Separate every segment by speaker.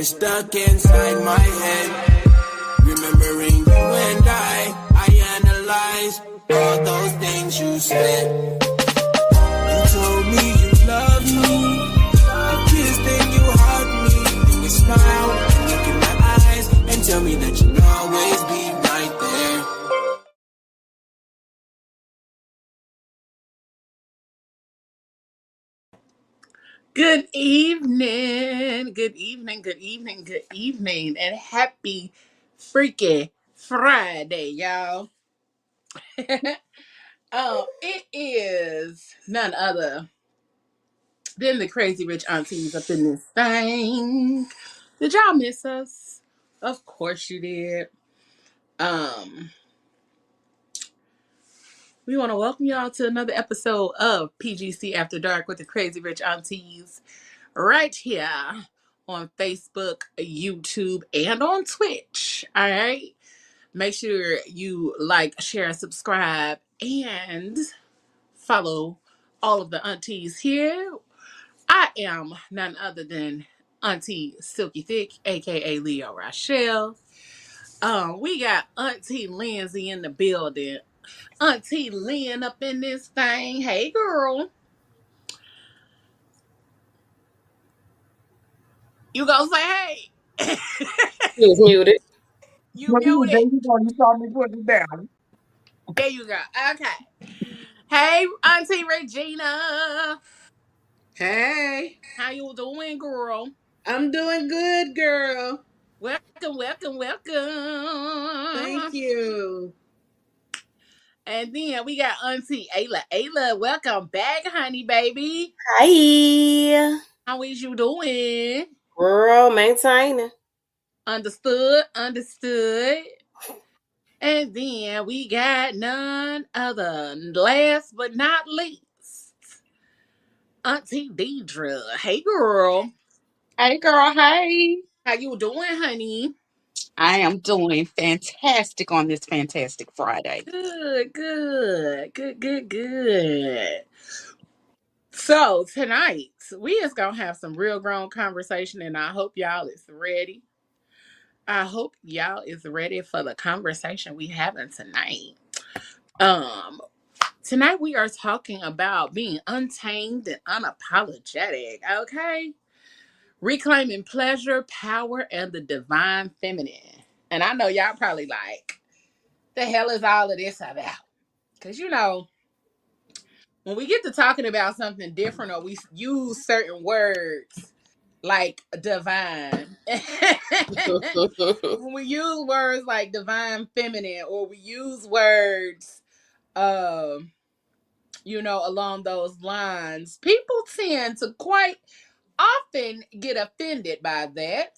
Speaker 1: is stuck inside my head. Remembering you and I analyze all those things you said. You told me you loved me, you kissed and you hugged me, and you smiled and look in my eyes and tell me that you'll always be right there.
Speaker 2: Good evening, good evening, good evening, good evening, and happy freaking Friday, y'all. It is none other than the crazy rich aunties up in this thing. Did y'all miss us? Of course you did. Um, we want to welcome y'all to another episode of PGC After Dark with the crazy rich aunties. Right here on Facebook, YouTube, and on Twitch. All right. Make sure you like, share, subscribe, and follow all of the aunties here. I am none other than Auntie Silky Thick, aka Leo Rochelle. We got Auntie Lindsay in the building. Auntie Lynn up in this thing. Hey girl. You gonna say hey?
Speaker 3: He was muted.
Speaker 2: You
Speaker 4: Well, you
Speaker 2: muted.
Speaker 4: baby boy, you saw me put it down.
Speaker 2: There you go. Okay. Hey, Auntie Regina.
Speaker 5: Hey,
Speaker 2: How you doing, girl?
Speaker 5: I'm doing good, girl.
Speaker 2: Welcome, welcome,
Speaker 5: Thank
Speaker 2: welcome.
Speaker 5: you.
Speaker 2: And then we got Auntie Ayla. Ayla, welcome back, honey baby.
Speaker 3: Hi.
Speaker 2: How is you doing?
Speaker 3: Girl, maintaining.
Speaker 2: Understood, understood. And then we got none other, last but not least, Auntie Deidre. Hey, girl.
Speaker 4: Hey, girl, hey.
Speaker 2: How you doing, honey?
Speaker 4: I am doing fantastic on this fantastic Friday.
Speaker 2: Good, good, good, good, good. So tonight we is gonna have some real grown conversation, and I hope y'all is ready. I hope y'all is ready for the conversation we having tonight. Um, Tonight we are talking about being untamed and unapologetic. Okay, reclaiming pleasure, power, and the divine feminine. And I know y'all probably like, the hell is all of this about? Because when we get to talking about something different or we use certain words like divine, when we use words like divine feminine or we use words, um, along those lines, people tend to quite often get offended by that.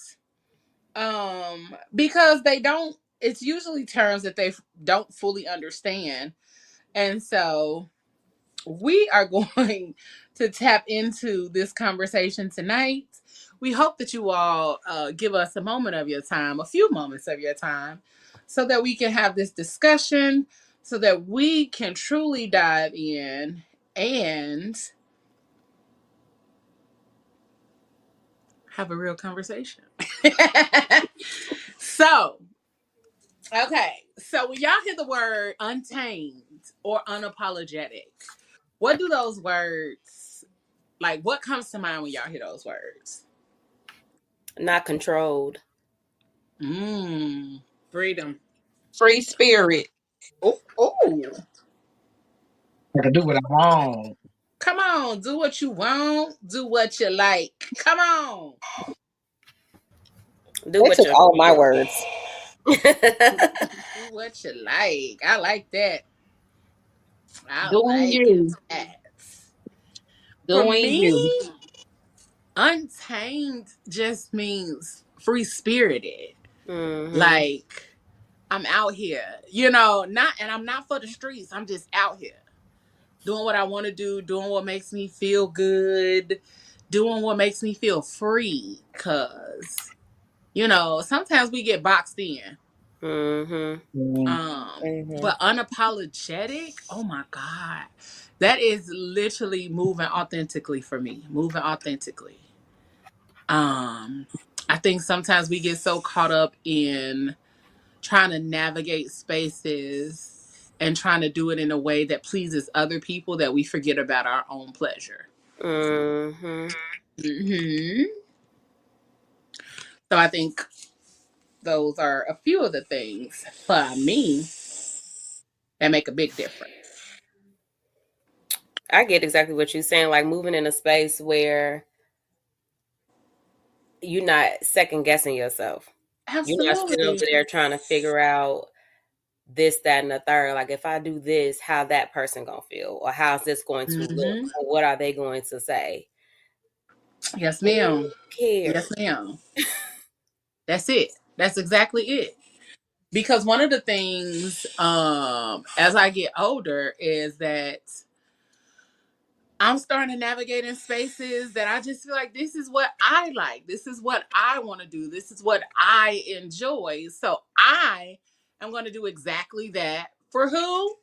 Speaker 2: Because they don't, it's usually terms that they don't fully understand. And so we are going to tap into this conversation tonight. We hope that you all give us a moment of your time, a few moments of your time, so that we can have this discussion, so that we can truly dive in and have a real conversation. So, okay. So when y'all hear the word untamed or unapologetic, what do those words, like, what comes to mind when y'all hear those words?
Speaker 3: Not controlled.
Speaker 2: Freedom.
Speaker 4: Free spirit.
Speaker 2: Oh, oh.
Speaker 4: I can do what I want.
Speaker 2: Come on, do what you want, do what you like. Come on.
Speaker 3: Do
Speaker 6: They
Speaker 3: what
Speaker 6: took
Speaker 3: you
Speaker 6: all my words.
Speaker 2: Do what you like. I like that. I
Speaker 4: Doing
Speaker 2: like
Speaker 4: you.
Speaker 2: that. For
Speaker 4: Doing
Speaker 2: me,
Speaker 4: you.
Speaker 2: untamed just means free spirited.
Speaker 3: hmm
Speaker 2: Like, I'm out here, and I'm not for the streets. I'm just out here doing what I want to do, doing what makes me feel good, doing what makes me feel free. Cause, sometimes we get boxed in.
Speaker 3: hmm
Speaker 4: Mm.
Speaker 6: Hmm.
Speaker 2: But unapologetic, oh my God. That is literally moving authentically for me. Moving authentically. Um, I think sometimes we get so caught up in trying to navigate spaces and trying to do it in a way that pleases other people that we forget about our own pleasure.
Speaker 3: Mm-hmm.
Speaker 2: Hmm. So I think those are a few of the things for me that make a big difference.
Speaker 3: I get exactly what you're saying. Like moving in a space where you're not second guessing yourself. You're not sitting over
Speaker 2: Absolutely.
Speaker 3: there trying to figure out this, that, and the third. Like if I do this, how that person gonna feel, or how's this going to look,
Speaker 2: Hmm.
Speaker 3: or what are they going to say?
Speaker 2: Yes,
Speaker 3: Who
Speaker 2: ma'am. Yes,
Speaker 3: cares?
Speaker 2: ma'am. That's it. That's exactly it. Because one of the things as I get older is that I'm starting to navigate in spaces that I just feel like this is what I like. This is what I want to do. This is what I enjoy. So I am going to do exactly that for who?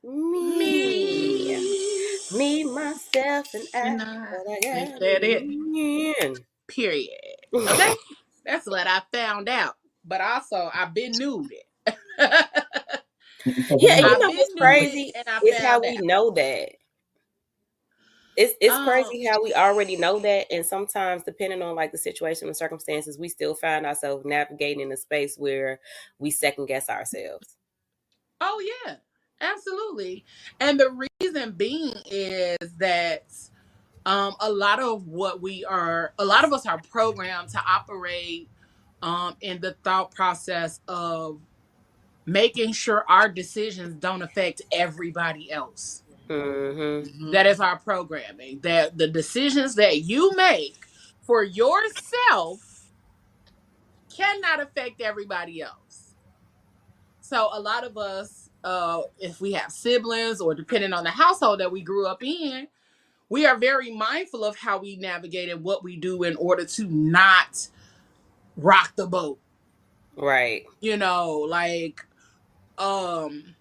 Speaker 3: Me,
Speaker 2: Me.
Speaker 3: me, myself, and I.
Speaker 2: And I
Speaker 3: What I
Speaker 2: ain't
Speaker 3: got
Speaker 2: that it.
Speaker 3: in.
Speaker 2: Period. Okay? That's what I found out. But also, I've been nude it.
Speaker 3: Yeah, and you
Speaker 2: I've
Speaker 3: know
Speaker 2: been
Speaker 3: what's
Speaker 2: nude it
Speaker 3: crazy
Speaker 2: and I
Speaker 3: is how
Speaker 2: found
Speaker 3: we
Speaker 2: out.
Speaker 3: know that. It's
Speaker 2: Um,
Speaker 3: crazy how we already know that, and sometimes depending on like the situation and circumstances, we still find ourselves navigating in a space where we second guess ourselves.
Speaker 2: oh yeah, absolutely. And the reason being is that a lot of us are programmed to operate in the thought process of making sure our decisions don't affect everybody else.
Speaker 3: Mm-hmm.
Speaker 2: That is our programming. That the decisions that you make for yourself cannot affect everybody else. So a lot of us, if we have siblings or depending on the household that we grew up in, we are very mindful of how we navigate and what we do in order to not rock the boat.
Speaker 3: Right.
Speaker 2: You know, like um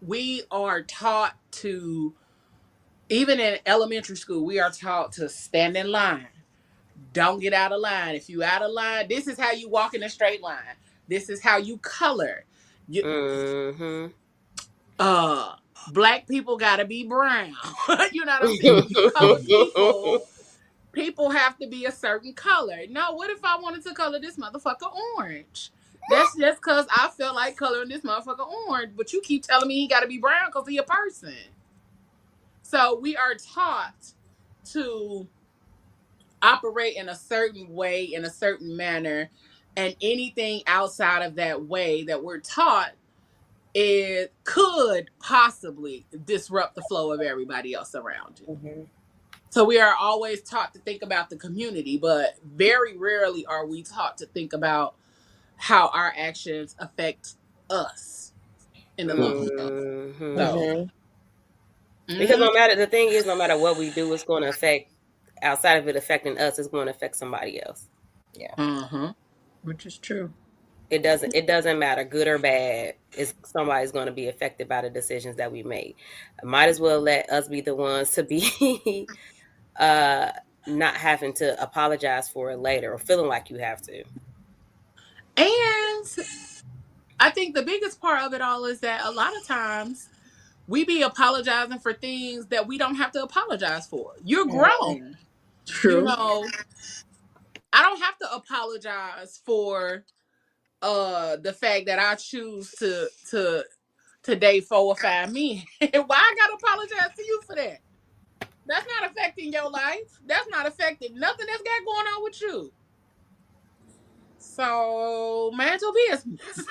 Speaker 2: we are taught to, even in elementary school, we are taught to stand in line. Don't get out of line. If you out of line, this is how you walk in a straight line. This is how you color. You,
Speaker 3: Mm-hmm.
Speaker 2: uh black people gotta be brown. You know what I'm saying? When you color people have to be a certain color. No, what if I wanted to color this motherfucker orange? That's just because I felt like coloring this motherfucker orange, but you keep telling me he gotta be brown because he a person. So we are taught to operate in a certain way, in a certain manner, and anything outside of that way that we're taught, it could possibly disrupt the flow of everybody else around you.
Speaker 3: Mm-hmm.
Speaker 2: So we are always taught to think about the community, but very rarely are we taught to think about how our actions affect us in the long run.
Speaker 3: Mm-hmm.
Speaker 2: So,
Speaker 4: Mm-hmm.
Speaker 3: Because
Speaker 2: mhm.
Speaker 3: no matter the thing is, no matter what we do, it's going to affect outside of it affecting us. It's going to affect somebody else.
Speaker 4: Yeah.
Speaker 2: Uh-huh. Which is true.
Speaker 3: It doesn't matter good or bad. It's somebody's going to be affected by the decisions that we make. Might as well let us be the ones to be uh not having to apologize for it later or feeling like you have to.
Speaker 2: And I think the biggest part of it all is that a lot of times we be apologizing for things that we don't have to apologize for. You're
Speaker 4: Mhm.
Speaker 2: grown. You
Speaker 4: True.
Speaker 2: know, I don't have to apologize for the fact that I choose to date 4 or 5 men. Why I gotta apologize to you for that? That's not affecting your life. That's not affecting nothing that's got going on with you. So mind your business.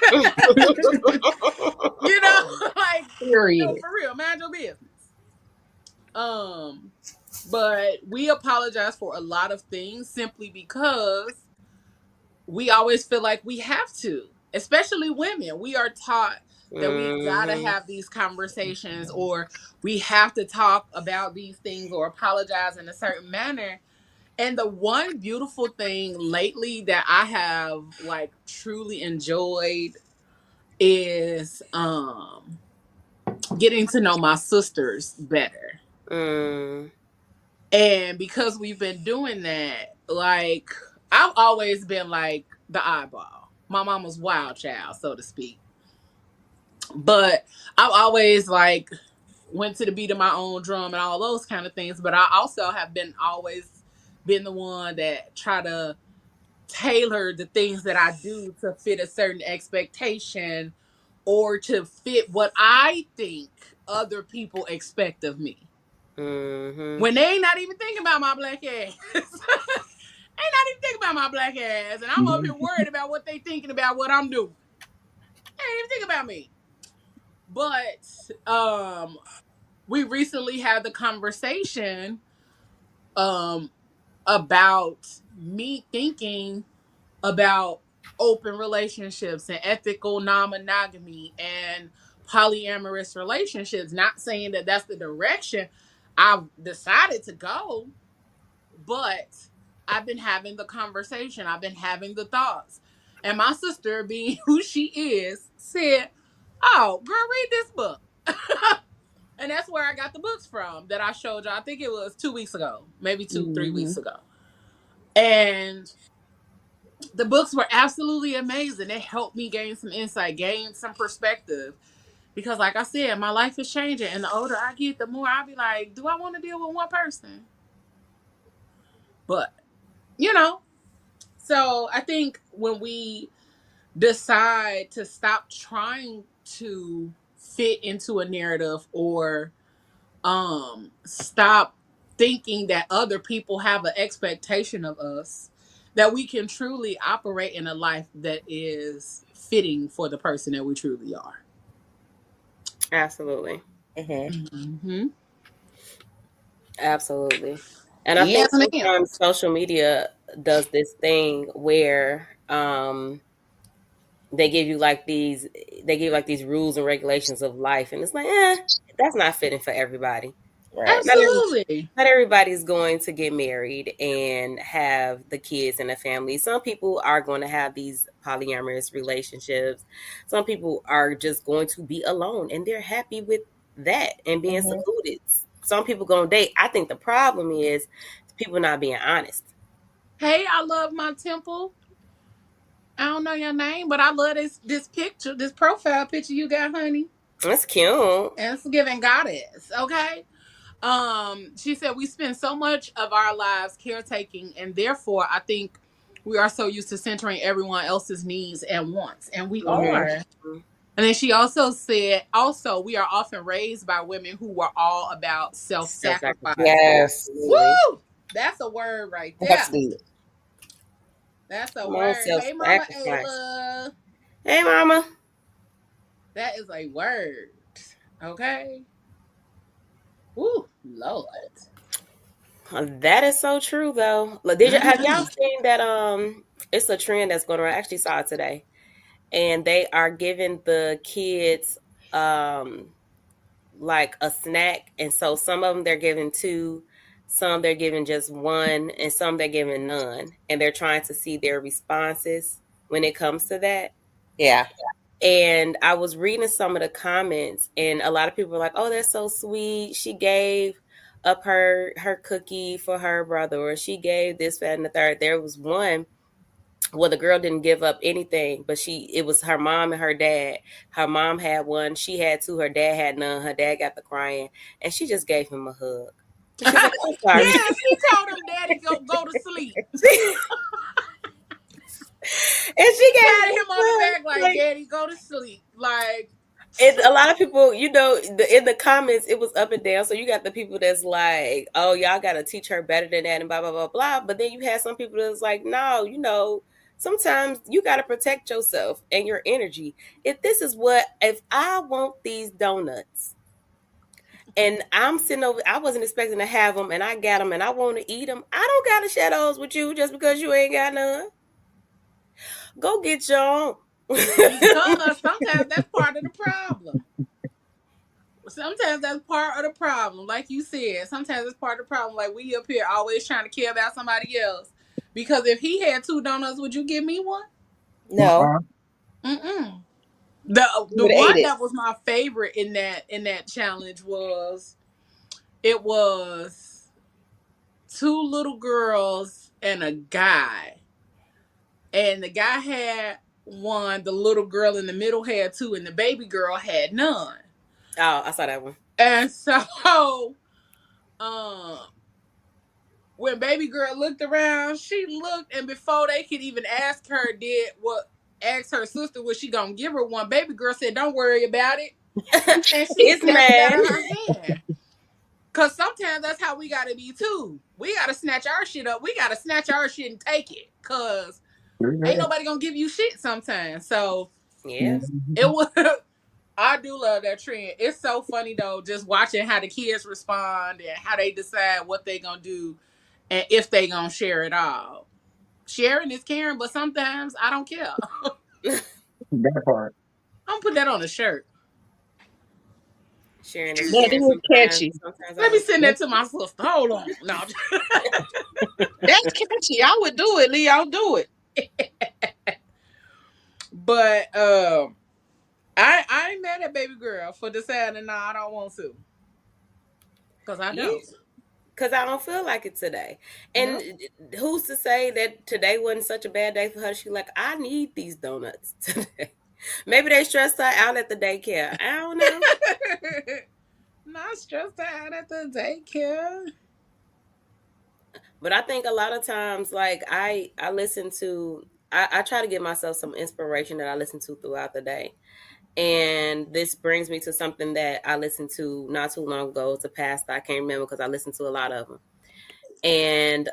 Speaker 2: You know, like no,
Speaker 4: Period.
Speaker 2: for real, mind your business. Um, but we apologize for a lot of things simply because we always feel like we have to, especially women. We are taught that we gotta
Speaker 3: Hmm.
Speaker 2: have these conversations or we have to talk about these things or apologize in a certain manner. And the one beautiful thing lately that I have like truly enjoyed is getting to know my sisters better.
Speaker 3: Mm.
Speaker 2: And because we've been doing that, like I've always been like the eyeball. My mama's wild child, so to speak. But I've always like went to the beat of my own drum and all those kind of things. But I also have been always been the one that try to tailor the things that I do to fit a certain expectation or to fit what I think other people expect of me.
Speaker 3: Mm-hmm.
Speaker 2: When they ain't not even thinking about my black ass. Ain't not even thinking about my black ass. And I'm up here worried about what they thinking about what I'm doing. They ain't even think about me. But we recently had the conversation um about me thinking about open relationships and ethical non-monogamy and polyamorous relationships. Not saying that that's the direction I've decided to go, but I've been having the conversation. I've been having the thoughts. And my sister, being who she is, said, "Oh, girl, read this book." And that's where I got the books from that I showed you. I think it was 2 weeks ago, maybe 3 weeks ago. And the books were absolutely amazing. They helped me gain some insight, gain some perspective. Because, like I said, my life is changing. And the older I get, the more I be like, do I want to deal with one person? But, you know, so I think when we decide to stop trying to fit into a narrative or stop thinking that other people have an expectation of us, that we can truly operate in a life that is fitting for the person that we truly are.
Speaker 3: Absolutely.
Speaker 2: Mm-hmm.
Speaker 3: Absolutely. And I think
Speaker 2: Yes, ma'am.
Speaker 3: sometimes social media does this thing where they give you like these rules and regulations of life, and it's like, that's not fitting for everybody.
Speaker 4: Right.
Speaker 3: Not every,
Speaker 2: Absolutely.
Speaker 3: not everybody's going to get married and have the kids and a family. Some people are going to have these polyamorous relationships. Some people are just going to be alone and they're happy with that and being secluded. Some people going to date. I think the problem is people not being honest.
Speaker 2: Hey, I love my temple. I don't know your name, but I love this picture, this profile picture you got, honey.
Speaker 3: That's cute.
Speaker 2: And it's giving goddess, okay? She said we spend so much of our lives caretaking, and therefore I think we are so used to centering everyone else's needs and wants, and we are.
Speaker 3: Mm-hmm.
Speaker 2: And then she also said, also we are often raised by women who were all about self-sacrifice.
Speaker 4: Yes.
Speaker 2: Woo! That's a word right there.
Speaker 4: That's good.
Speaker 2: That's a
Speaker 3: Come on,
Speaker 2: word. Hey, Mama
Speaker 3: self-sacrifice.
Speaker 2: Ayla.
Speaker 3: Hey, mama.
Speaker 2: That is a word. Okay. Woo, Lord.
Speaker 3: That is so true, though. Have y'all seen that? It's a trend that's going around. I actually saw it today, and they are giving the kids like a snack, and so some of them they're giving two, some they're giving just one, and some they're giving none, and they're trying to see their responses when it comes to that.
Speaker 4: Yeah.
Speaker 3: And I was reading some of the comments, and a lot of people were like, "Oh, that's so sweet. She gave up her cookie for her brother, or she gave this, that, and the third." There was one. Well, the girl didn't give up anything, but it was her mom and her dad. Her mom had one, she had two, her dad had none. Her dad got the crying, and she just gave him a hug. And she's like, "I'm sorry."
Speaker 2: Yeah, she told him daddy go to sleep.
Speaker 3: And she gave
Speaker 2: Patted him on the back like daddy go to sleep. Like,
Speaker 3: and a lot of people, in the comments, it was up and down. So you got the people that's like, "Oh, y'all got to teach her better than that," and blah blah blah blah. But then you had some people that's like, "No, sometimes you got to protect yourself and your energy. If I want these donuts, and I'm sitting over, I wasn't expecting to have them, and I got them, and I want to eat them. I don't got to share those with you just because you ain't got none. Go get your own."
Speaker 2: because sometimes that's part of the problem. Sometimes that's part of the problem. Like you said, sometimes it's part of the problem. Like we up here always trying to care about somebody else. Because if he had 2 donuts, would you give me one?
Speaker 3: No.
Speaker 2: Mm-mm. The one that was my favorite in that challenge was it was 2 little girls and a guy. And the guy had one, the little girl in the middle had two, and the baby girl had none.
Speaker 3: Oh, I saw that one.
Speaker 2: And so, um, when baby girl looked around, she looked, and before they could even ask her, ask her sister was she gonna give her one, baby girl said, "Don't worry about it," and she
Speaker 3: It's
Speaker 2: snatched it out
Speaker 3: man.
Speaker 2: of her hand. Cause sometimes that's how we gotta be too. We gotta snatch our shit up. We gotta snatch our shit and take it. Cause ain't nobody gonna give you shit sometimes. So
Speaker 3: Yeah.
Speaker 2: it was. I do love that trend. It's so funny though, just watching how the kids respond and how they decide what they gonna do and if they gonna share it all. Sharing is caring, but sometimes I don't care.
Speaker 4: That part.
Speaker 2: I'm gonna put that on a shirt.
Speaker 3: Sharing is
Speaker 4: That
Speaker 3: caring
Speaker 4: is
Speaker 3: sometimes.
Speaker 4: catchy.
Speaker 3: Sometimes I
Speaker 2: Let me
Speaker 3: don't
Speaker 2: send
Speaker 3: care.
Speaker 2: that to my sister. Hold on. No.
Speaker 4: That's catchy. I would do it, Leo. Do it.
Speaker 2: But I ain't mad at baby girl for deciding no, I don't want to. Cause I
Speaker 3: Yeah.
Speaker 2: don't.
Speaker 3: Because I don't feel like it today. And
Speaker 2: Yep.
Speaker 3: who's to say that today wasn't such a bad day for her? She like, I need these donuts today. Maybe they stressed her out at the daycare. I don't know.
Speaker 2: Not stressed out at the daycare.
Speaker 3: But I think a lot of times, like I listen to, I try to give myself some inspiration that I listen to throughout the day. And this brings me to something that I listened to not too long ago. It's a past I can't remember because I listened to a lot of them. And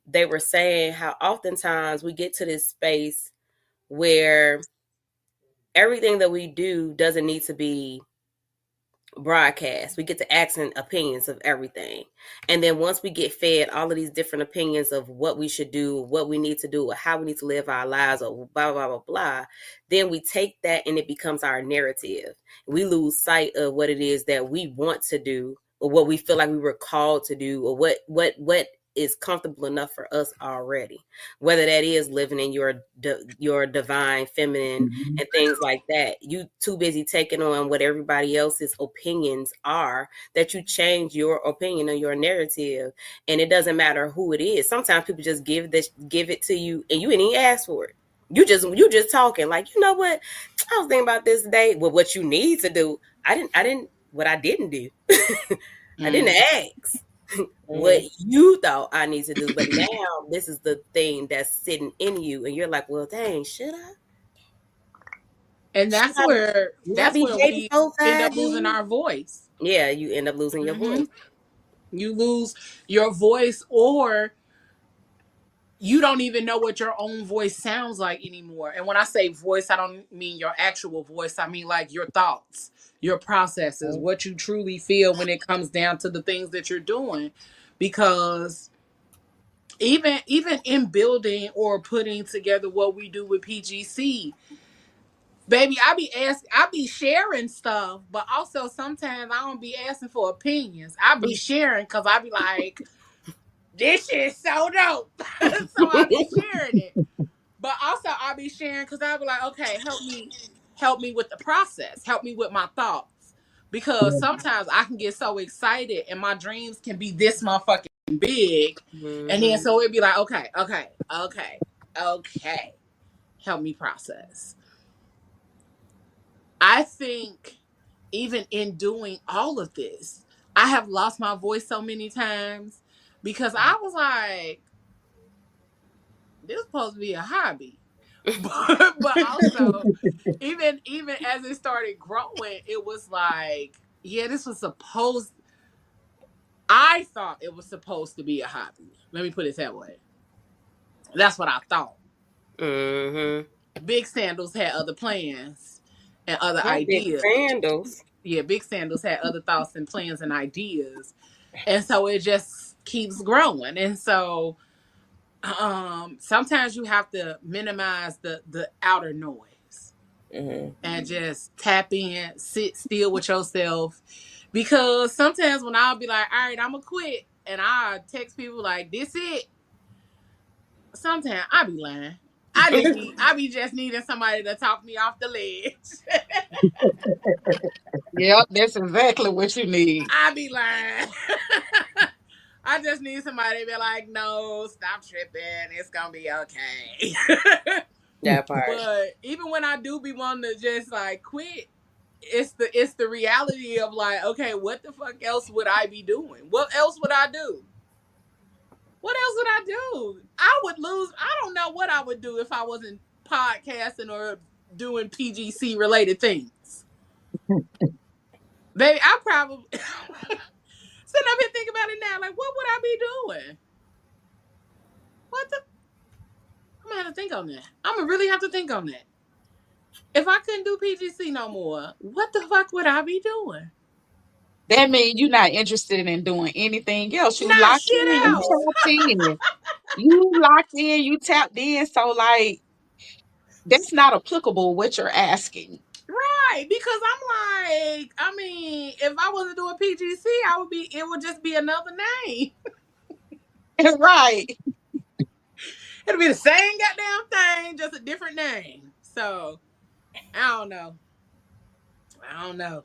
Speaker 3: they were saying how oftentimes we get to this space where everything that we do doesn't need to be broadcast. We get to ask opinions of everything. And then once we get fed all of these different opinions of what we should do, what we need to do, or how we need to live our lives, or blah, blah, blah, blah, then we take that and it becomes our narrative. We lose sight of what it is that we want to do, or what we feel like we were called to do, or what is comfortable enough for us already, whether that is living in your divine feminine
Speaker 4: Mhm.
Speaker 3: and things like that. You too busy taking on what everybody else's opinions are that you change your opinion or your narrative. And it doesn't matter who it is. Sometimes people just give it to you and you ain't even ask for it. You just talking like, you know what, I was thinking about this today. Well, what you need to do, what I didn't do. I didn't
Speaker 2: Mm.
Speaker 3: ask what you thought I need to do, but now this is the thing that's sitting in you, and you're like, well, dang,
Speaker 2: And
Speaker 3: should
Speaker 2: that's
Speaker 3: I
Speaker 2: where
Speaker 3: should I
Speaker 2: that's
Speaker 3: be
Speaker 2: where
Speaker 3: dating
Speaker 2: we
Speaker 3: folks
Speaker 2: end
Speaker 3: I
Speaker 2: up losing
Speaker 3: do?
Speaker 2: our voice.
Speaker 3: Yeah, you end up losing your
Speaker 2: Hmm.
Speaker 3: voice.
Speaker 2: You lose your voice, or you don't even know what your own voice sounds like anymore. And when I say voice, I don't mean your actual voice. I mean like your thoughts, your processes, what you truly feel when it comes down to the things that you're doing. Because even in building or putting together what we do with PGC, baby, I be sharing stuff, but also sometimes I don't be asking for opinions. I be sharing because I be like, this shit is so dope. So I be sharing it. But also I'll be sharing because I'll be like, okay, help me with the process. Help me with my thoughts. Because sometimes I can get so excited and my dreams can be this motherfucking big. And then
Speaker 3: Hmm.
Speaker 2: so it'd be like, okay. Help me process. I think even in doing all of this, I have lost my voice so many times because I was like, this is supposed to be a hobby. But also even as it started growing, it was like, yeah, this was supposed I thought it was supposed to be a hobby. Let me put it that way. That's what I thought.
Speaker 3: Hmm.
Speaker 2: Big Sandals had other plans and other
Speaker 3: Not big
Speaker 2: ideas.
Speaker 3: sandals.
Speaker 2: Yeah, Big Sandals had other thoughts and plans and ideas. And so it just keeps growing. And so sometimes you have to minimize the outer noise and just tap in, sit still with yourself. Because sometimes when I'll be like, all right, I'm gonna quit, and I text people like, this it. Sometimes I be lying. I be just needing somebody to talk me off the ledge.
Speaker 4: Yep, that's exactly what you need.
Speaker 2: I be lying. I just need somebody to be like, no, stop tripping. It's gonna be okay.
Speaker 3: That part.
Speaker 2: But even when I do be wanting to just like quit, it's the reality of like, okay, what the fuck else would I be doing? What else would I do? What else would I do? I would lose. I don't know what I would do if I wasn't podcasting or doing PGC related things. Baby, I probably sitting up here thinking about it now. Like, what would I be doing? What the? I'm gonna have to think on that. I'm gonna really have to think on that. If I couldn't do PGC no more, what the fuck would I be doing?
Speaker 4: That means you're not interested in doing anything else. You
Speaker 2: Not
Speaker 4: locked
Speaker 2: shit
Speaker 4: in, you
Speaker 2: else.
Speaker 4: tapped in. You locked in, you tapped in. So like that's not applicable what you're asking.
Speaker 2: Right, because I'm like, I mean, if I wasn't doing PGC, it would just be another name.
Speaker 4: Right.
Speaker 2: It'll be the same goddamn thing, just a different name. So, I don't know. I don't know.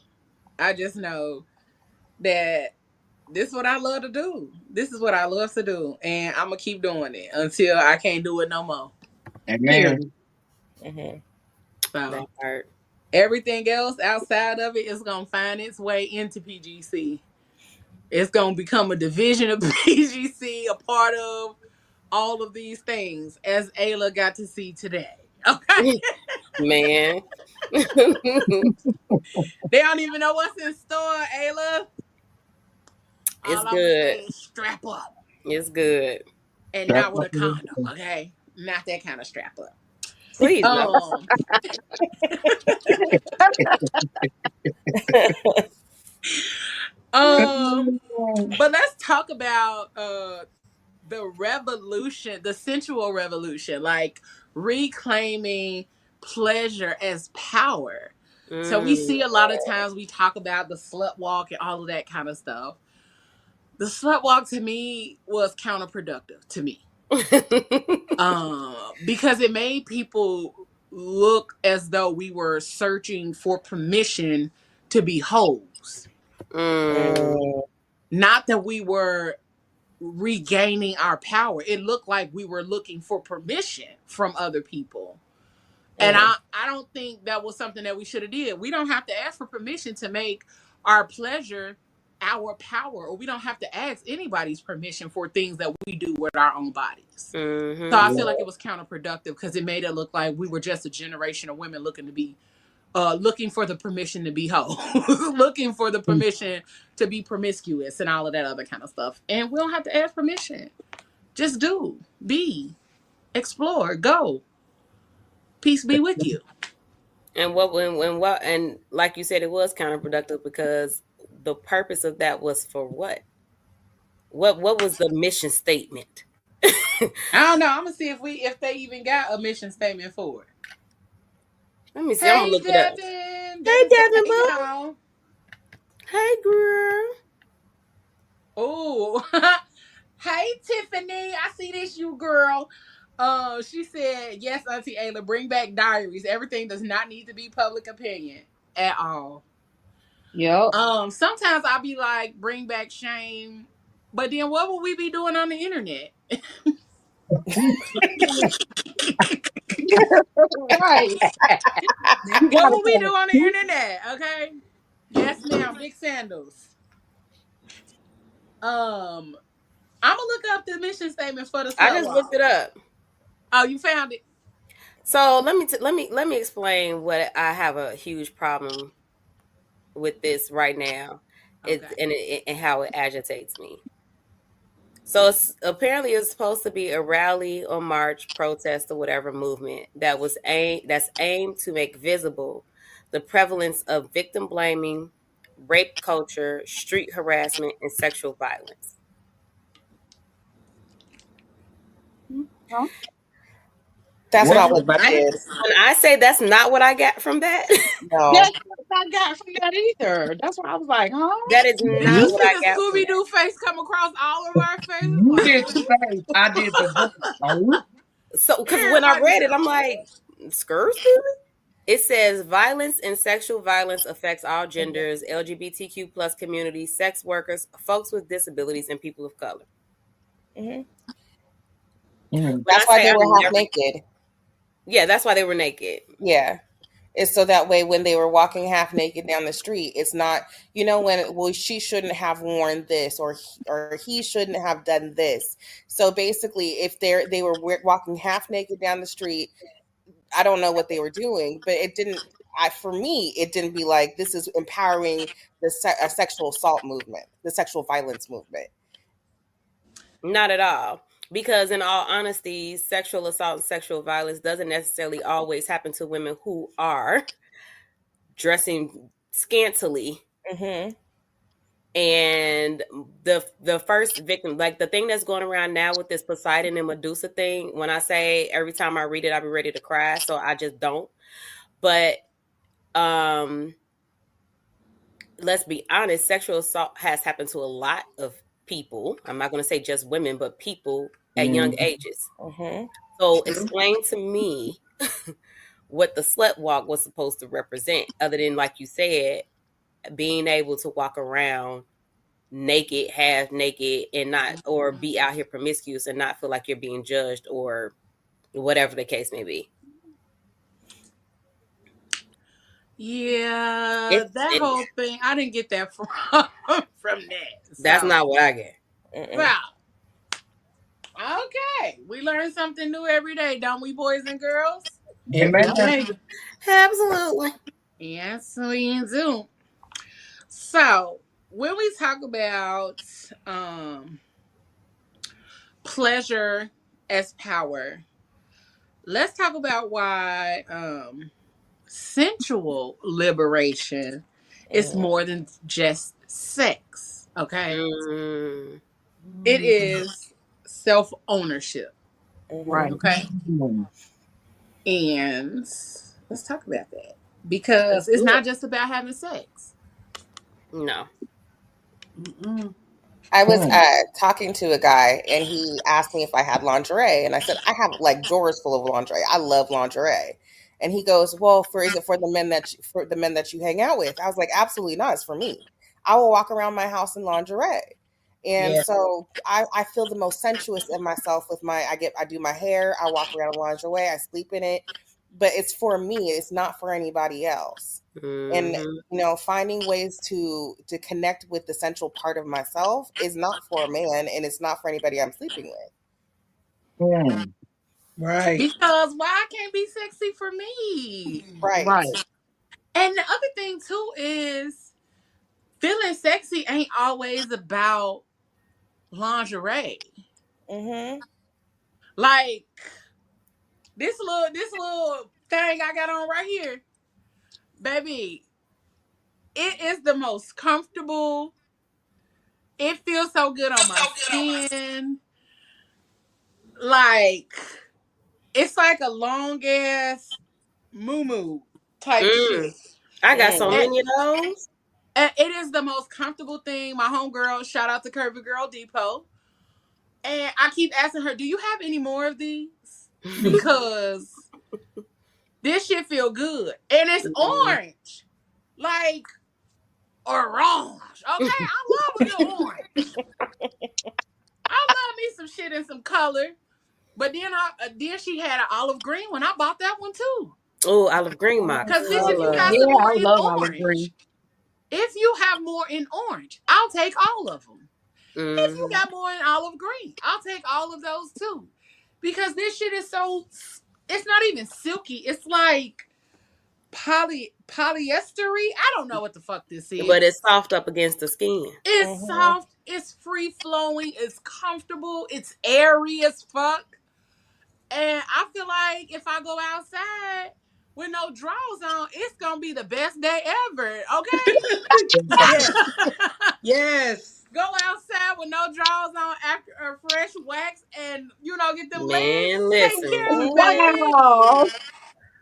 Speaker 2: I just know that this is what I love to do. This is what I love to do. And I'm going to keep doing it until I can't do it no more.
Speaker 4: Amen.
Speaker 3: Mm-hmm.
Speaker 2: So,
Speaker 3: That part.
Speaker 2: everything else outside of it is going to find its way into PGC. It's going to become a division of PGC, a part of all of these things, as Ayla got to see today. Okay?
Speaker 3: Man.
Speaker 2: They don't even know what's in store, Ayla.
Speaker 3: It's
Speaker 2: All I'm going to say
Speaker 3: good.
Speaker 2: is strap up.
Speaker 3: It's good.
Speaker 2: And not with a condom, okay? Not that kind of strap up.
Speaker 3: Please no.
Speaker 2: But let's talk about the revolution, the sensual revolution, like reclaiming pleasure as power. So we see a lot of times we talk about the slut walk and all of that kind of stuff. The slut walk to me was counterproductive to me. Because it made people look as though we were searching for permission to be hoes. Not that we were regaining our power. It looked like we were looking for permission from other people. And I don't think that was something that we should have did. We don't have to ask for permission to make our pleasure our power, or we don't have to ask anybody's permission for things that we do with our own bodies. So I feel like it was counterproductive because it made it look like we were just a generation of women looking to be looking for the permission to be hoes, looking for the permission to be promiscuous and all of that other kind of stuff. And we don't have to ask permission. Just do, be, explore, go. Peace be with you.
Speaker 3: And and like you said, it was counterproductive because the purpose of that was for what? What was the mission statement?
Speaker 2: I don't know. I'm gonna see if they even got a mission statement for it.
Speaker 3: Let me see. I'm gonna look it up.
Speaker 2: Devin.
Speaker 3: Hey, Devin,
Speaker 2: You
Speaker 3: boo.
Speaker 2: know.
Speaker 3: Hey, girl.
Speaker 2: Oh, hey Tiffany. I see this you girl. She said, yes, Auntie Ayla, bring back diaries. Everything does not need to be public opinion at all.
Speaker 4: Yep.
Speaker 2: Sometimes I'll be like, bring back shame. But then what will we be doing on the internet?
Speaker 4: Right. You
Speaker 2: What
Speaker 4: gotta
Speaker 2: will we do
Speaker 4: tell
Speaker 2: on the internet? Okay. Yes, ma'am. Big sandals. I'm gonna look up the mission statement for the
Speaker 3: I
Speaker 2: slut
Speaker 3: just
Speaker 2: walk.
Speaker 3: looked it up.
Speaker 2: Oh, you found it?
Speaker 3: So let me explain what I have a huge problem with this right now.
Speaker 2: Okay.
Speaker 3: And how it agitates me. So apparently it's supposed to be a rally or march, protest or whatever movement that's aimed to make visible the prevalence of victim blaming, rape culture, street harassment, and sexual violence.
Speaker 4: huh?
Speaker 6: That's what I
Speaker 2: And
Speaker 6: was about to ask.
Speaker 3: When I say that's not what I got from that,
Speaker 6: No.
Speaker 4: That's what I got from that either. That's what I was like, huh?
Speaker 3: that is
Speaker 2: did you
Speaker 3: not what
Speaker 2: see
Speaker 3: I
Speaker 2: the
Speaker 3: got from
Speaker 2: Scooby
Speaker 3: that.
Speaker 2: Doo face come across all of our faces?
Speaker 4: You
Speaker 2: Like,
Speaker 4: did the face. I did the voice. Oh.
Speaker 3: So because when I
Speaker 2: everybody
Speaker 3: read
Speaker 2: said,
Speaker 3: it, I'm like, Scooby? It says violence and sexual violence affects all genders, LGBTQ plus communities, sex workers, folks with disabilities, and people of color.
Speaker 6: Hmm.
Speaker 2: Mm.
Speaker 3: When I
Speaker 6: That's why
Speaker 3: say
Speaker 6: they
Speaker 3: I
Speaker 6: were half
Speaker 3: never,
Speaker 6: naked.
Speaker 3: yeah, that's why they were naked.
Speaker 6: Yeah. It's so that way when they were walking half naked down the street, it's not, when, well, she shouldn't have worn this, or he shouldn't have done this. So basically, if they were walking half naked down the street, I don't know what they were doing, but it didn't. For me, it didn't be like this is empowering a sexual assault movement, the sexual violence movement.
Speaker 3: Not at all. Because in all honesty, sexual assault and sexual violence doesn't necessarily always happen to women who are dressing scantily.
Speaker 6: Hmm.
Speaker 3: And the first victim, like the thing that's going around now with this Poseidon and Medusa thing, when I say every time I read it, I'll be ready to cry, so I just don't. But um let's be honest, sexual assault has happened to a lot of people. I'm not going to say just women, but people at young
Speaker 2: Mm.
Speaker 3: ages.
Speaker 6: Hmm.
Speaker 3: So explain to me what the slut walk was supposed to represent, other than, like you said, being able to walk around naked, half naked, and not, or be out here promiscuous and not feel like you're being judged or whatever the case may be.
Speaker 2: Yeah,
Speaker 3: It's
Speaker 2: that
Speaker 3: in
Speaker 2: whole
Speaker 3: there.
Speaker 2: thing, I didn't get that from from that.
Speaker 3: That's
Speaker 2: So,
Speaker 3: not what I get.
Speaker 6: Mm-mm.
Speaker 2: wow. Okay, we learn something new every day, don't we, boys and girls?
Speaker 5: Amen.
Speaker 3: Absolutely.
Speaker 2: Yes, we do. So, when we talk about pleasure as power, let's talk about why sensual liberation is
Speaker 6: Mm-hmm.
Speaker 2: more than just sex. Okay,
Speaker 3: Mm,
Speaker 2: it is self ownership.
Speaker 6: Mm-hmm.
Speaker 5: Right.
Speaker 2: Okay,
Speaker 5: Mm.
Speaker 2: and let's talk about that
Speaker 3: let's
Speaker 2: because it's
Speaker 3: do
Speaker 2: not
Speaker 3: it.
Speaker 2: just about having sex.
Speaker 3: No.
Speaker 2: Mm-mm.
Speaker 6: I was
Speaker 5: Mm.
Speaker 6: talking to a guy, and he asked me if I had lingerie, and I said I have like drawers full of lingerie. I love lingerie, and he goes, "Well, is it for the men for the men that you hang out with?" I was like, "Absolutely not. It's for me. I will walk around my house in lingerie." And
Speaker 2: Yeah.
Speaker 6: so I feel the most sensuous in myself with I do my hair, I walk around in lingerie, I sleep in it, but it's for me. It's not for anybody else. And
Speaker 3: Hmm.
Speaker 6: finding ways to connect with the central part of myself is not for a man, and it's not for anybody I'm sleeping with.
Speaker 5: Mm. Right.
Speaker 2: Because why can't be sexy for me?
Speaker 6: Right.
Speaker 5: Right.
Speaker 2: And the other thing too is feeling sexy ain't always about lingerie.
Speaker 6: Mm-hmm.
Speaker 2: Like this little thing I got on right here, baby. It is the most comfortable. It feels so good on my skin. Like it's like a long ass moo type
Speaker 3: Mm.
Speaker 2: shit.
Speaker 3: I got so
Speaker 6: Mm.
Speaker 2: And,
Speaker 3: many of those.
Speaker 2: and it is the most comfortable thing. My homegirl, shout out to Curvy Girl Depot. And I keep asking her, do you have any more of these? Because this shit feel good. And it's
Speaker 3: Mm.
Speaker 2: orange. Like orange. Okay? I love a good orange. I love me some shit in some color. But then she had an olive green one. I bought that one too.
Speaker 3: Oh, olive green my
Speaker 2: Cause bitch, if you
Speaker 3: color.
Speaker 2: got
Speaker 5: Yeah,
Speaker 2: some more
Speaker 5: I
Speaker 2: in
Speaker 5: love olive
Speaker 2: orange,
Speaker 5: green.
Speaker 2: if you have more in orange, I'll take all of them. If you
Speaker 3: Hmm.
Speaker 2: got more in olive green, I'll take all of those too. Because this shit is so, it's not even silky. It's like polyestery. I don't know what the fuck this
Speaker 3: But
Speaker 2: is.
Speaker 3: it's soft up against the skin.
Speaker 2: It's
Speaker 6: Mm-hmm.
Speaker 2: soft, it's free flowing, it's comfortable, it's airy as fuck. And I feel like if I go outside with no drawers on, it's gonna be the best day ever. Okay?
Speaker 5: Yes. Yes.
Speaker 2: Go outside with no drawers on after a fresh wax and get them legs
Speaker 3: Man,
Speaker 2: taken
Speaker 3: listen.
Speaker 2: care of, baby.
Speaker 5: Wow.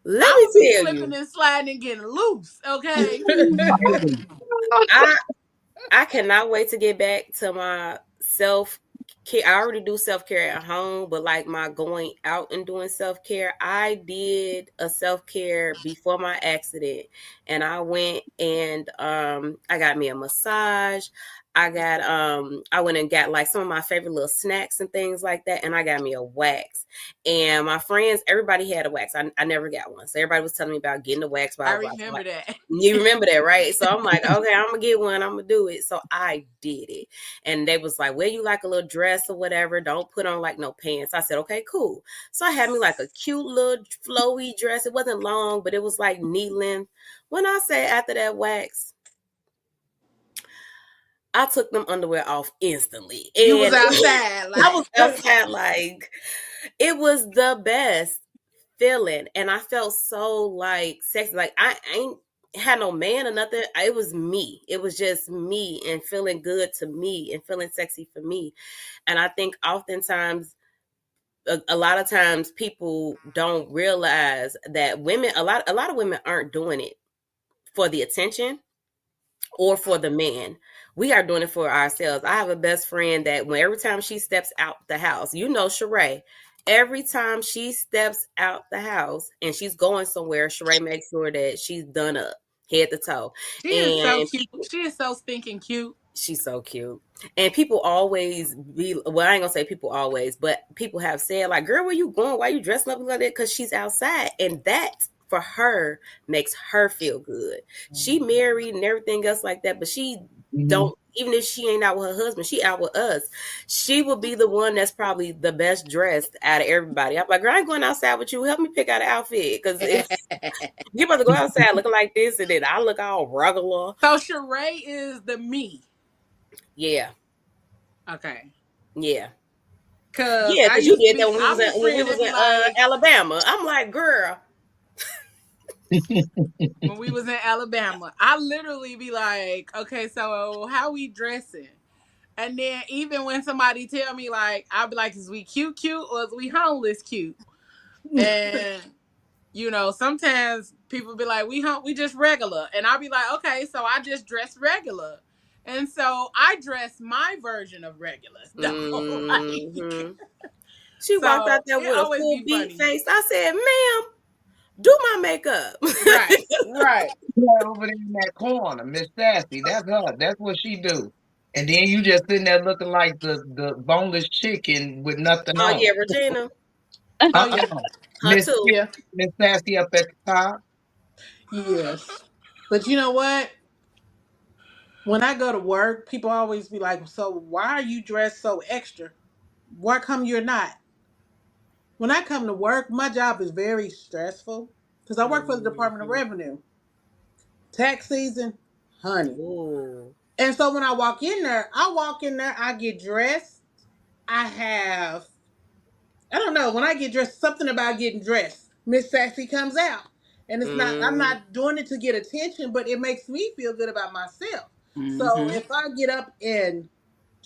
Speaker 3: Let
Speaker 2: I'm
Speaker 3: me
Speaker 2: gonna be
Speaker 3: tell
Speaker 2: slipping
Speaker 3: you.
Speaker 2: and sliding and getting loose, okay?
Speaker 5: Baby.
Speaker 3: I I cannot wait to get back to my self I already do self care at home, but like my going out and doing self care, I did a self care before my accident, and I went and I got me a massage. I went and got like some of my favorite little snacks and things like that, and I got me a wax. And my friends, everybody had a wax. I never got one, so everybody was telling me about getting a wax. But
Speaker 2: I
Speaker 3: I was like,
Speaker 2: remember that.
Speaker 3: you remember that, right? So I'm like, okay, I'm gonna get one. I'm gonna do it. So I did it, and they was like, "Well, you like a little dress or whatever? Don't put on like no pants." I said, "Okay, cool." So I had me like a cute little flowy dress. It wasn't long, but it was like knee length. When I say after that wax, I took them underwear off instantly,
Speaker 2: You was
Speaker 3: and
Speaker 2: outside,
Speaker 3: I was
Speaker 2: like.
Speaker 3: outside like it was the best feeling, and I felt so like sexy. Like I ain't had no man or nothing. It was me. It was just me and feeling good to me and feeling sexy for me. And I think oftentimes, a lot of times, people don't realize that women. A lot of women aren't doing it for the attention or for the man. We are doing it for ourselves. I have a best friend that when every time she steps out the house, Sheree, every time she steps out the house and she's going somewhere, Sheree makes sure that she's done up head to toe.
Speaker 2: She is so
Speaker 3: And
Speaker 2: cute. She is so stinking cute.
Speaker 3: she's so cute. And people always I ain't gonna say people always, but people have said, like, girl, where you going? Why you dressing up like that? Because she's outside. And that for her makes her feel good. She married and everything else like that, but she don't, even if she ain't out with her husband, she out with us. She will be the one that's probably the best dressed out of everybody. I'm like, girl, I ain't going outside with you. Help me pick out an outfit. Because if you're about to go outside looking like this and then I look all regular.
Speaker 2: So Sheree is the me.
Speaker 3: Yeah.
Speaker 2: Okay.
Speaker 3: Yeah.
Speaker 2: Cause
Speaker 3: Yeah,
Speaker 2: I
Speaker 3: because you
Speaker 2: used to
Speaker 3: did
Speaker 2: be,
Speaker 3: that when
Speaker 2: I'm the
Speaker 3: we
Speaker 2: friend
Speaker 3: was
Speaker 2: that be
Speaker 3: in
Speaker 2: like,
Speaker 3: Alabama. I'm like, girl.
Speaker 2: when we was in Alabama, I literally be like, okay, so how we dressing? And then even when somebody tell me like, I'll be like, is we cute or is we homeless cute? And sometimes people be like, we just regular. And I'll be like, okay, so I just dress regular. And so I dress my version of regular. Though. Like,
Speaker 3: Mm-hmm. She walked out
Speaker 2: so
Speaker 3: there
Speaker 2: it
Speaker 3: with a
Speaker 2: always
Speaker 3: full
Speaker 2: be
Speaker 3: beat
Speaker 2: funny.
Speaker 3: face. I said, ma'am, do my makeup.
Speaker 2: Right, right.
Speaker 5: Right over there in that corner, Miss Sassy. That's her. That's what she do. And then you just sitting there looking like the boneless chicken with nothing
Speaker 3: Oh,
Speaker 5: on.
Speaker 3: yeah, Regina.
Speaker 2: Oh yeah,
Speaker 5: Uh-uh.
Speaker 3: Her
Speaker 5: Miss
Speaker 3: too.
Speaker 2: yeah,
Speaker 5: Miss Sassy up at the top.
Speaker 2: yes. But you know what? When I go to work, people always be like, "So why are you dressed so extra? Why come you're not?" When I come to work, my job is very stressful because I work for the Department of
Speaker 3: Mm-hmm.
Speaker 2: Revenue. Tax season, honey.
Speaker 3: Ooh.
Speaker 2: And so when I walk in there, I get dressed. I have, I don't know, when I get dressed, something about getting dressed. Miss Sassy comes out. And I'm
Speaker 3: Mm-hmm.
Speaker 2: not doing it to get attention, but it makes me feel good about myself. So
Speaker 3: Mm-hmm.
Speaker 2: if I get up and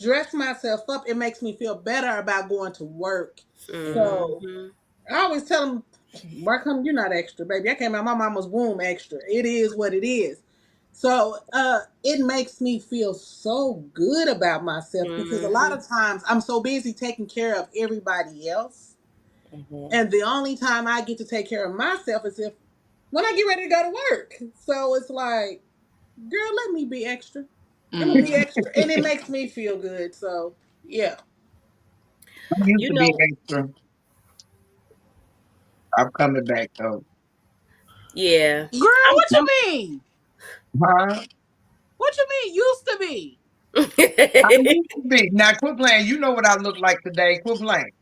Speaker 2: dress myself up, it makes me feel better about going to work. So
Speaker 3: Mm-hmm.
Speaker 2: I always tell them, why come you're not extra, baby? I came out my mama's womb extra. It is what it is. So it makes me feel so good about myself because a lot
Speaker 3: Mm-hmm.
Speaker 2: of times I'm so busy taking care of everybody else.
Speaker 6: Mhm.
Speaker 2: And the only time I get to take care of myself is if when I get ready to go to work. So it's like, girl, let me be extra. I'm gonna be
Speaker 3: Mm-hmm.
Speaker 2: extra. And it makes me feel good. So yeah.
Speaker 5: I used
Speaker 3: You
Speaker 5: to be
Speaker 3: know,
Speaker 5: extra. I'm coming back though.
Speaker 3: yeah.
Speaker 2: Girl, what you mean?
Speaker 5: Huh?
Speaker 2: What you mean used to be?
Speaker 5: I used to be. Now quit playing. You know what I look like today. Quit playing.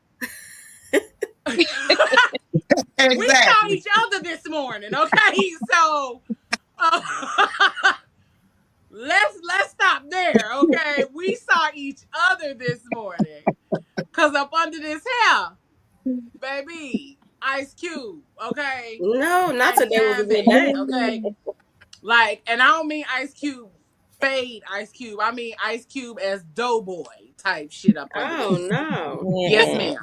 Speaker 2: We saw
Speaker 5: Exactly.
Speaker 2: each other this morning, okay? So uh, let's stop there, okay? We saw each other this morning, cause up under this hair, baby, Ice Cube, okay,
Speaker 3: No, not
Speaker 2: and
Speaker 3: today was a
Speaker 2: Dime
Speaker 3: good
Speaker 2: Bag,
Speaker 3: day.
Speaker 2: okay. Like, and I don't mean Ice Cube fade Ice Cube. I mean Ice Cube as Doughboy type shit up under
Speaker 3: Oh
Speaker 2: this.
Speaker 3: no.
Speaker 2: Yes,
Speaker 6: Mhm.
Speaker 2: ma'am.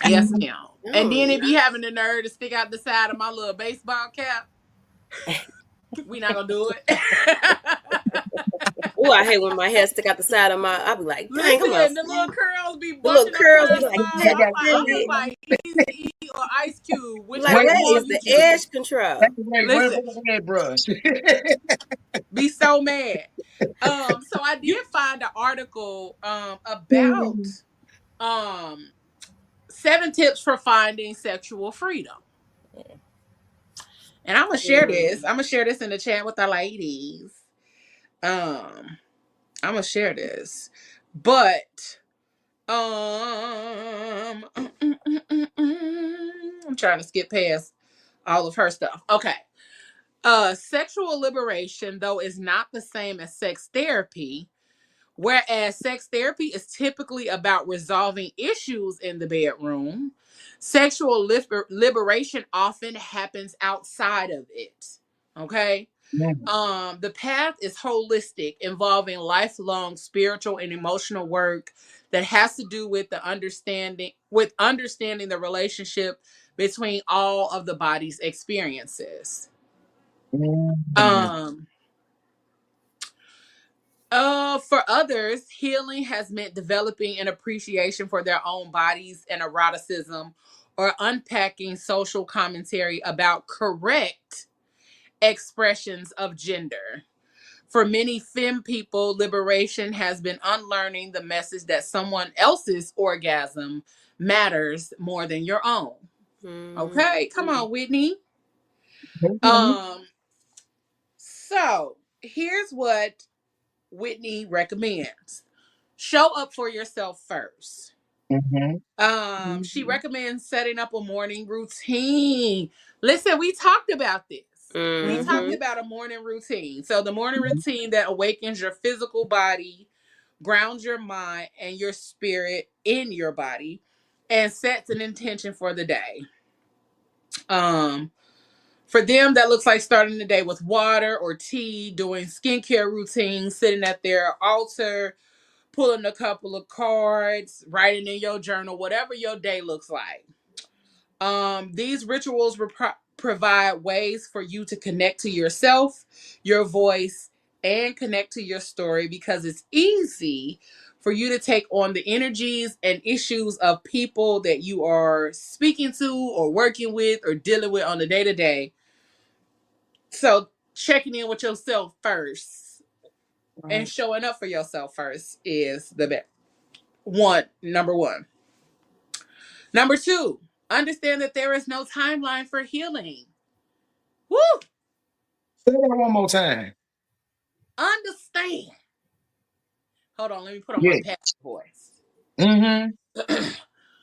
Speaker 2: Yes, ma'am. And
Speaker 3: Oh
Speaker 2: then it be
Speaker 3: no.
Speaker 2: having the nerve to stick out the side of my little baseball cap. We not gonna do it.
Speaker 3: Oh, I hate when my hair stick out the side of my. I'll be like, dang, I'm
Speaker 2: Listen,
Speaker 3: outside.
Speaker 2: the little curls be
Speaker 3: The little
Speaker 2: bunching up
Speaker 3: curls be
Speaker 2: past
Speaker 3: like,
Speaker 2: my
Speaker 5: They
Speaker 2: eyes.
Speaker 3: dang
Speaker 5: got
Speaker 2: I'm
Speaker 3: it.
Speaker 2: like Easy E or Ice Cube. Which
Speaker 3: Like,
Speaker 2: one
Speaker 5: wait,
Speaker 3: where
Speaker 2: you
Speaker 3: is
Speaker 2: want
Speaker 3: the
Speaker 2: me to?
Speaker 3: edge control?
Speaker 5: wait
Speaker 2: Listen,
Speaker 5: for the hairbrush.
Speaker 2: be so mad. So I did find an article about um 7 tips for finding sexual freedom. And I'm gonna share this.
Speaker 3: Mm.
Speaker 2: I'm gonna share this in the chat with the ladies. I'm gonna share this. But I'm trying to skip past all of her stuff. Okay. Sexual liberation, though, is not the same as sex therapy. Whereas sex therapy is typically about resolving issues in the bedroom, sexual liberation often happens outside of it. Okay? The path is holistic, involving lifelong spiritual and emotional work that has to do with understanding the relationship between all of the body's experiences. Um for others, healing has meant developing an appreciation for their own bodies and eroticism, or unpacking social commentary about correct expressions of gender. For many femme people, liberation has been unlearning the message that someone else's orgasm matters more than your own.
Speaker 3: Mm.
Speaker 2: Okay, come on, Whitney. Um, so here's what Whitney recommends. Show up for yourself first. She recommends setting up a morning routine. Listen, we talked about this. We talked
Speaker 3: Mm-hmm.
Speaker 2: about a morning routine. So the morning routine that awakens your physical body, grounds your mind and your spirit in your body, and sets an intention for the day. Um, for them, that looks like starting the day with water or tea, doing skincare routines, sitting at their altar, pulling a couple of cards, writing in your journal, whatever your day looks like. These rituals provide ways for you to connect to yourself, your voice, and connect to your story, because it's easy for you to take on the energies and issues of people that you are speaking to or working with or dealing with on the day to day. So checking in with yourself first and showing up for yourself first is the best. Number one. Number two, understand that there is no timeline for healing. Woo!
Speaker 5: Say that one more time.
Speaker 2: Understand. Hold on, let me put on my
Speaker 5: Yeah.
Speaker 2: past voice.
Speaker 5: Mm-hmm.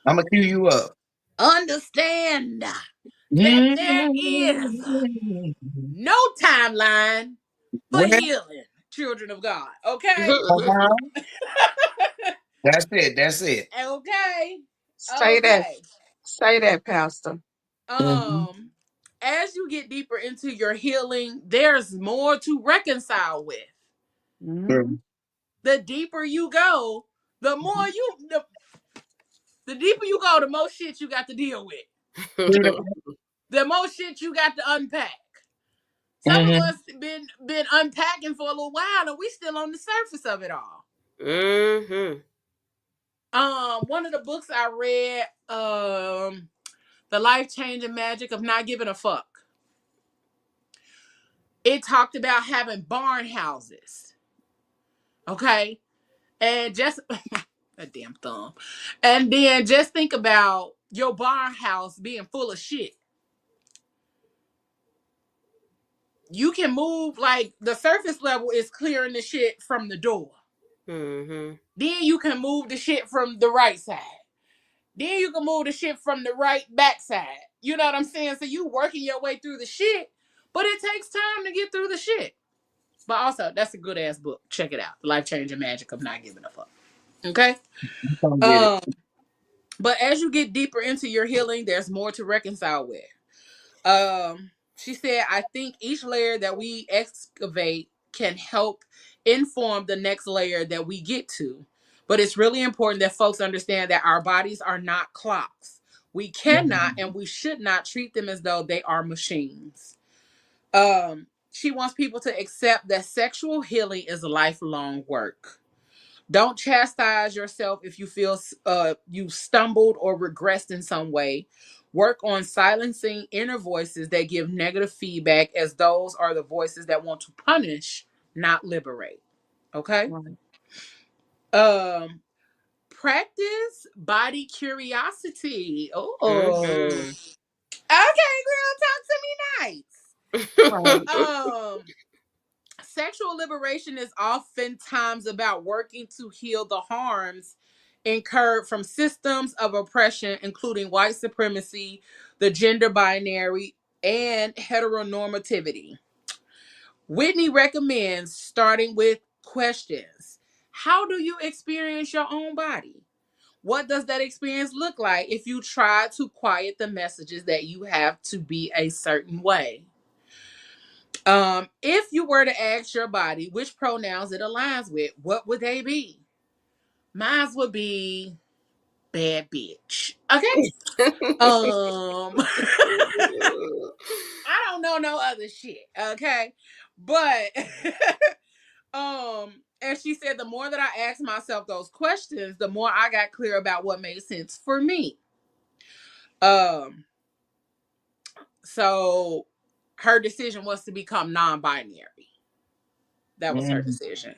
Speaker 5: I'm gonna cue you up.
Speaker 2: Understand that there is
Speaker 5: Mm-hmm.
Speaker 2: no timeline for
Speaker 5: Well,
Speaker 2: healing, children of God. Okay?
Speaker 5: uh-huh. That's it. That's it.
Speaker 2: Okay.
Speaker 4: Say that.
Speaker 2: Okay.
Speaker 4: Say that, Pastor.
Speaker 5: Mm-hmm.
Speaker 2: Um, as you get deeper into your healing, there's more to reconcile with.
Speaker 4: Mm-hmm.
Speaker 5: True.
Speaker 2: The deeper you go, the more the deeper you go, the more shit you got to deal with. The more shit you got to unpack. Some of
Speaker 5: Mm-hmm.
Speaker 2: us been unpacking for a little while and we still on the surface of it all.
Speaker 3: Mm-hmm.
Speaker 2: One of the books I read, The Life Changing Magic of Not Giving a Fuck. It talked about having barn houses. Okay? And just a damn thumb. And then just think about your barn house being full of shit. You can move, like, the surface level is clearing the shit from the door.
Speaker 3: Mm-hmm.
Speaker 2: Then you can move the shit from the right side. Then you can move the shit from the right back side. You know what I'm saying? So you working your way through the shit, but it takes time to get through the shit. But also, that's a good ass book. Check it out. The Life Changing Magic of Not Giving a Fuck. Okay?
Speaker 5: Come get it.
Speaker 2: Um, but as you get deeper into your healing, there's more to reconcile with. She said, I think each layer that we excavate can help inform the next layer that we get to. But it's really important that folks understand that our bodies are not clocks. We cannot and we should not treat them as though they are machines. She wants people to accept that sexual healing is lifelong work. Don't chastise yourself if you feel you stumbled or regressed in some way. Work on silencing inner voices that give negative feedback, as those are the voices that want to punish, not liberate. Okay?
Speaker 4: Right.
Speaker 2: Um Practice body curiosity. Oh.
Speaker 3: Mm-hmm.
Speaker 2: Okay, girl, talk to me
Speaker 4: Right.
Speaker 2: nice. Sexual liberation is oftentimes about working to heal the harms incurred from systems of oppression, including white supremacy, the gender binary, and heteronormativity. Whitney recommends starting with questions. How do you experience your own body? What does that experience look like if you try to quiet the messages that you have to be a certain way? If you were to ask your body which pronouns it aligns with, what would they be? Mine would be bad bitch. Okay. I don't know no other shit. Okay. But and she said the more that I asked myself those questions, the more I got clear about what made sense for me. Um, so her decision was to become non-binary. That was her
Speaker 5: Mhm.
Speaker 2: decision.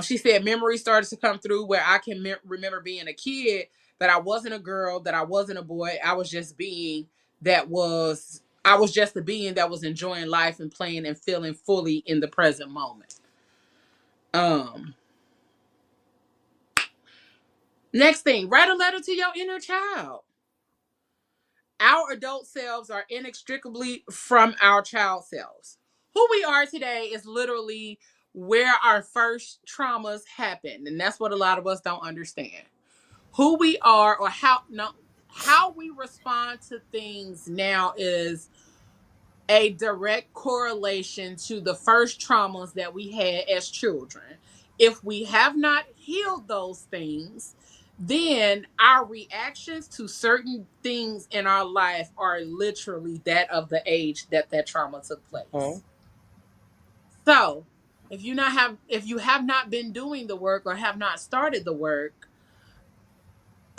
Speaker 2: She said memories started to come through where I can remember being a kid, that I wasn't a girl, that I wasn't a boy. I was just I was just a being that was enjoying life and playing and feeling fully in the present moment. Um, Next thing, write a letter to your inner child. Our adult selves are inextricably from our child selves. Who we are today is literally where our first traumas happened, and that's what a lot of us don't understand. Who we are, or how we respond to things now, is a direct correlation to the first traumas that we had as children. If we have not healed those things, then our reactions to certain things in our life are literally that of the age that that trauma took place. So, if you have not been doing the work or have not started the work,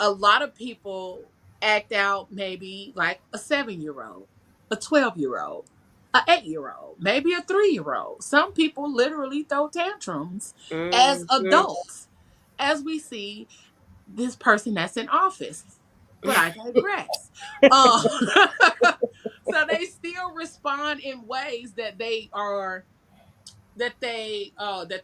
Speaker 2: a lot of people act out maybe like a 7-year old, a 12-year old, a 8-year old, maybe a 3-year old. Some people literally throw tantrums as
Speaker 3: Mm-hmm.
Speaker 2: adults, as we see this person that's in office. But I digress. Um, so they still respond in ways that that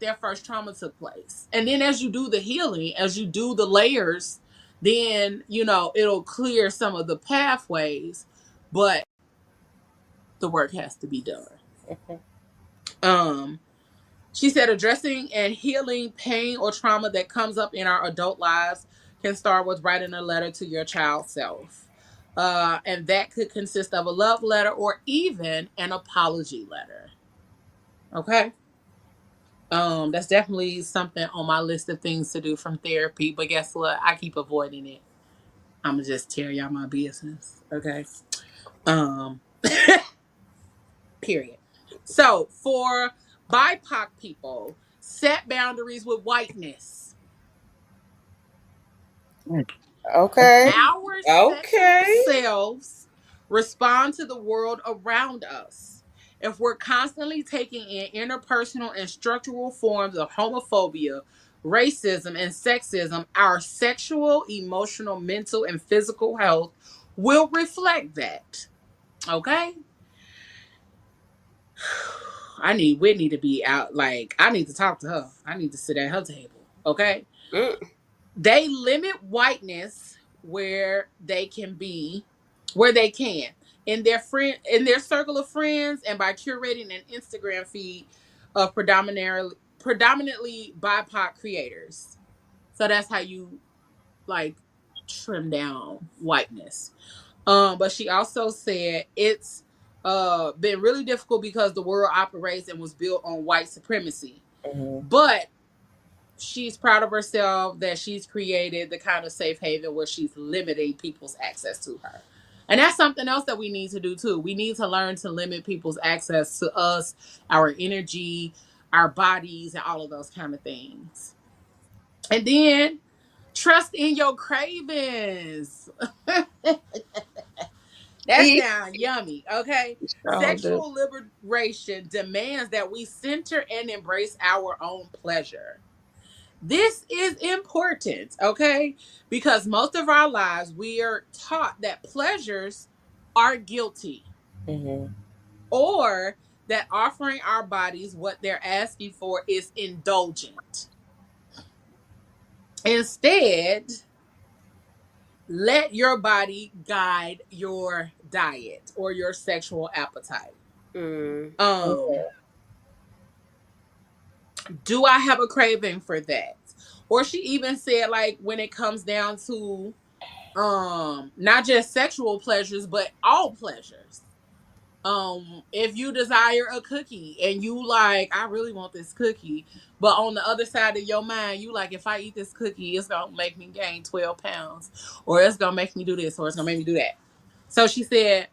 Speaker 2: their first trauma took place. And then as you do the healing, as you do the layers, then it'll clear some of the pathways, but the work has to be done. um she said addressing and healing pain or trauma that comes up in our adult lives can start with writing a letter to your child self, and that could consist of a love letter or even an apology letter. Okay. That's definitely something on my list of things to do from therapy. But guess what? I keep avoiding it. I'ma just tell y'all my business. Okay. Um Period. So for BIPOC people, set boundaries with whiteness.
Speaker 6: Okay.
Speaker 2: Our sexual
Speaker 3: Okay.
Speaker 2: selves respond to the world around us. If we're constantly taking in interpersonal and structural forms of homophobia, racism, and sexism, our sexual, emotional, mental, and physical health will reflect that. Okay? I need Whitney to be out. Like, I need to talk to her. I need to sit at her table. Okay?
Speaker 3: Mm.
Speaker 2: They limit whiteness where they can in their circle of friends, and by curating an Instagram feed of predominantly BIPOC creators. So that's how you like trim down whiteness. But she also said it's been really difficult because the world operates and was built on white supremacy.
Speaker 6: Mhm.
Speaker 2: But she's proud of herself that she's created the kind of safe haven where she's limiting people's access to her. And that's something else that we need to do too. We need to learn to limit people's access to us, our energy, our bodies, and all of those kind of things. And then trust in your cravings. That
Speaker 4: Eat.
Speaker 2: sounds yummy. Okay.
Speaker 4: So do.
Speaker 2: Sexual liberation demands that we center and embrace our own pleasure. This is important, okay? Because most of our lives we are taught that pleasures are guilty,
Speaker 6: Mm-hmm.
Speaker 2: or that offering our bodies what they're asking for is indulgent. Instead, let your body guide your diet or your sexual appetite.
Speaker 3: Mm.
Speaker 2: Um, do I have a craving for that? Or she even said, like, when it comes down to not just sexual pleasures, but all pleasures. If you desire a cookie and you like, I really want this cookie, but on the other side of your mind, you like, if I eat this cookie, it's gonna make me gain 12 pounds, or it's gonna make me do this, or it's gonna make me do that. So she said,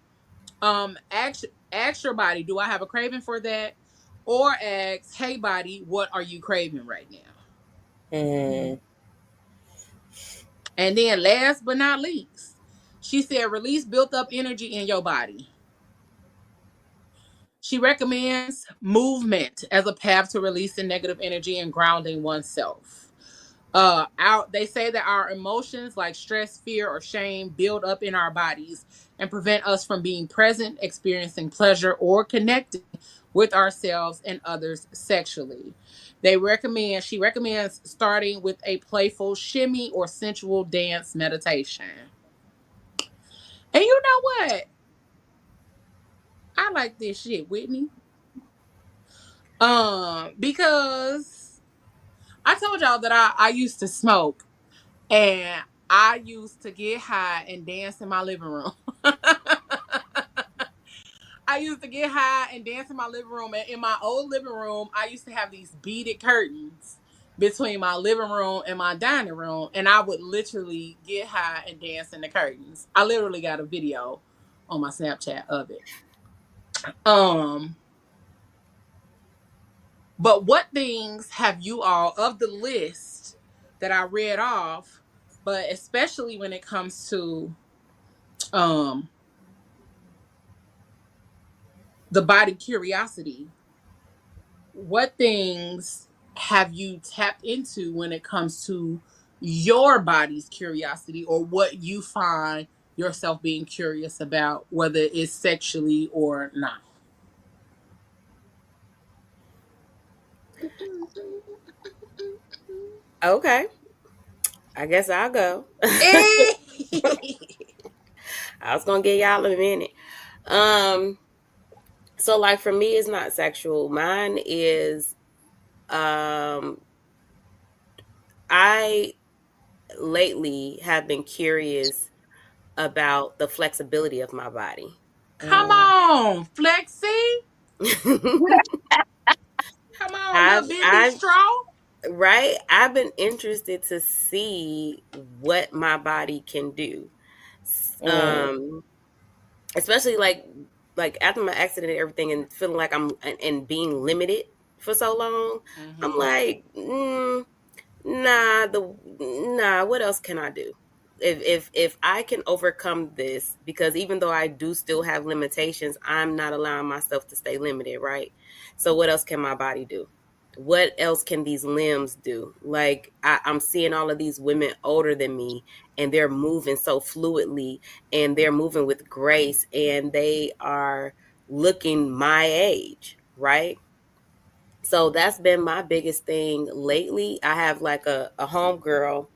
Speaker 2: ask your body, do I have a craving for that? Or ask, hey body, what are you craving right now?
Speaker 6: Mm-hmm.
Speaker 2: And then last but not least, she said, release built up energy in your body. She recommends movement as a path to releasing negative energy and grounding oneself. They say that our emotions like stress, fear, or shame build up in our bodies and prevent us from being present, experiencing pleasure, or connecting with ourselves and others sexually. She recommends starting with a playful shimmy or sensual dance meditation. And you know what? I like this shit, Whitney. Because I told y'all that I used to smoke, and I used to get high and dance in my living room. I used to get high and dance in my living room. And in my old living room, I used to have these beaded curtains between my living room and my dining room. And I would literally get high and dance in the curtains. I literally got a video on my Snapchat of it. Um, but what things have you all, of the list that I read off, but especially when it comes to um the body curiosity, what things have you tapped into when it comes to your body's curiosity, or what you find yourself being curious about, whether it's sexually or not?
Speaker 3: Okay, I guess I'll go. I was gonna give y'all a minute. Um, so like for me, it's not sexual. Mine is I lately have been curious about the flexibility of my body.
Speaker 2: Come on, Flexi. Come on,
Speaker 3: I've
Speaker 2: little bendy
Speaker 3: I've
Speaker 2: straw.
Speaker 3: right. I've been interested to see what my body can do.
Speaker 6: Mm.
Speaker 3: Um, especially like after my accident and everything, and feeling like I'm and being limited for so long. I'm
Speaker 2: Mm-hmm.
Speaker 3: like, nah, what else can I do? If I can overcome this, because even though I do still have limitations, I'm not allowing myself to stay limited, right? So what else can my body do? What else can these limbs do? Like I'm seeing all of these women older than me, and they're moving so fluidly, and they're moving with grace, and they are looking my age, right? So that's been my biggest thing lately. I have like a homegirl,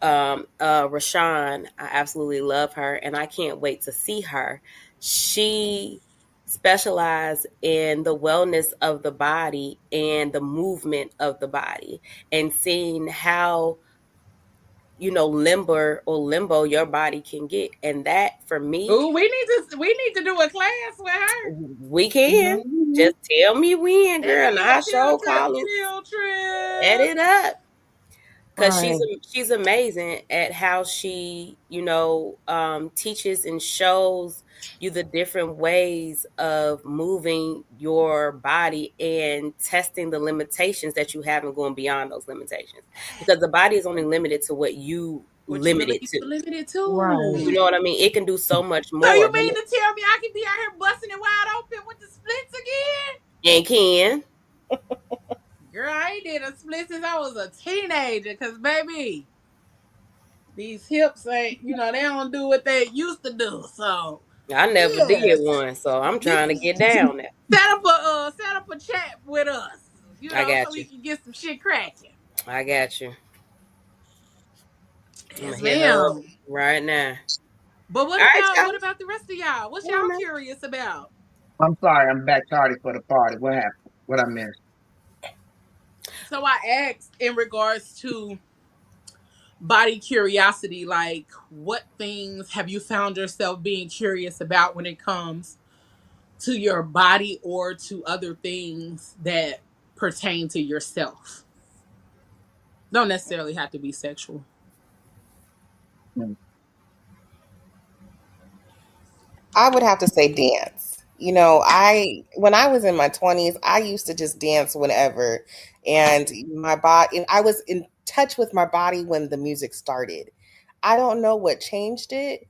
Speaker 3: Rashawn. I absolutely love her, and I can't wait to see her. She specializes in the wellness of the body and the movement of the body, and seeing how limber or limbo your body can get. And that for me,
Speaker 2: Ooh, we need to do a class with her.
Speaker 3: we can.
Speaker 4: Mhm.
Speaker 3: Just tell me when,
Speaker 2: That could
Speaker 3: girl, and
Speaker 2: be a
Speaker 3: I show
Speaker 2: field trip.
Speaker 3: calling.
Speaker 2: Field
Speaker 3: Set
Speaker 2: trip.
Speaker 3: it up. because
Speaker 4: Right.
Speaker 3: she's amazing at how she, teaches and shows you the different ways of moving your body and testing the limitations that you have and going beyond those limitations, because the body is only limited to what you
Speaker 2: What you
Speaker 3: limit
Speaker 2: believe
Speaker 3: it to.
Speaker 2: you limited
Speaker 4: Right.
Speaker 3: You
Speaker 2: to.
Speaker 3: know what I mean? It can do so much
Speaker 2: So
Speaker 3: more,
Speaker 2: you
Speaker 3: but
Speaker 2: mean to tell me I can be out here busting it wide open with the splits again?
Speaker 3: and can.
Speaker 2: Girl, I ain't did a split since I was a teenager. Cause baby, these hips ain't, they don't do what they used to do. So
Speaker 3: I never did
Speaker 2: yes,
Speaker 3: one, so I'm
Speaker 2: get
Speaker 3: trying to get down there.
Speaker 2: set up a chat with us.
Speaker 3: I
Speaker 2: So
Speaker 3: got
Speaker 2: we
Speaker 3: you.
Speaker 2: can get some shit cracking.
Speaker 3: I got you. I'm gonna
Speaker 2: Yes,
Speaker 3: hit her up
Speaker 2: ma'am.
Speaker 3: right now.
Speaker 2: But
Speaker 3: All right,
Speaker 2: what
Speaker 3: y'all.
Speaker 2: about the rest of y'all? What's
Speaker 3: Come on
Speaker 2: y'all
Speaker 3: now.
Speaker 2: curious about?
Speaker 5: I'm sorry, I'm back tardy for the party. What happened? What I missed?
Speaker 2: So I asked in regards to body curiosity, like what things have you found yourself being curious about when it comes to your body or to other things that pertain to yourself? Don't necessarily have to be sexual.
Speaker 5: Hmm.
Speaker 6: I would have to say dance. You know, I when I was in my 20s, I used to just dance whenever, and my body and I was in touch with my body when the music started. I don't know what changed it.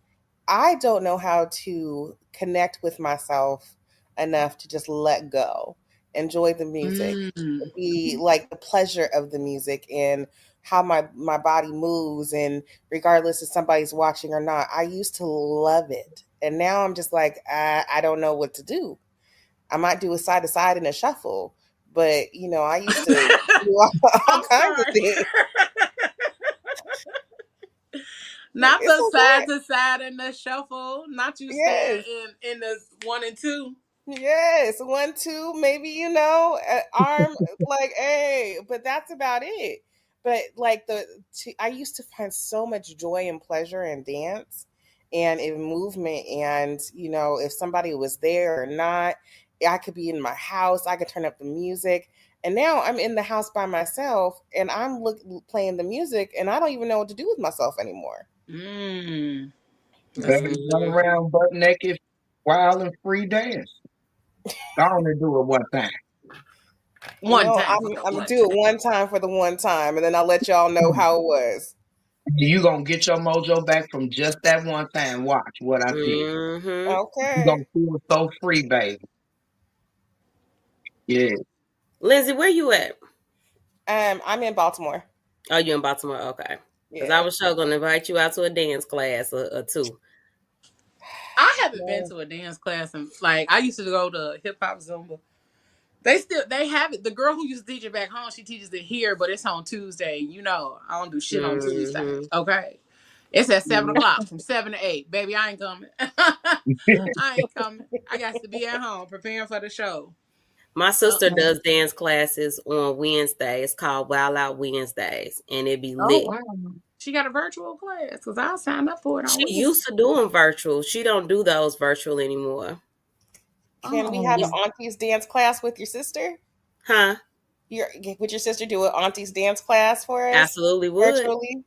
Speaker 6: I don't know how to connect with myself enough to just let go, enjoy the music,
Speaker 2: Mm.
Speaker 6: be like the pleasure of the music and how my body moves, and regardless if somebody's watching or not. I used to love it. And now I'm just like, I don't know what to do. I might do a side to side and a shuffle, but I used to do all
Speaker 2: I'm
Speaker 6: kinds of
Speaker 2: sorry.
Speaker 6: things. Like,
Speaker 2: Not
Speaker 6: it's
Speaker 2: the side
Speaker 6: okay.
Speaker 2: to side and the shuffle. Not you staying
Speaker 6: Yes.
Speaker 2: in the one and two.
Speaker 6: Yes, one, two, maybe arm, like, hey, but that's about it. But like I used to find so much joy and pleasure in dance and in movement, and if somebody was there or not, I could be in my house, I could turn up the music, and now I'm in the house by myself, and playing the music, and I don't even know what to do with myself anymore.
Speaker 2: Mm. That's
Speaker 5: Baby, run
Speaker 3: Mhm.
Speaker 5: around butt naked, wild and free dance. Go on and do it one time.
Speaker 2: one time for
Speaker 6: I'm
Speaker 2: the
Speaker 6: I'm gonna
Speaker 2: one
Speaker 6: do
Speaker 2: time.
Speaker 6: it one time for the one time, and then I'll let y'all know how it was.
Speaker 5: You gonna get your mojo back from just that one time. Watch what I tell you.
Speaker 3: Mhm.
Speaker 5: You
Speaker 6: Okay.
Speaker 5: gonna feel so free, baby. Yeah.
Speaker 3: Lindsay, where you at?
Speaker 6: I'm in Baltimore.
Speaker 3: Oh, you in Baltimore? Okay. Because I
Speaker 6: Yeah.
Speaker 3: was sure gonna invite you out to a dance class or two.
Speaker 2: I haven't been
Speaker 6: Yeah.
Speaker 2: to a dance class and like I used to go to hip hop Zumba. They have it. The girl who used to teach it back home, she teaches it here, but it's on Tuesday. I don't do shit on Tuesday.
Speaker 3: Mhm.
Speaker 2: Okay. It's at seven
Speaker 3: Mhm.
Speaker 2: o'clock from 7 to 8. Baby, I ain't coming. I ain't coming. I got to be at home preparing for the show.
Speaker 3: My
Speaker 2: Uh,
Speaker 3: sister does dance classes on Wednesday. It's called Wild Out Wednesdays, and it be
Speaker 4: Oh
Speaker 3: lit.
Speaker 4: wow.
Speaker 2: she got a virtual class because I'll sign up for it on
Speaker 3: She
Speaker 2: Wednesday.
Speaker 3: used to do them virtual. She don't do those virtual anymore.
Speaker 6: Can we have an
Speaker 4: Oh.
Speaker 6: auntie's dance class with your sister?
Speaker 3: Huh?
Speaker 6: Your Would your sister do an auntie's dance class for us
Speaker 3: Absolutely would.
Speaker 6: virtually?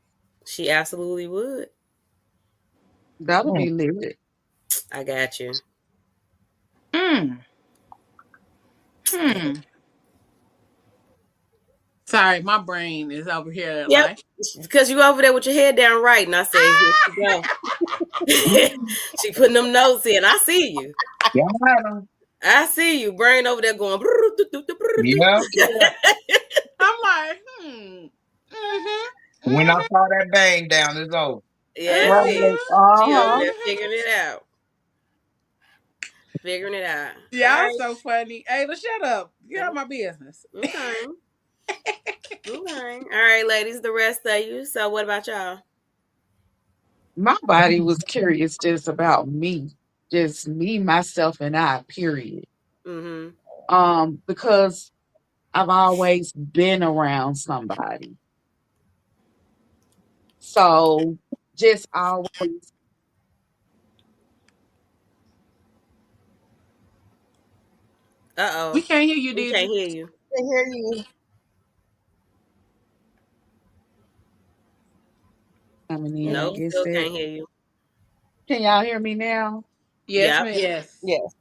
Speaker 3: She absolutely would.
Speaker 4: That'll
Speaker 5: Hmm.
Speaker 4: be lit.
Speaker 3: I got you.
Speaker 2: Hmm. Hmm. Sorry, my brain is over here
Speaker 3: Yep.
Speaker 2: like.
Speaker 3: Because you over there with your head down right, and I said, here she go. She putting them notes in. I see you.
Speaker 5: Yeah.
Speaker 3: I see you. Brain over there going.
Speaker 5: Yeah.
Speaker 2: I'm like, Mm-hmm.
Speaker 5: When I
Speaker 2: Mm-hmm.
Speaker 5: saw that bang down, it's over.
Speaker 3: That's it.
Speaker 4: Right.
Speaker 2: Mm-hmm.
Speaker 3: She over
Speaker 4: Uh-huh.
Speaker 3: there
Speaker 2: Mm-hmm.
Speaker 3: figuring it out. Figuring it out. All
Speaker 2: Y'all
Speaker 3: right.
Speaker 2: so funny. Ayla, shut up. Get out my business.
Speaker 3: Okay. Okay. All right, ladies, the rest of you. So what about y'all?
Speaker 4: My body was curious just about me. Just me, myself, and I, period.
Speaker 3: Mm-hmm.
Speaker 4: Because I've always been around somebody. So just always
Speaker 2: We
Speaker 3: Uh-oh.
Speaker 2: can't hear you,
Speaker 3: We
Speaker 2: did
Speaker 3: can't
Speaker 2: you?
Speaker 3: hear you.
Speaker 6: I hear you.
Speaker 4: coming in. I
Speaker 3: Nope,
Speaker 4: guess
Speaker 3: still
Speaker 4: that.
Speaker 3: can't hear you.
Speaker 4: Can y'all hear me now?
Speaker 2: Yes,
Speaker 3: Yep.
Speaker 2: ma'am.
Speaker 6: Yes.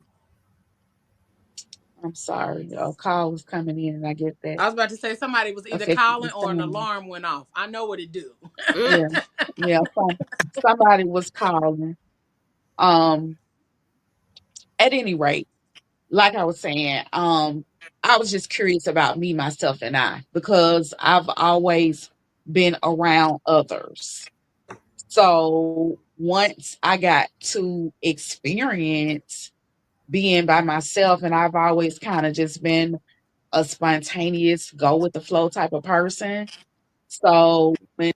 Speaker 4: I'm sorry. A call was coming in, and I guess that
Speaker 2: I was about to say somebody was either
Speaker 4: affected
Speaker 2: calling
Speaker 4: the
Speaker 2: or an
Speaker 4: sound.
Speaker 2: alarm went off. I know what it do.
Speaker 3: Mm.
Speaker 4: Yeah, yeah. Somebody was calling. Um, at any rate, like I was saying, I was just curious about me, myself, and I because I've always been around others. So once I got to experience being by myself, and I've always kind of just been a spontaneous, go with the flow type of person. So when,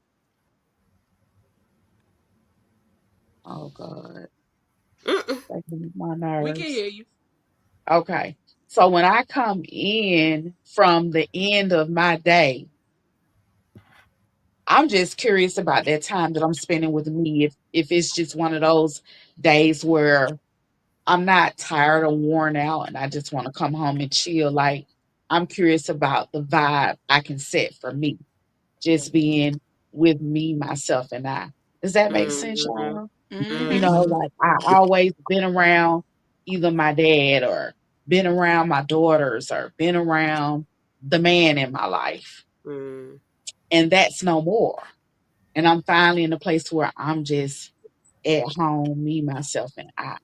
Speaker 4: oh God,
Speaker 3: Mm-mm.
Speaker 4: that hit my
Speaker 2: We can
Speaker 4: nerves.
Speaker 2: hear you.
Speaker 4: Okay. So when I come in from the end of my day, I'm just curious about that time that I'm spending with me. If it's just one of those days where I'm not tired or worn out and I just want to come home and chill. Like I'm curious about the vibe I can set for me, just being with me, myself, and I. Does that make sense,
Speaker 3: Mm-hmm.
Speaker 4: y'all? You
Speaker 2: Mm-hmm.
Speaker 4: know,
Speaker 3: Mm-hmm.
Speaker 4: like I always been around either my dad or been around my daughters or been around the man in my life.
Speaker 3: Mm.
Speaker 4: And that's no more. And I'm finally in a place where I'm just at home, me, myself, and I.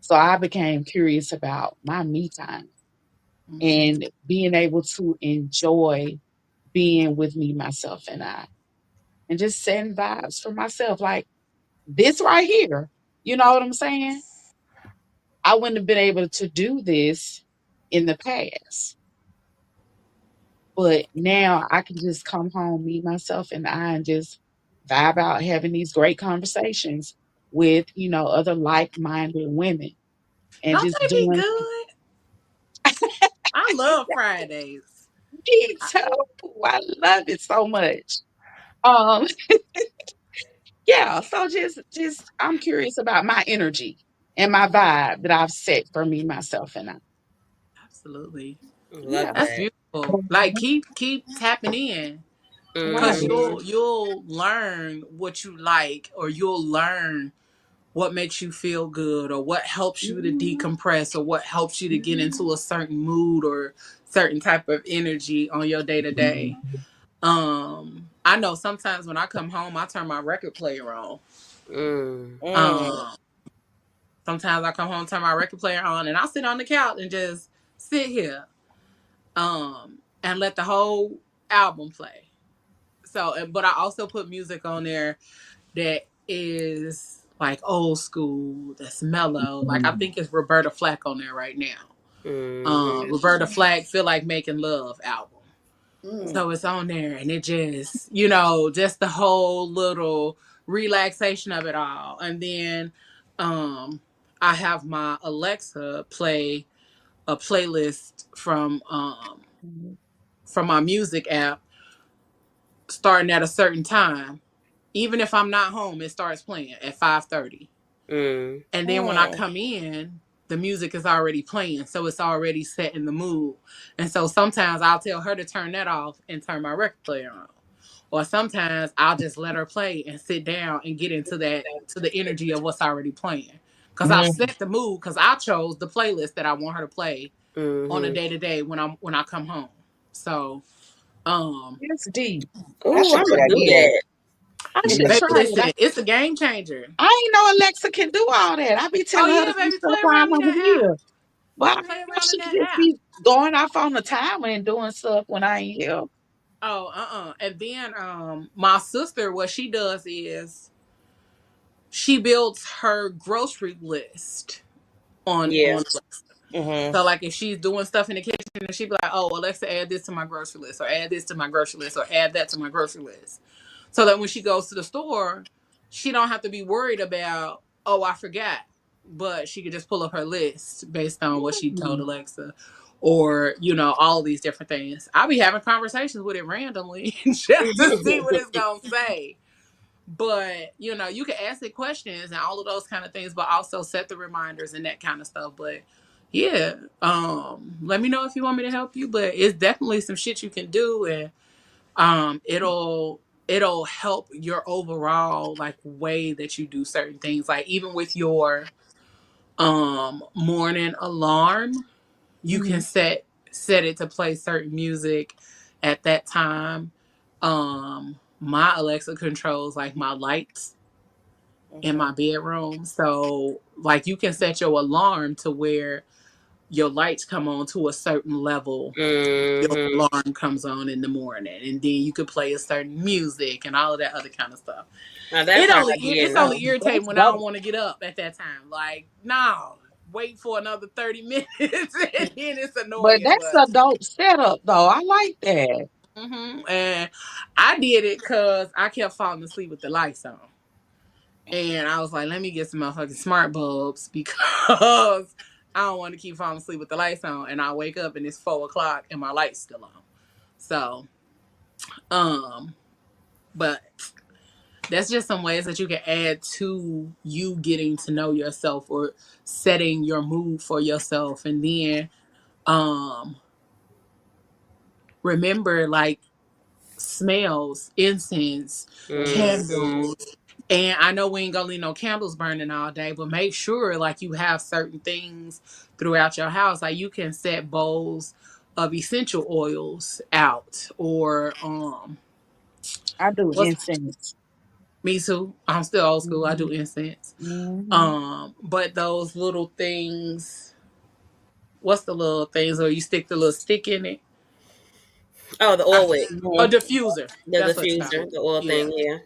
Speaker 4: So I became curious about my me time
Speaker 2: Mm-hmm.
Speaker 4: and being able to enjoy being with me, myself, and I, and just setting vibes for myself. Like this right here. You know what I'm saying? I wouldn't have been able to do this in the past. But now I can just come home, me, myself, and I, and just vibe out having these great conversations with, other like minded women and
Speaker 2: Don't
Speaker 4: just
Speaker 2: they be
Speaker 4: doing
Speaker 2: good? I love Fridays.
Speaker 4: me too. I love it so much. Um, yeah, so just I'm curious about my energy and my vibe that I've set for me, myself, and I.
Speaker 2: Absolutely.
Speaker 3: Love
Speaker 4: Yeah.
Speaker 2: That's
Speaker 3: that.
Speaker 2: beautiful. Like keep tapping in. Cause
Speaker 4: Right.
Speaker 3: Mm-hmm.
Speaker 2: you'll learn what you like, or you'll learn what makes you feel good, or what helps you to
Speaker 4: Mhm,
Speaker 2: decompress, or what helps you to get
Speaker 4: mhm,
Speaker 2: into a certain mood or certain type of energy on your day to day. I know sometimes when I come home I turn my record player on.
Speaker 3: Mm.
Speaker 6: Mm.
Speaker 2: Um Sometimes I come home, turn my record player on, and I sit on the couch and just sit here. And let the whole album play. So, but I also put music on there that is like old school, that's mellow. Like I think it's Roberta Flack on there right now.
Speaker 3: Mm-hmm.
Speaker 2: Roberta Flack "Feel Like Making Love" album.
Speaker 6: Mm.
Speaker 2: So it's on there, and it just, just the whole little relaxation of it all. And then, I have my Alexa play a playlist
Speaker 4: mhm,
Speaker 2: from my music app, starting at a certain time. Even if I'm not home, it starts playing at 5:30.
Speaker 3: Mm.
Speaker 2: And then when I
Speaker 6: Mm.
Speaker 2: come in, the music is already playing, so it's already set in the mood. And so sometimes I'll tell her to turn that off and turn my record player on. Or sometimes I'll just let her play and sit down and get into that to the energy of what's already playing. Cause I've
Speaker 5: Mm.
Speaker 2: set the mood, cause I chose the playlist that I want her to play on a
Speaker 3: Mm-hmm.
Speaker 2: day to day when I come home. So um
Speaker 4: That's deep.
Speaker 6: That's
Speaker 3: Oh,
Speaker 6: a
Speaker 3: I'm
Speaker 6: good
Speaker 3: gonna do
Speaker 6: idea.
Speaker 3: that.
Speaker 4: I should
Speaker 5: Yeah.
Speaker 2: baby,
Speaker 4: try it.
Speaker 2: listen, it's a game changer.
Speaker 4: I ain't know Alexa can do all that. I be
Speaker 2: Oh
Speaker 4: telling her to
Speaker 2: yeah,
Speaker 4: do
Speaker 2: baby,
Speaker 4: stuff
Speaker 2: play
Speaker 4: while
Speaker 2: around
Speaker 4: I'm
Speaker 2: in
Speaker 4: over
Speaker 2: that app.
Speaker 4: here. But I
Speaker 2: Play
Speaker 4: ain't know
Speaker 2: around in
Speaker 4: she
Speaker 2: that
Speaker 4: could just
Speaker 2: app.
Speaker 4: be going off on the timer and doing stuff when I ain't here.
Speaker 2: Oh, And then my sister, what she does is she builds her grocery list
Speaker 3: Yeah.
Speaker 2: on
Speaker 6: Mm-hmm.
Speaker 2: so like if she's doing stuff in the kitchen and she be like, oh, Alexa, add this to my grocery list, or add this to my grocery list, or add that to my grocery list. So that when she goes to the store, she don't have to be worried about, oh, I forgot. But she could just pull up her list based on what she told
Speaker 4: Mm.
Speaker 2: Alexa. Or, all of these different things. I'll be having conversations with it randomly just to see what it's gonna say. But, you can ask it questions and all of those kind of things, but also set the reminders and that kind of stuff. But yeah, let me know if you want me to help you. But it's definitely some shit you can do, and it'll it'll help your overall like way that you do certain things. Like even with your morning alarm, you can
Speaker 4: Mhm.
Speaker 2: set it to play certain music at that time. My Alexa controls like my lights in
Speaker 6: Mm-hmm.
Speaker 2: my bedroom. So like you can set your alarm to where your lights come on to a certain level. Your
Speaker 3: Mm-hmm.
Speaker 2: alarm comes on in the morning, and then you could play a certain music and all of that other kind of stuff.
Speaker 3: Now that part I did
Speaker 2: It's only
Speaker 3: know.
Speaker 2: irritating
Speaker 4: That's
Speaker 2: when I don't
Speaker 4: dope.
Speaker 2: want to get up at that time. Like, no, wait for another 30 minutes, and then it's
Speaker 4: But
Speaker 2: annoying.
Speaker 4: that's
Speaker 2: But
Speaker 4: a dope setup, though. I like that.
Speaker 2: and I did it because I kept falling asleep with the lights on, and I was like, let me get some motherfucking smart bulbs because I don't want to keep falling asleep with the lights on, and I wake up and it's 4 o'clock and my light's still on. So, um, but that's just some ways that you can add to you getting to know yourself or setting your mood for yourself. And then um remember like smells, incense,
Speaker 3: Mm-hmm.
Speaker 2: candles. And I know we ain't gonna leave no candles burning all day, but make sure like you have certain things throughout your house. Like you can set bowls of essential oils out or
Speaker 4: I do
Speaker 2: what's
Speaker 4: incense.
Speaker 2: me too. I'm still old school. I
Speaker 4: Mhm.
Speaker 2: do incense.
Speaker 4: Mhm.
Speaker 2: But those little things, what's the little things where you stick the little stick in it?
Speaker 3: Oh, the
Speaker 2: I
Speaker 3: oil wick.
Speaker 2: forget. A diffuser.
Speaker 3: The
Speaker 2: That's what it's called.
Speaker 3: diffuser, the oil
Speaker 2: Yeah.
Speaker 3: thing, yeah.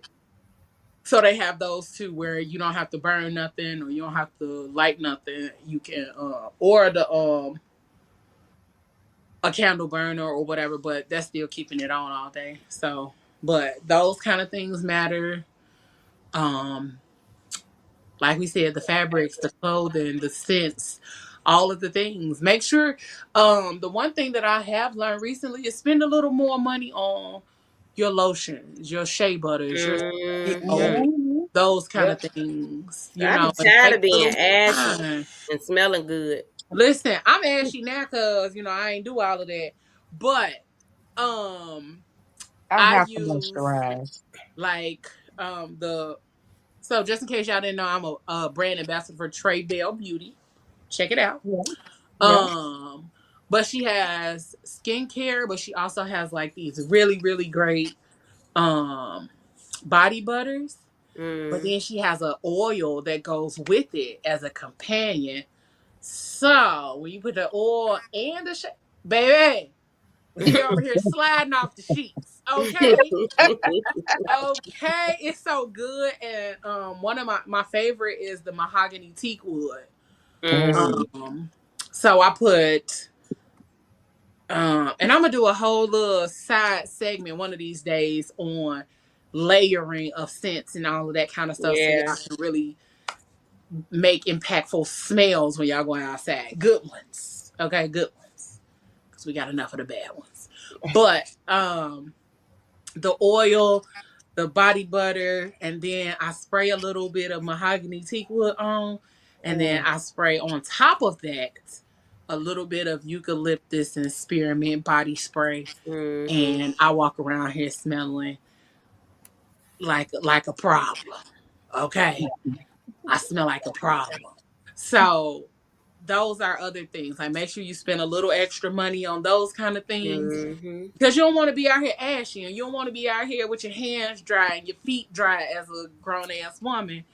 Speaker 2: So they have those too where you don't have to burn nothing or you don't have to light nothing. You can or the a candle burner or whatever, but that's still keeping it on all day. So but those kind of things matter. Um like we said, the fabrics, the clothing, the scents, all of the things. Make sure the one thing that I have learned recently is spend a little more money on your lotions, your shea butters, your you know,
Speaker 3: Mm-hmm.
Speaker 4: Mhm.
Speaker 2: those kind of
Speaker 5: Yep.
Speaker 2: things,
Speaker 3: I be
Speaker 2: and
Speaker 3: tired
Speaker 2: take
Speaker 3: of
Speaker 2: a
Speaker 3: being
Speaker 2: little more
Speaker 3: ashy
Speaker 2: time.
Speaker 3: and smelling good.
Speaker 2: Listen, I'm ashy now because I ain't do all of that. But um
Speaker 4: I
Speaker 2: I
Speaker 4: have to
Speaker 2: use
Speaker 4: moisturize.
Speaker 2: like the so just in case y'all didn't know, I'm a brand ambassador for Trey Bell Beauty. Check it out.
Speaker 4: Yeah. Yeah.
Speaker 2: Um, but she has skincare, but she also has like these really, really great um body butters. But
Speaker 3: Mm.
Speaker 2: then she has an oil that goes with it as a companion. So when you put the oil and the baby, we over here sliding off the sheets. Okay. Okay. It's so good. And one of my favorite is the mahogany teak wood.
Speaker 3: Mm.
Speaker 4: Mm.
Speaker 2: Um so I put and I'm gonna do a whole little side segment one of these days on layering of scents and all of that kind of stuff, so
Speaker 3: Yeah.
Speaker 2: y'all can really make impactful smells when y'all going outside. Good ones, okay, good ones, because we got enough of the bad ones. But the oil, the body butter, and then I spray a little bit of mahogany teak wood on, and then
Speaker 4: Mm.
Speaker 2: I spray on top of that a little bit of eucalyptus and spearmint body spray,
Speaker 3: Mm-hmm.
Speaker 2: and I walk around here smelling like a problem. Okay, I smell like a problem. So those are other things. Like make sure you spend a little extra money on those kind of things
Speaker 3: Mm-hmm.
Speaker 2: because you don't want to be out here ashy and you don't want to be out here with your hands dry and your feet dry as a grown ass woman.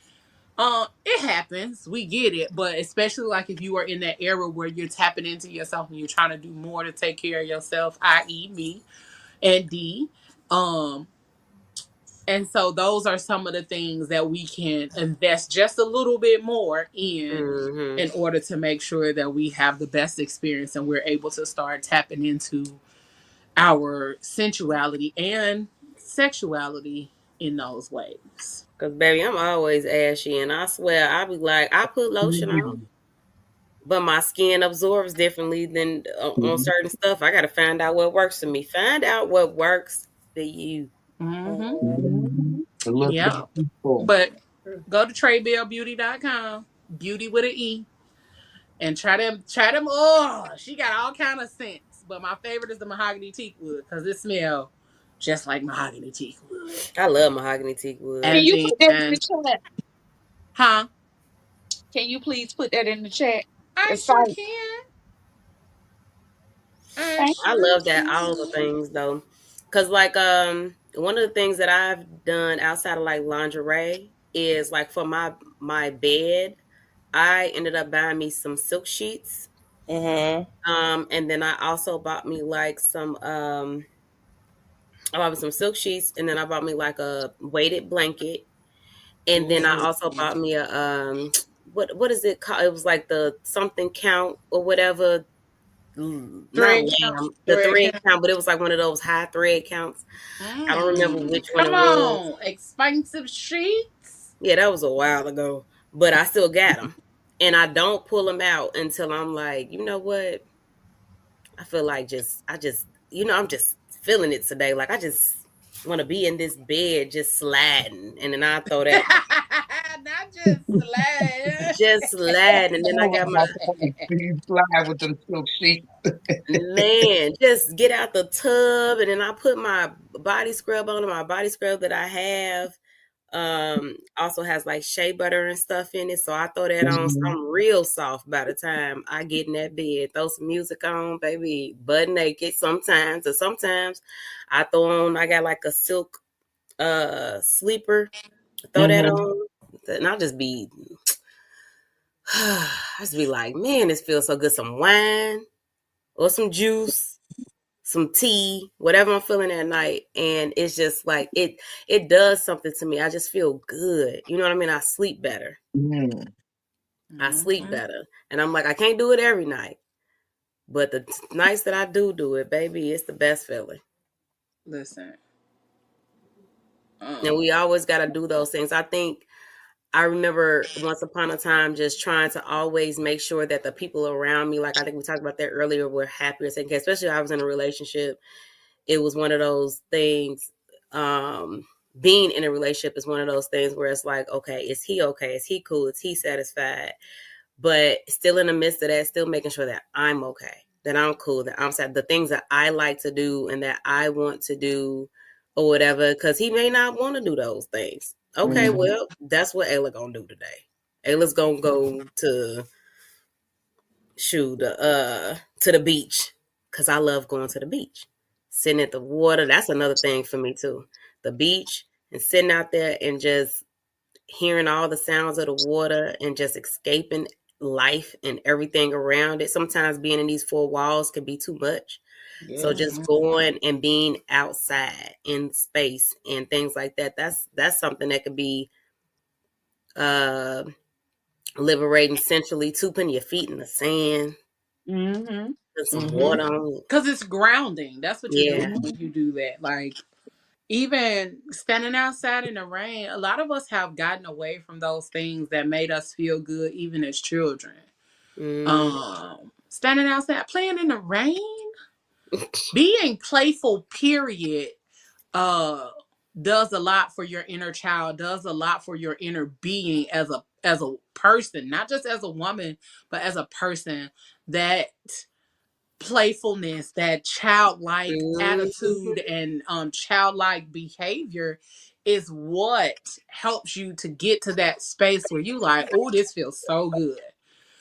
Speaker 2: It happens. We get it, but especially like if you are in that era where you're tapping into yourself and you're trying to do more to take care of yourself, i.e., me and D. Um, and so those are some of the things that we can invest just a little bit more
Speaker 3: Mm-hmm.
Speaker 2: in order to make sure that we have the best experience and we're able to start tapping into our sensuality and sexuality in those ways.
Speaker 3: Cause baby, I'm always ashy, and I swear I be like, I put lotion on,
Speaker 4: Mhm.
Speaker 3: but my skin absorbs differently than on certain stuff. I got to find out what works for me. Find out what works for you.
Speaker 2: Mm-hmm.
Speaker 4: Mhm.
Speaker 5: A little bit
Speaker 2: Yeah.
Speaker 5: of people.
Speaker 2: But go to TreyBellBeauty.com, beauty with an E, and try them. Oh, she got all kind of scents, but my favorite is the mahogany teak wood because it smells just like mahogany teak wood.
Speaker 3: I love mahogany teak wood.
Speaker 4: Can
Speaker 2: And
Speaker 4: you put that in
Speaker 2: then,
Speaker 4: the chat?
Speaker 2: huh?
Speaker 4: Can you please put that in the chat?
Speaker 2: I
Speaker 4: The
Speaker 2: sure
Speaker 4: site.
Speaker 2: can. I
Speaker 4: Thank
Speaker 3: I
Speaker 2: sure
Speaker 3: love that all the
Speaker 2: can.
Speaker 3: things though, cause like one of the things that I've done outside of like lingerie is like for my bed, I ended up buying me some silk sheets.
Speaker 6: Mm-hmm.
Speaker 3: And then I also bought me like some I bought me some silk sheets, and then I bought me like a weighted blanket, and then I
Speaker 2: Ooh.
Speaker 3: also bought me a what is it called? It was like the something count or whatever. Not
Speaker 2: Thread count.
Speaker 3: lamb, the
Speaker 2: Thread
Speaker 3: thread
Speaker 2: count.
Speaker 3: count, but it was like one of those high thread counts. I don't remember which one
Speaker 2: Come
Speaker 3: it was.
Speaker 2: on. Expensive sheets.
Speaker 3: Yeah, that was a while ago, but I still got them, and I don't pull them out until I'm like, you know what? I feel like I'm just feeling it today. Like I just want to be in this bed just sliding, and then I throw that
Speaker 2: Not just slide.
Speaker 3: just sliding, and then I
Speaker 5: Oh,
Speaker 3: got my
Speaker 5: my God. You fly with them silk sheets.
Speaker 3: man, just get out the tub, and then I put my body scrub on. My body scrub that I have also has like shea butter and stuff in it, so I throw that on. So
Speaker 5: Mhm.
Speaker 3: I'm real soft by the time I get in that bed. Throw some music on, baby, butt naked sometimes, or sometimes I got like a silk sleeper. Throw that
Speaker 5: Mhm.
Speaker 3: on, and I'll just be I just be like, man, this feels so good. Some wine or some juice, some tea, whatever I'm feeling that night, and it's just like it does something to me. I just feel good. You know what I mean? I sleep better.
Speaker 5: Mhm.
Speaker 3: I sleep
Speaker 2: Mhm.
Speaker 3: better. And I'm like, I can't do it every night, but the nights that I do it, baby, it's the best feeling.
Speaker 2: Listen.
Speaker 3: And we
Speaker 2: Um,
Speaker 3: always got to do those things. I think I remember once upon a time just trying to always make sure that the people around me, like I think we talked about that earlier, were happy or taken care. Especially if I was in a relationship, it was one of those things. Being in a relationship is one of those things where it's like, okay, is he okay? Is he cool? Is he satisfied? But still in the midst of that, still making sure that I'm okay, that I'm cool, that I'm sad, the things that I like to do and that I want to do or whatever, because he may not want to do those things. Okay,
Speaker 5: Mhm.
Speaker 3: well, that's what Ayla gonna do today. Ayla's gonna go to to the beach because I love going to the beach. Sitting at the water, that's another thing for me too. The beach and sitting out there and just hearing all the sounds of the water and just escaping life and everything around it. Sometimes being in these four walls can be too much. So
Speaker 6: Yes.
Speaker 3: just going and being outside in space and things like that, that's something that could be uh liberating centrally too, putting your feet in the sand,
Speaker 4: Mm-hmm.
Speaker 3: put some
Speaker 6: Mm-hmm.
Speaker 3: water on it.
Speaker 2: Cause it's grounding. That's what you're doing
Speaker 3: Yeah.
Speaker 4: Mm-hmm.
Speaker 2: when you do that. Like even standing outside in the rain, a lot of us have gotten away from those things that made us feel good even as children.
Speaker 3: Mm.
Speaker 2: Standing outside, playing in the rain, being playful, period, uh, does a lot for your inner child, does a lot for your inner being as a person, not just as a woman, but as a person. That playfulness, that childlike
Speaker 3: Mhm.
Speaker 2: attitude and childlike behavior is what helps you to get to that space where you like, oh, this feels so good.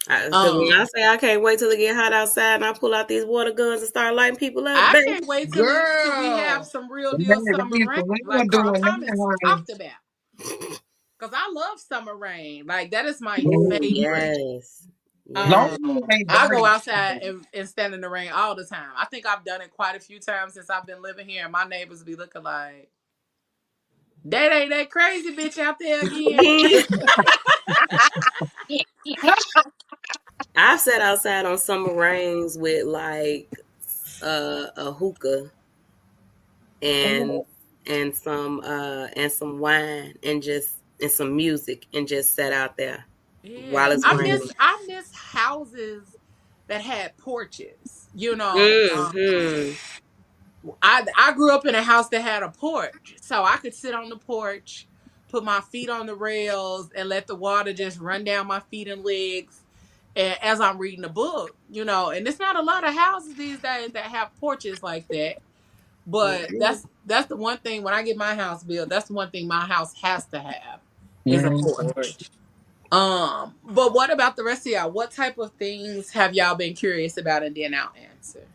Speaker 3: Because when I
Speaker 2: Um,
Speaker 3: say I can't wait till it get hot outside and I pull out these water guns and start lighting people up,
Speaker 2: I
Speaker 3: baby.
Speaker 2: can't wait till we have
Speaker 6: Girl.
Speaker 2: some real
Speaker 5: Hey,
Speaker 2: deal
Speaker 5: at
Speaker 2: summer
Speaker 5: least
Speaker 2: rain,
Speaker 5: the
Speaker 2: like
Speaker 5: women
Speaker 2: Carl
Speaker 5: doing
Speaker 2: Thomas
Speaker 5: that, honey.
Speaker 2: talked about. Cause I love summer rain. Like that is my
Speaker 3: Oh
Speaker 5: Mhm.
Speaker 2: favorite.
Speaker 3: yes,
Speaker 5: Long
Speaker 3: yes.
Speaker 5: as it ain't
Speaker 2: I go
Speaker 5: burning.
Speaker 2: outside and stand in the rain all the time. I think I've done it quite a few times since I've been living here, and my neighbors be looking like, that ain't that crazy bitch out there again.
Speaker 3: Again, I've sat outside on summer rains with like a hookah and and some wine and some music and just sat out there while
Speaker 2: Yeah,
Speaker 3: it's raining.
Speaker 2: I miss houses that had porches.
Speaker 3: Mm-hmm.
Speaker 2: I grew up in a house that had a porch, so I could sit on the porch, put my feet on the rails, and let the water just run down my feet and legs. And as I'm reading a book, and it's not a lot of houses these days that have porches like that. But that's the one thing when I get my house built, that's the one thing my house has to have is a
Speaker 5: Mm.
Speaker 2: porch. But what about the rest of y'all? What type of things have y'all been curious about, and then I'll answer.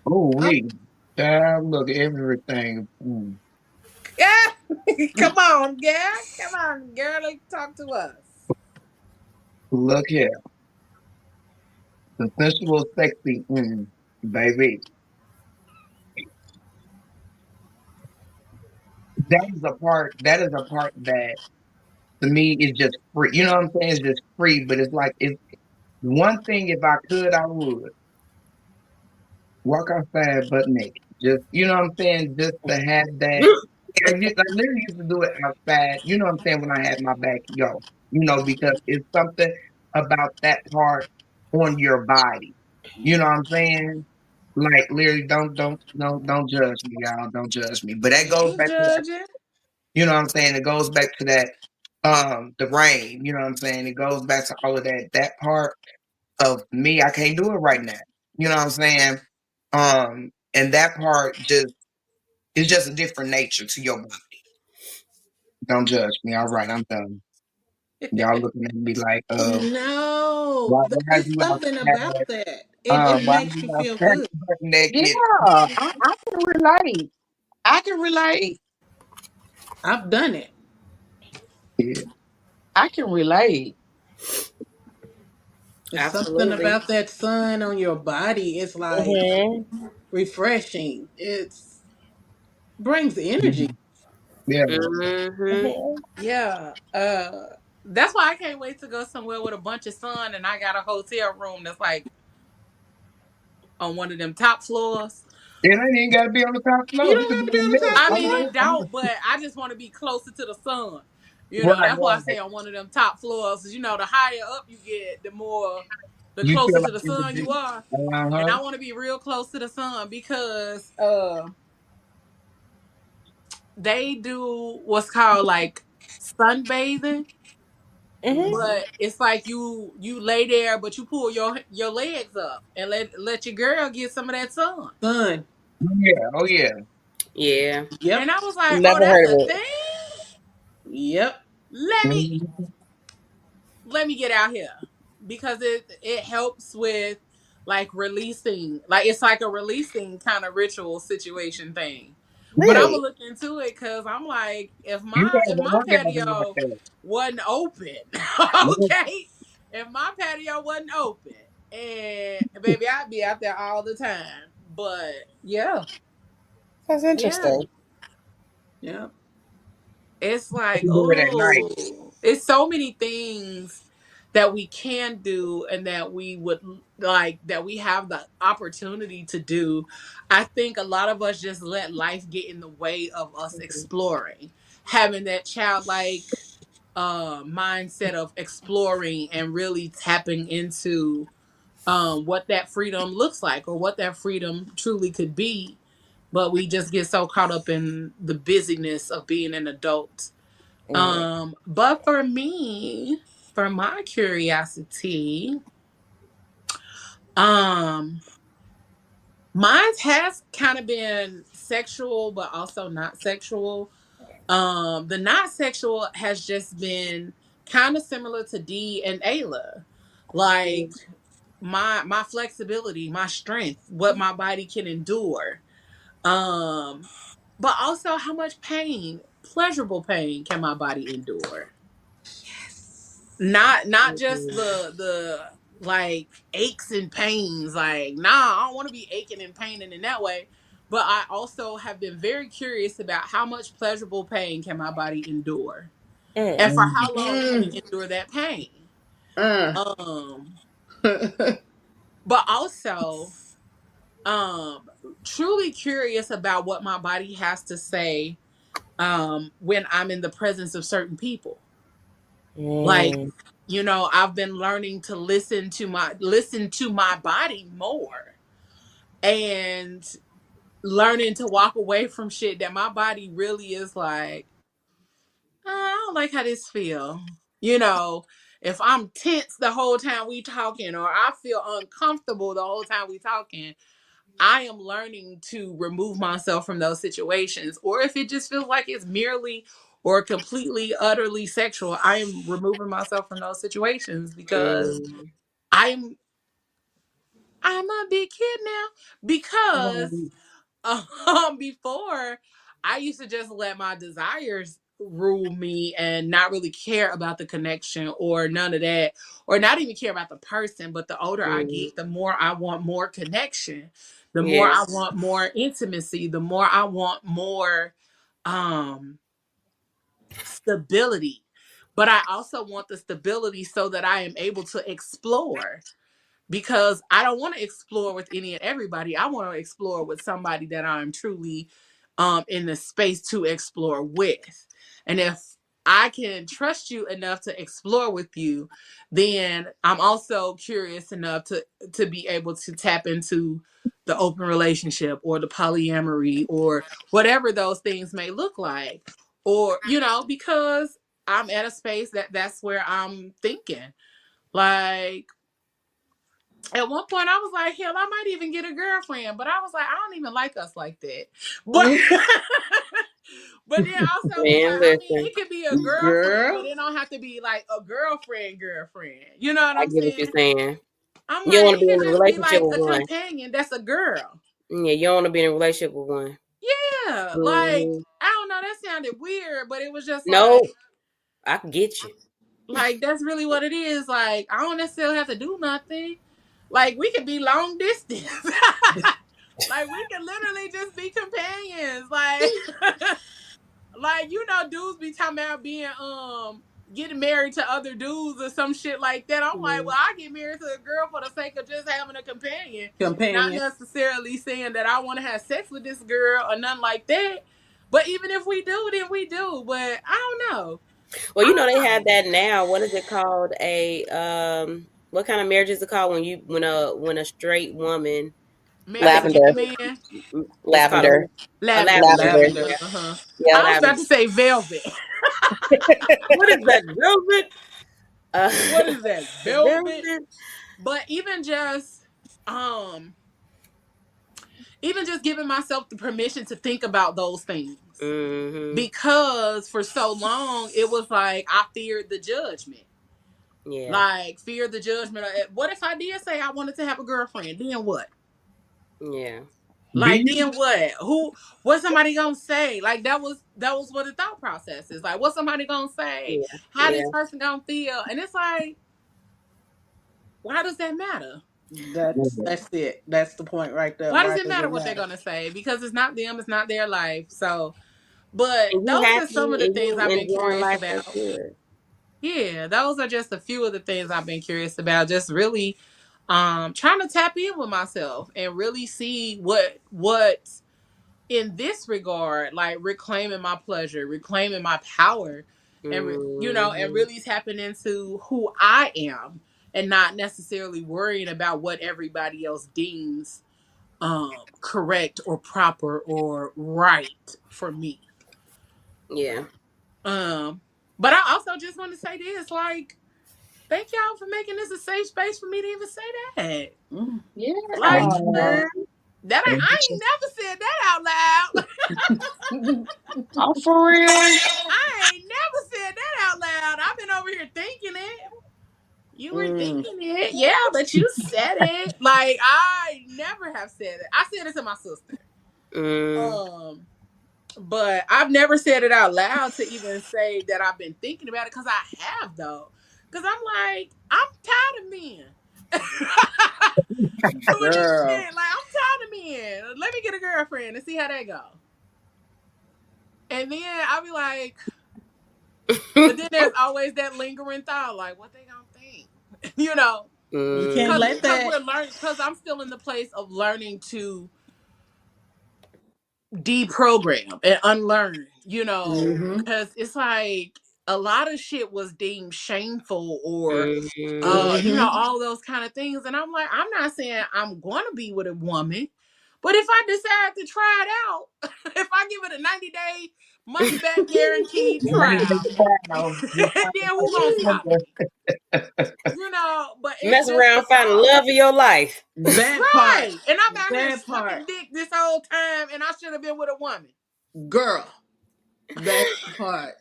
Speaker 5: Oh, wait. Look, everything. Mm.
Speaker 2: Yeah, come on, girl. Come on, girl. Like, talk to us.
Speaker 5: Look here. The sensual, sexy, baby. That is a part that to me is just free. You know what I'm saying? It's just free, but it's like it's one thing if I could, I would walk outside butt naked. Just you know what I'm saying? Just to have that. I literally used to do it outside. You know what I'm saying? When I had my backyard. You know because it's something about that part on your body. You know what I'm saying? Like literally, don't judge me, y'all. Don't judge me. But that goes
Speaker 2: Ain't
Speaker 5: back to that.
Speaker 2: judging.
Speaker 5: You know what I'm saying? It goes back to that. The rain. You know what I'm saying? It goes back to all of that. That part of me, I can't do it right now. You know what I'm saying? And that part just is just a different nature to your body. Don't judge me. All right, I'm done. Y'all looking at me like,
Speaker 7: No,
Speaker 5: why are
Speaker 7: it's
Speaker 5: you
Speaker 7: something
Speaker 5: outside?
Speaker 7: about that. It
Speaker 5: Why are
Speaker 7: makes
Speaker 5: you
Speaker 7: you feel
Speaker 5: outside
Speaker 7: good.
Speaker 5: butt
Speaker 4: Yeah,
Speaker 5: naked?
Speaker 4: I can relate. I can relate.
Speaker 7: I've done it.
Speaker 5: Yeah.
Speaker 4: I can relate.
Speaker 7: It's something
Speaker 3: Absolutely.
Speaker 7: about that sun on your body. It's like
Speaker 6: Mm-hmm.
Speaker 7: refreshing. It's brings energy.
Speaker 5: Yeah.
Speaker 3: Mm-hmm.
Speaker 6: Mm-hmm.
Speaker 2: Yeah. That's why I can't wait to go somewhere with a bunch of sun, and I got a hotel room that's like on one of them top floors.
Speaker 5: It ain't even got to be on the top
Speaker 7: You
Speaker 5: floor. It
Speaker 7: don't
Speaker 5: could
Speaker 7: have
Speaker 5: be
Speaker 7: to be
Speaker 5: in
Speaker 7: on
Speaker 5: the
Speaker 7: the
Speaker 5: middle.
Speaker 7: top
Speaker 2: I
Speaker 5: I'm
Speaker 2: mean,
Speaker 7: floor.
Speaker 2: it don't, but I just want to be closer to the sun.
Speaker 5: right,
Speaker 2: That's why I say
Speaker 5: right.
Speaker 2: on one of them top floors. The higher up you get, the
Speaker 5: You
Speaker 2: closer
Speaker 5: feel
Speaker 2: to
Speaker 5: like
Speaker 2: the sun
Speaker 5: energy.
Speaker 2: you are. And
Speaker 5: Uh-huh.
Speaker 2: I want to be real close to the sun because they do what's called like sunbathing,
Speaker 6: Mm-hmm.
Speaker 2: but it's like you lay there, but you pull your legs up and let your girl get some of that sun.
Speaker 7: Sun.
Speaker 5: Oh, yeah. Oh, yeah.
Speaker 3: Yeah.
Speaker 2: And
Speaker 7: Yep.
Speaker 2: I was like, oh,
Speaker 6: Never
Speaker 2: that's
Speaker 6: heard of
Speaker 2: a
Speaker 6: it.
Speaker 2: thing.
Speaker 7: Yep.
Speaker 2: Let me
Speaker 5: Mhm.
Speaker 2: let me get out here because it helps with like releasing, like it's like a releasing kind of ritual situation thing. But I'm
Speaker 6: Really?
Speaker 2: gonna look into it because I'm like, if
Speaker 5: You
Speaker 2: my
Speaker 5: got
Speaker 2: if
Speaker 5: to
Speaker 2: my
Speaker 5: work out like
Speaker 2: patio
Speaker 5: that.
Speaker 2: wasn't open, okay, if my patio wasn't open, and baby, I'd be out there all the time. But yeah,
Speaker 6: That's
Speaker 2: yeah,
Speaker 6: interesting.
Speaker 7: Yep.
Speaker 2: it's
Speaker 5: You
Speaker 2: like,
Speaker 5: can do it at night.
Speaker 2: oh, it's so many things that we can do and that we would like that we have the opportunity to do. I think a lot of us just let life get in the way of us exploring, having that childlike mindset of exploring and really tapping into what that freedom looks like or what that freedom truly could be. But we just get so caught up in the busyness of being an adult.
Speaker 6: Mm.
Speaker 2: But for me, for my curiosity, um, mine has kind of been sexual, but also not sexual. The not sexual has just been kind of similar to D and Ayla. Like my flexibility, my strength, what my body can endure. Um, but also how much pain, pleasurable pain can my body endure? Not just the like aches and pains, like nah, I don't want to be aching and paining in that way. But I also have been very curious about how much pleasurable pain can my body endure,
Speaker 6: Mm.
Speaker 2: and for
Speaker 5: Mhm.
Speaker 2: how long can
Speaker 7: Mm.
Speaker 2: it endure that pain.
Speaker 7: Uh.
Speaker 2: um but also um truly curious about what my body has to say when I'm in the presence of certain people. Like,
Speaker 6: Mm.
Speaker 2: I've been learning to listen to my body more, and learning to walk away from shit that my body really is like, I don't like how this feel. You know, if I'm tense the whole time we talking, or I feel uncomfortable the whole time we talking, I am learning to remove myself from those situations. Or if it just feels like it's merely or completely, utterly sexual, I am removing myself from those situations because
Speaker 3: Mm,
Speaker 2: I'm I'm a big kid now. Because
Speaker 4: Right.
Speaker 2: before I used to just let my desires rule me and not really care about the connection or none of that, or not even care about the person. But the older I
Speaker 3: mm,
Speaker 2: get, the more I want more connection, the more
Speaker 3: yeah.
Speaker 2: I want more intimacy, the more I want more um stability. But I also want the stability so that I am able to explore, because I don't want to explore with any and everybody. I want to explore with somebody that I'm truly in the space to explore with. And if I can trust you enough to explore with you, then I'm also curious enough to be able to tap into the open relationship or the polyamory or whatever those things may look like. Or, because I'm at a space that's where I'm thinking. Like, at one point I was like, hell, I might even get a girlfriend. But I was like, I don't even like us like that. But but then also was
Speaker 3: Man,
Speaker 2: like, I mean,
Speaker 3: listen,
Speaker 2: it could be a girlfriend, but
Speaker 7: Girl.
Speaker 2: it don't have to be like a girlfriend. You know what
Speaker 3: I
Speaker 2: I'm
Speaker 3: get what
Speaker 2: saying?
Speaker 3: you're saying.
Speaker 2: I'm
Speaker 3: You don't
Speaker 2: like,
Speaker 3: want to
Speaker 2: it
Speaker 3: be
Speaker 2: could
Speaker 3: in a
Speaker 2: just be
Speaker 3: relationship
Speaker 2: like
Speaker 3: with
Speaker 2: a
Speaker 3: one.
Speaker 2: companion that's a girl.
Speaker 3: Yeah, you don't want to be in a relationship with one.
Speaker 2: Yeah. Like,
Speaker 3: Hmm.
Speaker 2: I don't know, that sounded weird, but it was just
Speaker 3: No,
Speaker 2: like
Speaker 3: I can get you.
Speaker 2: that's really what it is. Like, I don't necessarily have to do nothing. Like, we could be long distance. Like, we can literally just be companions. Like, dudes be talking about being getting married to other dudes or some shit like that. I'm like,
Speaker 3: Mm.
Speaker 2: well, I get married to a girl for the sake of just having a companion, not
Speaker 7: Companion.
Speaker 2: necessarily saying that I want to have sex with this girl or nothing like that. But even if we do, then we do. But I don't know.
Speaker 3: Well,
Speaker 2: I
Speaker 3: they
Speaker 2: don't
Speaker 3: have
Speaker 2: know.
Speaker 3: that now. What is it called? What kind of marriage is it called when a straight woman
Speaker 2: Married to
Speaker 6: Lavender.
Speaker 2: Gay Man.
Speaker 3: it's called
Speaker 6: Lavender.
Speaker 3: a
Speaker 2: Lavender.
Speaker 3: lavender.
Speaker 6: Lavender.
Speaker 7: Lavender.
Speaker 3: Yeah,
Speaker 2: Uh huh.
Speaker 6: Yep.
Speaker 2: I was about
Speaker 3: lavender.
Speaker 2: to say velvet.
Speaker 3: What is that velvet?
Speaker 2: What is that? Velvet.
Speaker 3: Velvet.
Speaker 2: But um even just giving myself the permission to think about those things.
Speaker 3: Mm-hmm.
Speaker 2: Because for so long it was like I feared the judgment.
Speaker 3: Yeah.
Speaker 2: Like, fear the judgment. What if I did say I wanted to have a girlfriend? Then what?
Speaker 3: Yeah.
Speaker 5: Do
Speaker 2: Like,
Speaker 5: you?
Speaker 2: then what? What's somebody gonna say? Like, that was what the thought process is. Like, what's somebody gonna say?
Speaker 3: Yeah.
Speaker 2: How this
Speaker 3: Yeah.
Speaker 2: person gonna feel? And it's like, why does that matter?
Speaker 7: That's it. That's the point right there.
Speaker 2: Why does
Speaker 7: Why
Speaker 2: it
Speaker 7: does
Speaker 2: matter
Speaker 7: it
Speaker 2: what they're
Speaker 7: matter?
Speaker 2: gonna say? Because it's not them, it's not their life. So, but
Speaker 3: And you
Speaker 2: those are
Speaker 3: happy
Speaker 2: some of the
Speaker 3: and
Speaker 2: things
Speaker 3: you
Speaker 2: I've been
Speaker 3: enjoying
Speaker 2: curious
Speaker 3: life, that's
Speaker 2: about.
Speaker 3: good.
Speaker 2: Yeah, those are just a few of the things I've been curious about. Just really trying to tap in with myself and really see what in this regard, like reclaiming my pleasure, reclaiming my power, and and
Speaker 3: Mm-hmm.
Speaker 2: really tapping into who I am and not necessarily worrying about what everybody else deems correct or proper or right for me.
Speaker 3: Yeah.
Speaker 2: um but I also just want to say this, like, thank y'all for making this a safe space for me to even say that.
Speaker 7: Mm.
Speaker 4: Yeah.
Speaker 2: Like,
Speaker 3: Uh,
Speaker 2: that I ain't never said that out loud.
Speaker 4: Oh, for real?
Speaker 2: I ain't never said that out loud. I've been over here thinking it. You were
Speaker 3: mm,
Speaker 2: thinking it, yeah, but you said it. Like, I never have said it. I said it to my sister.
Speaker 3: mm,
Speaker 2: Um, but I've never said it out loud to even say that I've been thinking about it, because I have though. Because I'm like, I'm tired of men. Doing this
Speaker 7: Girl.
Speaker 2: shit. Like, I'm tired of men. Let me get a girlfriend and see how that go. And then I'll be like, but then there's always that lingering thought, like, what they gonna think? you know,
Speaker 7: You can't
Speaker 3: mm,
Speaker 7: let
Speaker 2: because
Speaker 7: that.
Speaker 2: we're learning. Because I'm still in the place of learning to deprogram and unlearn.
Speaker 7: Mm-hmm.
Speaker 2: Because it's like a lot of shit was deemed shameful or
Speaker 3: mm,
Speaker 7: Mm-hmm.
Speaker 2: all those kind of things. And I'm like, I'm not saying I'm going to be with a woman, but if I decide to try it out, if I give it a 90-day Money back guaranteed
Speaker 5: Money
Speaker 2: trial.
Speaker 5: back trial.
Speaker 2: Then who gonna stop me? But it's
Speaker 3: Mess
Speaker 2: just the
Speaker 3: around, find the
Speaker 2: thought.
Speaker 3: love of your life.
Speaker 7: That part.
Speaker 2: Right. And I'm out here
Speaker 7: That
Speaker 2: sucking
Speaker 7: part.
Speaker 2: dick this whole time and I should have been with a woman.
Speaker 7: Girl. That part.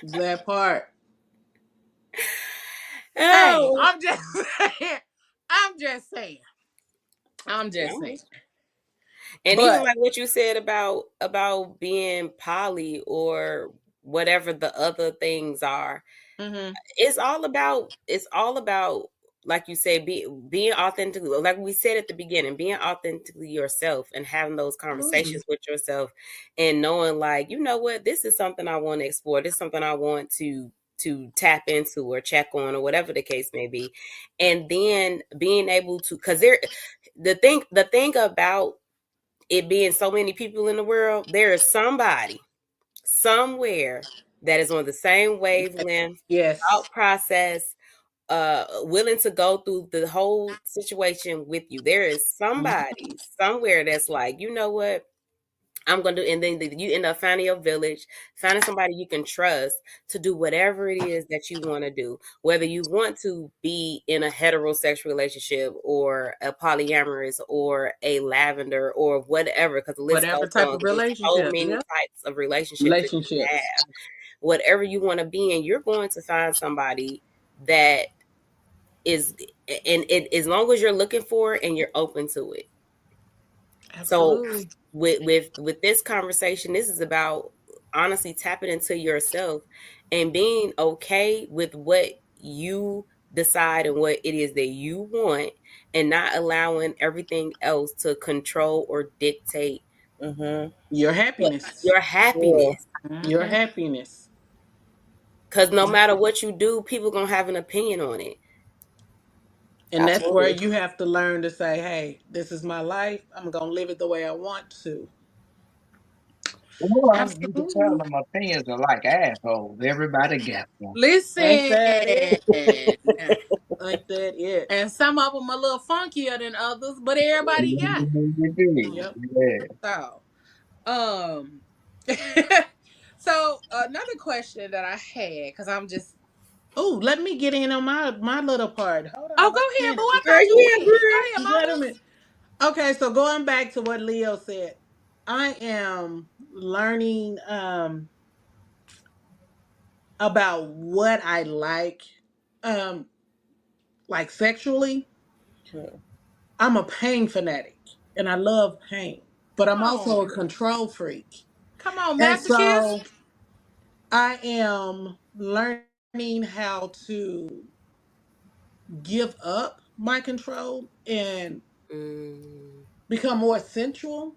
Speaker 7: That part.
Speaker 2: Hey,
Speaker 3: Oh.
Speaker 2: I'm just saying. I'm just saying. I'm just saying.
Speaker 3: And even
Speaker 2: But
Speaker 3: like what you said about being poly or whatever the other things are, it's all about like you said, being authentically, like we said at the beginning, being authentically yourself and having those conversations with yourself and knowing like, you know what, this is something I want to explore, this is something I want to tap into or check on or whatever the case may be. And then being able to, because the thing about it being so many people in the world, there is somebody somewhere that is on the same wavelength,
Speaker 7: Yes.
Speaker 3: thought process, willing to go through the whole situation with you. There is somebody somewhere that's like, you know what, I'm gonna do, and then you end up finding your village, finding somebody you can trust to do whatever it is that you want to do. Whether you want to be in a heterosexual relationship or a polyamorous or a lavender or whatever, because the list goes
Speaker 7: Whatever type
Speaker 3: on.
Speaker 7: of
Speaker 3: There's so
Speaker 7: relationship.
Speaker 3: many
Speaker 7: Yep.
Speaker 3: types of relationships that you can
Speaker 7: Relationships.
Speaker 3: have. Whatever you want to be in, you're going to find somebody that is, and it, as long as you're looking for it and you're open to it. So
Speaker 2: absolutely.
Speaker 3: with this conversation, this is about honestly tapping into yourself and being okay with what you decide and what it is that you want, and not allowing everything else to control or dictate
Speaker 7: Your happiness.
Speaker 3: your happiness.
Speaker 7: Your happiness.
Speaker 3: Because no matter what you do, people gonna have an opinion on it.
Speaker 7: And that's where
Speaker 3: Absolutely.
Speaker 7: you have to learn to say, hey, this is my life. I'm going to live it the way I want to.
Speaker 5: Or you can tell
Speaker 2: Absolutely.
Speaker 5: them opinions are like assholes. Everybody got one.
Speaker 7: Ain't
Speaker 2: Listen.
Speaker 7: that it? Ain't that it?
Speaker 2: And some of them a little funkier than others, but everybody got
Speaker 5: You do.
Speaker 7: Yep.
Speaker 5: Yeah.
Speaker 2: so. Um. So another question that I had, because I'm just.
Speaker 7: Oh, let me get in on my little part. Hold
Speaker 2: Oh,
Speaker 7: on.
Speaker 2: go
Speaker 7: Wait a
Speaker 2: ahead, boo.
Speaker 7: minute.
Speaker 2: I
Speaker 3: Girl,
Speaker 2: thought you
Speaker 3: yeah,
Speaker 2: went. Go
Speaker 3: girl.
Speaker 2: ahead,
Speaker 7: Wait a
Speaker 2: mama.
Speaker 7: minute. Okay, so going back to what Leo said, I am learning about what I um like sexually. I'm a pain fanatic and I love pain, but
Speaker 2: Come
Speaker 7: I'm also
Speaker 2: on.
Speaker 7: a control freak.
Speaker 2: Come on,
Speaker 7: And
Speaker 2: masochist.
Speaker 7: so I am learning how to give up my control and
Speaker 3: Mm,
Speaker 7: become more sensual.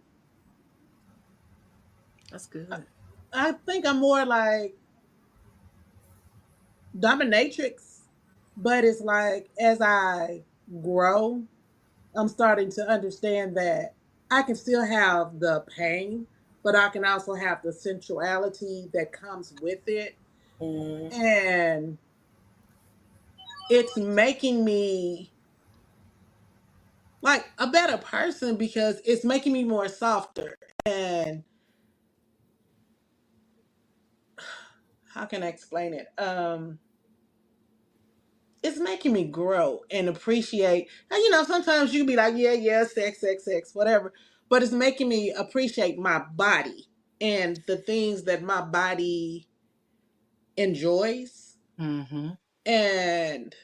Speaker 2: That's good.
Speaker 7: I think I'm more like dominatrix, but it's like as I grow, I'm starting to understand that I can still have the pain, but I can also have the sensuality that comes with it. And it's making me like a better person because it's making me more softer. And how can I explain it? It's making me grow and appreciate. And sometimes you be like, yeah, yeah, sex, sex, sex, whatever. But it's making me appreciate my body and the things that my body enjoys.
Speaker 2: Mm-hmm.
Speaker 7: And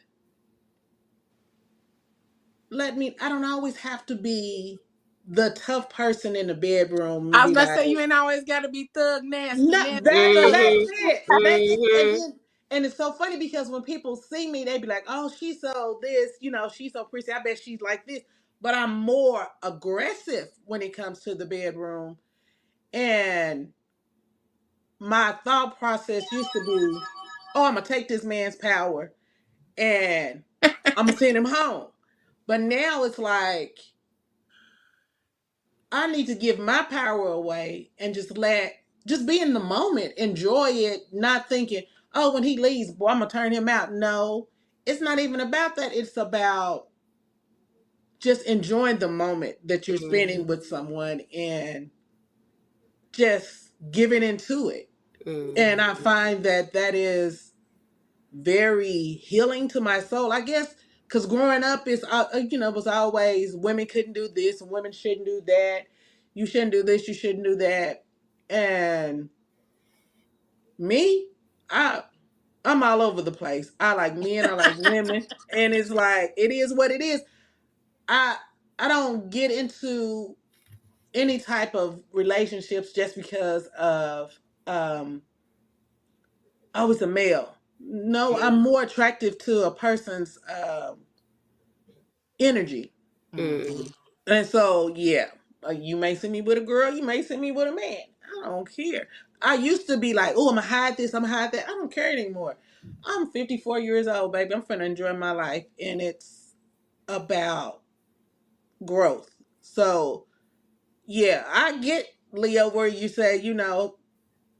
Speaker 7: I don't always have to be the tough person in the bedroom and
Speaker 2: I was
Speaker 7: be
Speaker 2: about to
Speaker 7: like,
Speaker 2: say you ain't always got to be thug nasty,
Speaker 7: no,
Speaker 2: nasty,
Speaker 7: that's
Speaker 2: nasty.
Speaker 3: mm-hmm,
Speaker 7: it. That's it.
Speaker 3: mm-hmm.
Speaker 7: And it's so funny because when people see me, they be like, "Oh, she's so this, she's so pretty. I bet she's like this." But I'm more aggressive when it comes to the bedroom. And my thought process used to be, "Oh, I'm gonna take this man's power and I'm gonna send him home." But now it's like I need to give my power away and just be in the moment, enjoy it, not thinking, oh, when he leaves, boy, I'm gonna turn him out. No, it's not even about that. It's about just enjoying the moment that you're spending with someone. And just giving into it. And I find that that is very healing to my soul. I guess because growing up is, was always women couldn't do this and women shouldn't do that. You shouldn't do this. You shouldn't do that. And me, I I'm all over the place. I like men. I like women, and it's like it is what it is. I I don't get into any type of relationships just because of um oh, it's a male. No, I'm more attractive to a person's energy.
Speaker 2: Mm-hmm.
Speaker 7: And so, yeah, you may see me with a girl, you may see me with a man. I don't care. I used to be like, oh, I'm gonna hide this, I'm gonna hide that. I don't care anymore. I'm 54 years old, baby. I'm finna enjoy my life, and it's about growth. So, yeah, I get Leo where you say,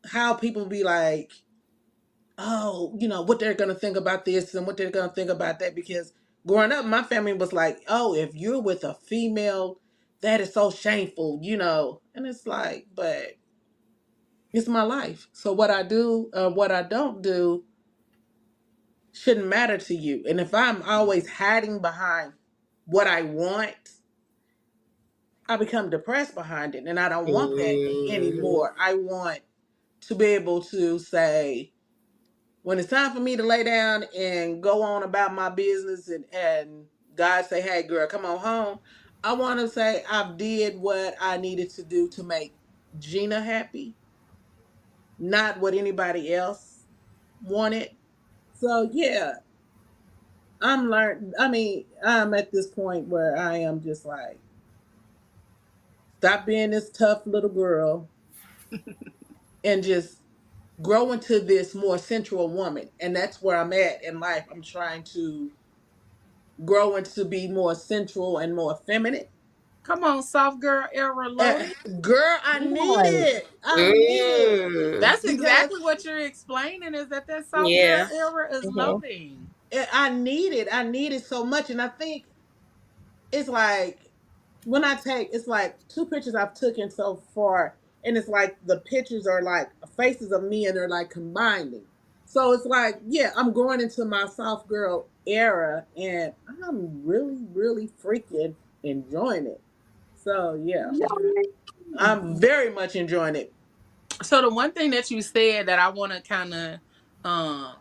Speaker 7: how people be like, oh, what they're gonna think about this and what they're gonna think about that. Because growing up, my family was like, oh, if you're with a female, that is so shameful. And it's like, but it's my life. So what I do, what I don't do, shouldn't matter to you. And if I'm always hiding behind what I want, I become depressed behind it, and I don't want that anymore. I want to be able to say, when it's time for me to lay down and go on about my business, and God say, hey girl, come on home, I want to say I've did what I needed to do to make Gina happy, not what anybody else wanted. So yeah, I'm at this point where I am just like, stop being this tough little girl and just grow into this more sensual woman. And that's where I'm at in life. I'm trying to grow into be more sensual and more feminine.
Speaker 2: Come on, soft girl era
Speaker 7: Uh,
Speaker 2: loaded.
Speaker 7: Girl, I need
Speaker 4: Right.
Speaker 7: it. I need it
Speaker 2: That's
Speaker 7: because
Speaker 2: exactly what you're explaining. Is that soft girl
Speaker 3: Yeah.
Speaker 2: era is
Speaker 6: Hmm.
Speaker 2: loading?
Speaker 7: I need it. I need it so much, and I think it's like when I take, it's like two pictures I've taken so far, and it's like the pictures are like faces of me, and they're like combining. So it's like, yeah, I'm going into my soft girl era, and I'm really, really freaking enjoying it. So yeah,
Speaker 4: Yeah.
Speaker 7: I'm very much enjoying it.
Speaker 2: So the one thing that you said that I want to kind of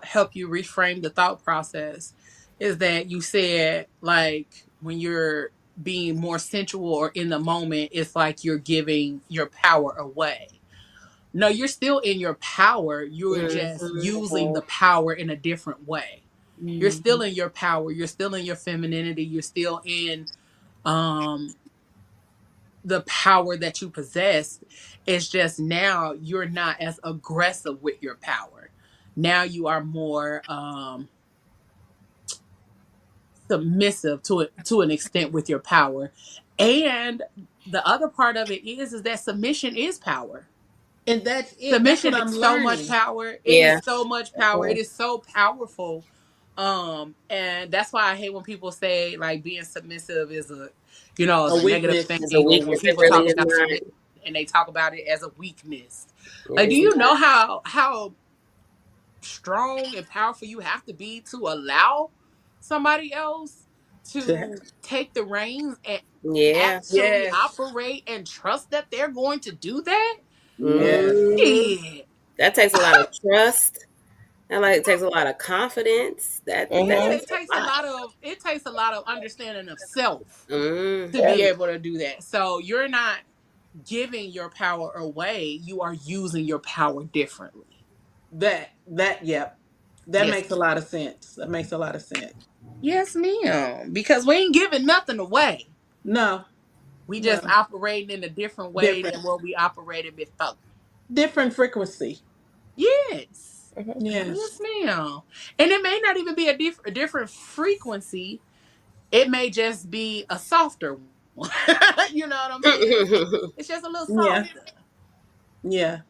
Speaker 2: help you reframe the thought process is that you said like when you're being more sensual or in the moment, it's like you're giving your power away. No, you're still in your power. You're just using the power in a different way. You're
Speaker 4: Mm-hmm.
Speaker 2: still in your power. You're still in your femininity. You're still in um the power that you possess. It's just now you're not as aggressive with your power. Now you are more submissive to an extent with your power. And the other part of it is that submission is power.
Speaker 7: And that's it. That's what
Speaker 2: Submission
Speaker 7: I'm
Speaker 2: is so much
Speaker 7: learning.
Speaker 2: power. It
Speaker 3: Yeah.
Speaker 2: is so much power. It is so powerful. And that's why I hate when people say like being submissive is is
Speaker 7: A
Speaker 2: a negative
Speaker 7: weakness.
Speaker 3: It's a
Speaker 2: thing, or when
Speaker 3: weakness. It
Speaker 2: people
Speaker 3: really
Speaker 2: talk
Speaker 3: is
Speaker 2: about
Speaker 3: not.
Speaker 2: submission and they talk about it as a weakness.
Speaker 3: It
Speaker 2: Like, do
Speaker 3: is
Speaker 2: you
Speaker 3: not.
Speaker 2: know how strong and powerful you have to be to allow somebody else
Speaker 7: To,
Speaker 2: to take the reins and
Speaker 3: Yeah.
Speaker 2: actually
Speaker 7: yes.
Speaker 2: operate and trust that they're going to do that?
Speaker 7: Yes.
Speaker 3: Hmm.
Speaker 2: Shit.
Speaker 3: That takes a lot of trust. That like takes a lot of confidence. That
Speaker 2: Yeah,
Speaker 6: Hmm.
Speaker 3: takes
Speaker 2: it takes
Speaker 3: a
Speaker 2: a
Speaker 3: lot.
Speaker 2: lot of understanding of self to be
Speaker 6: Yep.
Speaker 3: Hmm.
Speaker 2: able to do that. So you're not giving your power away, you are using your power differently.
Speaker 7: Yep. That
Speaker 2: Yes.
Speaker 7: makes a lot of sense. That makes a lot of sense.
Speaker 2: Yes, ma'am. Because we ain't giving nothing away.
Speaker 7: No,
Speaker 2: We just
Speaker 7: no.
Speaker 2: operating in a different way
Speaker 7: Different.
Speaker 2: than what we operated before.
Speaker 7: Different frequency.
Speaker 2: Yes.
Speaker 6: Hmm.
Speaker 2: Yes,
Speaker 7: Yes.
Speaker 2: ma'am. And it may not even be a different frequency. It may just be a softer one. You know what I'm saying? It's just a little
Speaker 7: Yeah.
Speaker 2: softer.
Speaker 7: Yeah.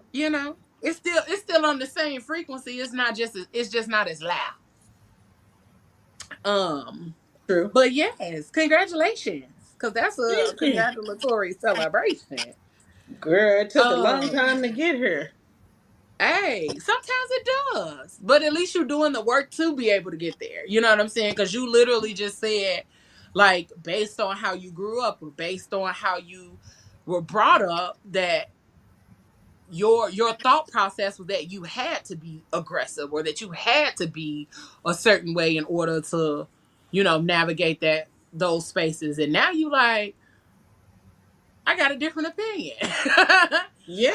Speaker 2: It's still on the same frequency. It's just not as loud. Um,
Speaker 7: True.
Speaker 2: but yes, congratulations, because that's a
Speaker 7: Thank you.
Speaker 2: congratulatory celebration.
Speaker 7: Girl, it took a long
Speaker 2: Um,
Speaker 7: time to get here.
Speaker 2: hey, sometimes it does, but at least you're doing the work to be able to get there. You know what I'm saying? Because you literally just said, like, based on how you grew up or based on how you were brought up, that your thought process was that you had to be aggressive or that you had to be a certain way in order to, navigate those spaces. And now you like, I got a different opinion. I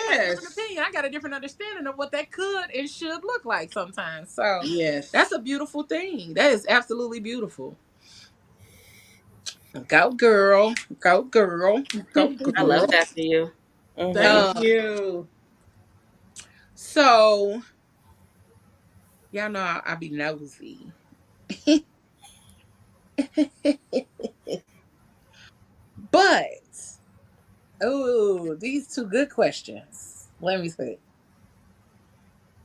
Speaker 2: got a different
Speaker 7: Yes.
Speaker 2: opinion. I got a different understanding of what that could and should look like sometimes. So
Speaker 7: Yes.
Speaker 2: that's a beautiful thing. That is absolutely beautiful. Go girl. Go girl. Go
Speaker 3: I love
Speaker 2: girl.
Speaker 3: that for you.
Speaker 7: Thank
Speaker 2: Um,
Speaker 7: you.
Speaker 2: so y'all know I be nosy. But oh, these two good questions. Let me see.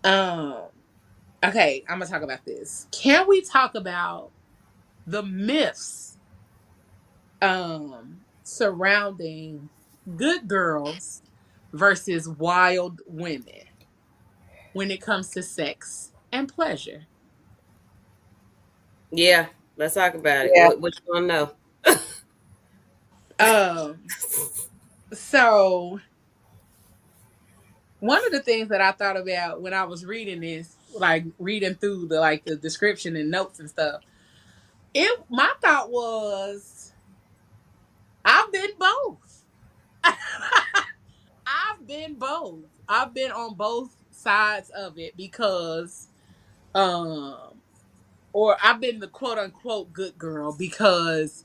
Speaker 2: Um, okay, I'm gonna talk about this. Can we talk about the myths surrounding good girls versus wild women when it comes to sex and pleasure?
Speaker 3: Yeah, let's talk about it.
Speaker 6: Yeah.
Speaker 3: What you want to know?
Speaker 2: Um, so one of the things that I thought about when I was reading this, like reading through the description and notes and stuff, my thought was I've been both. I've been both. I've been on both sides of it because um or I've been the quote unquote good girl because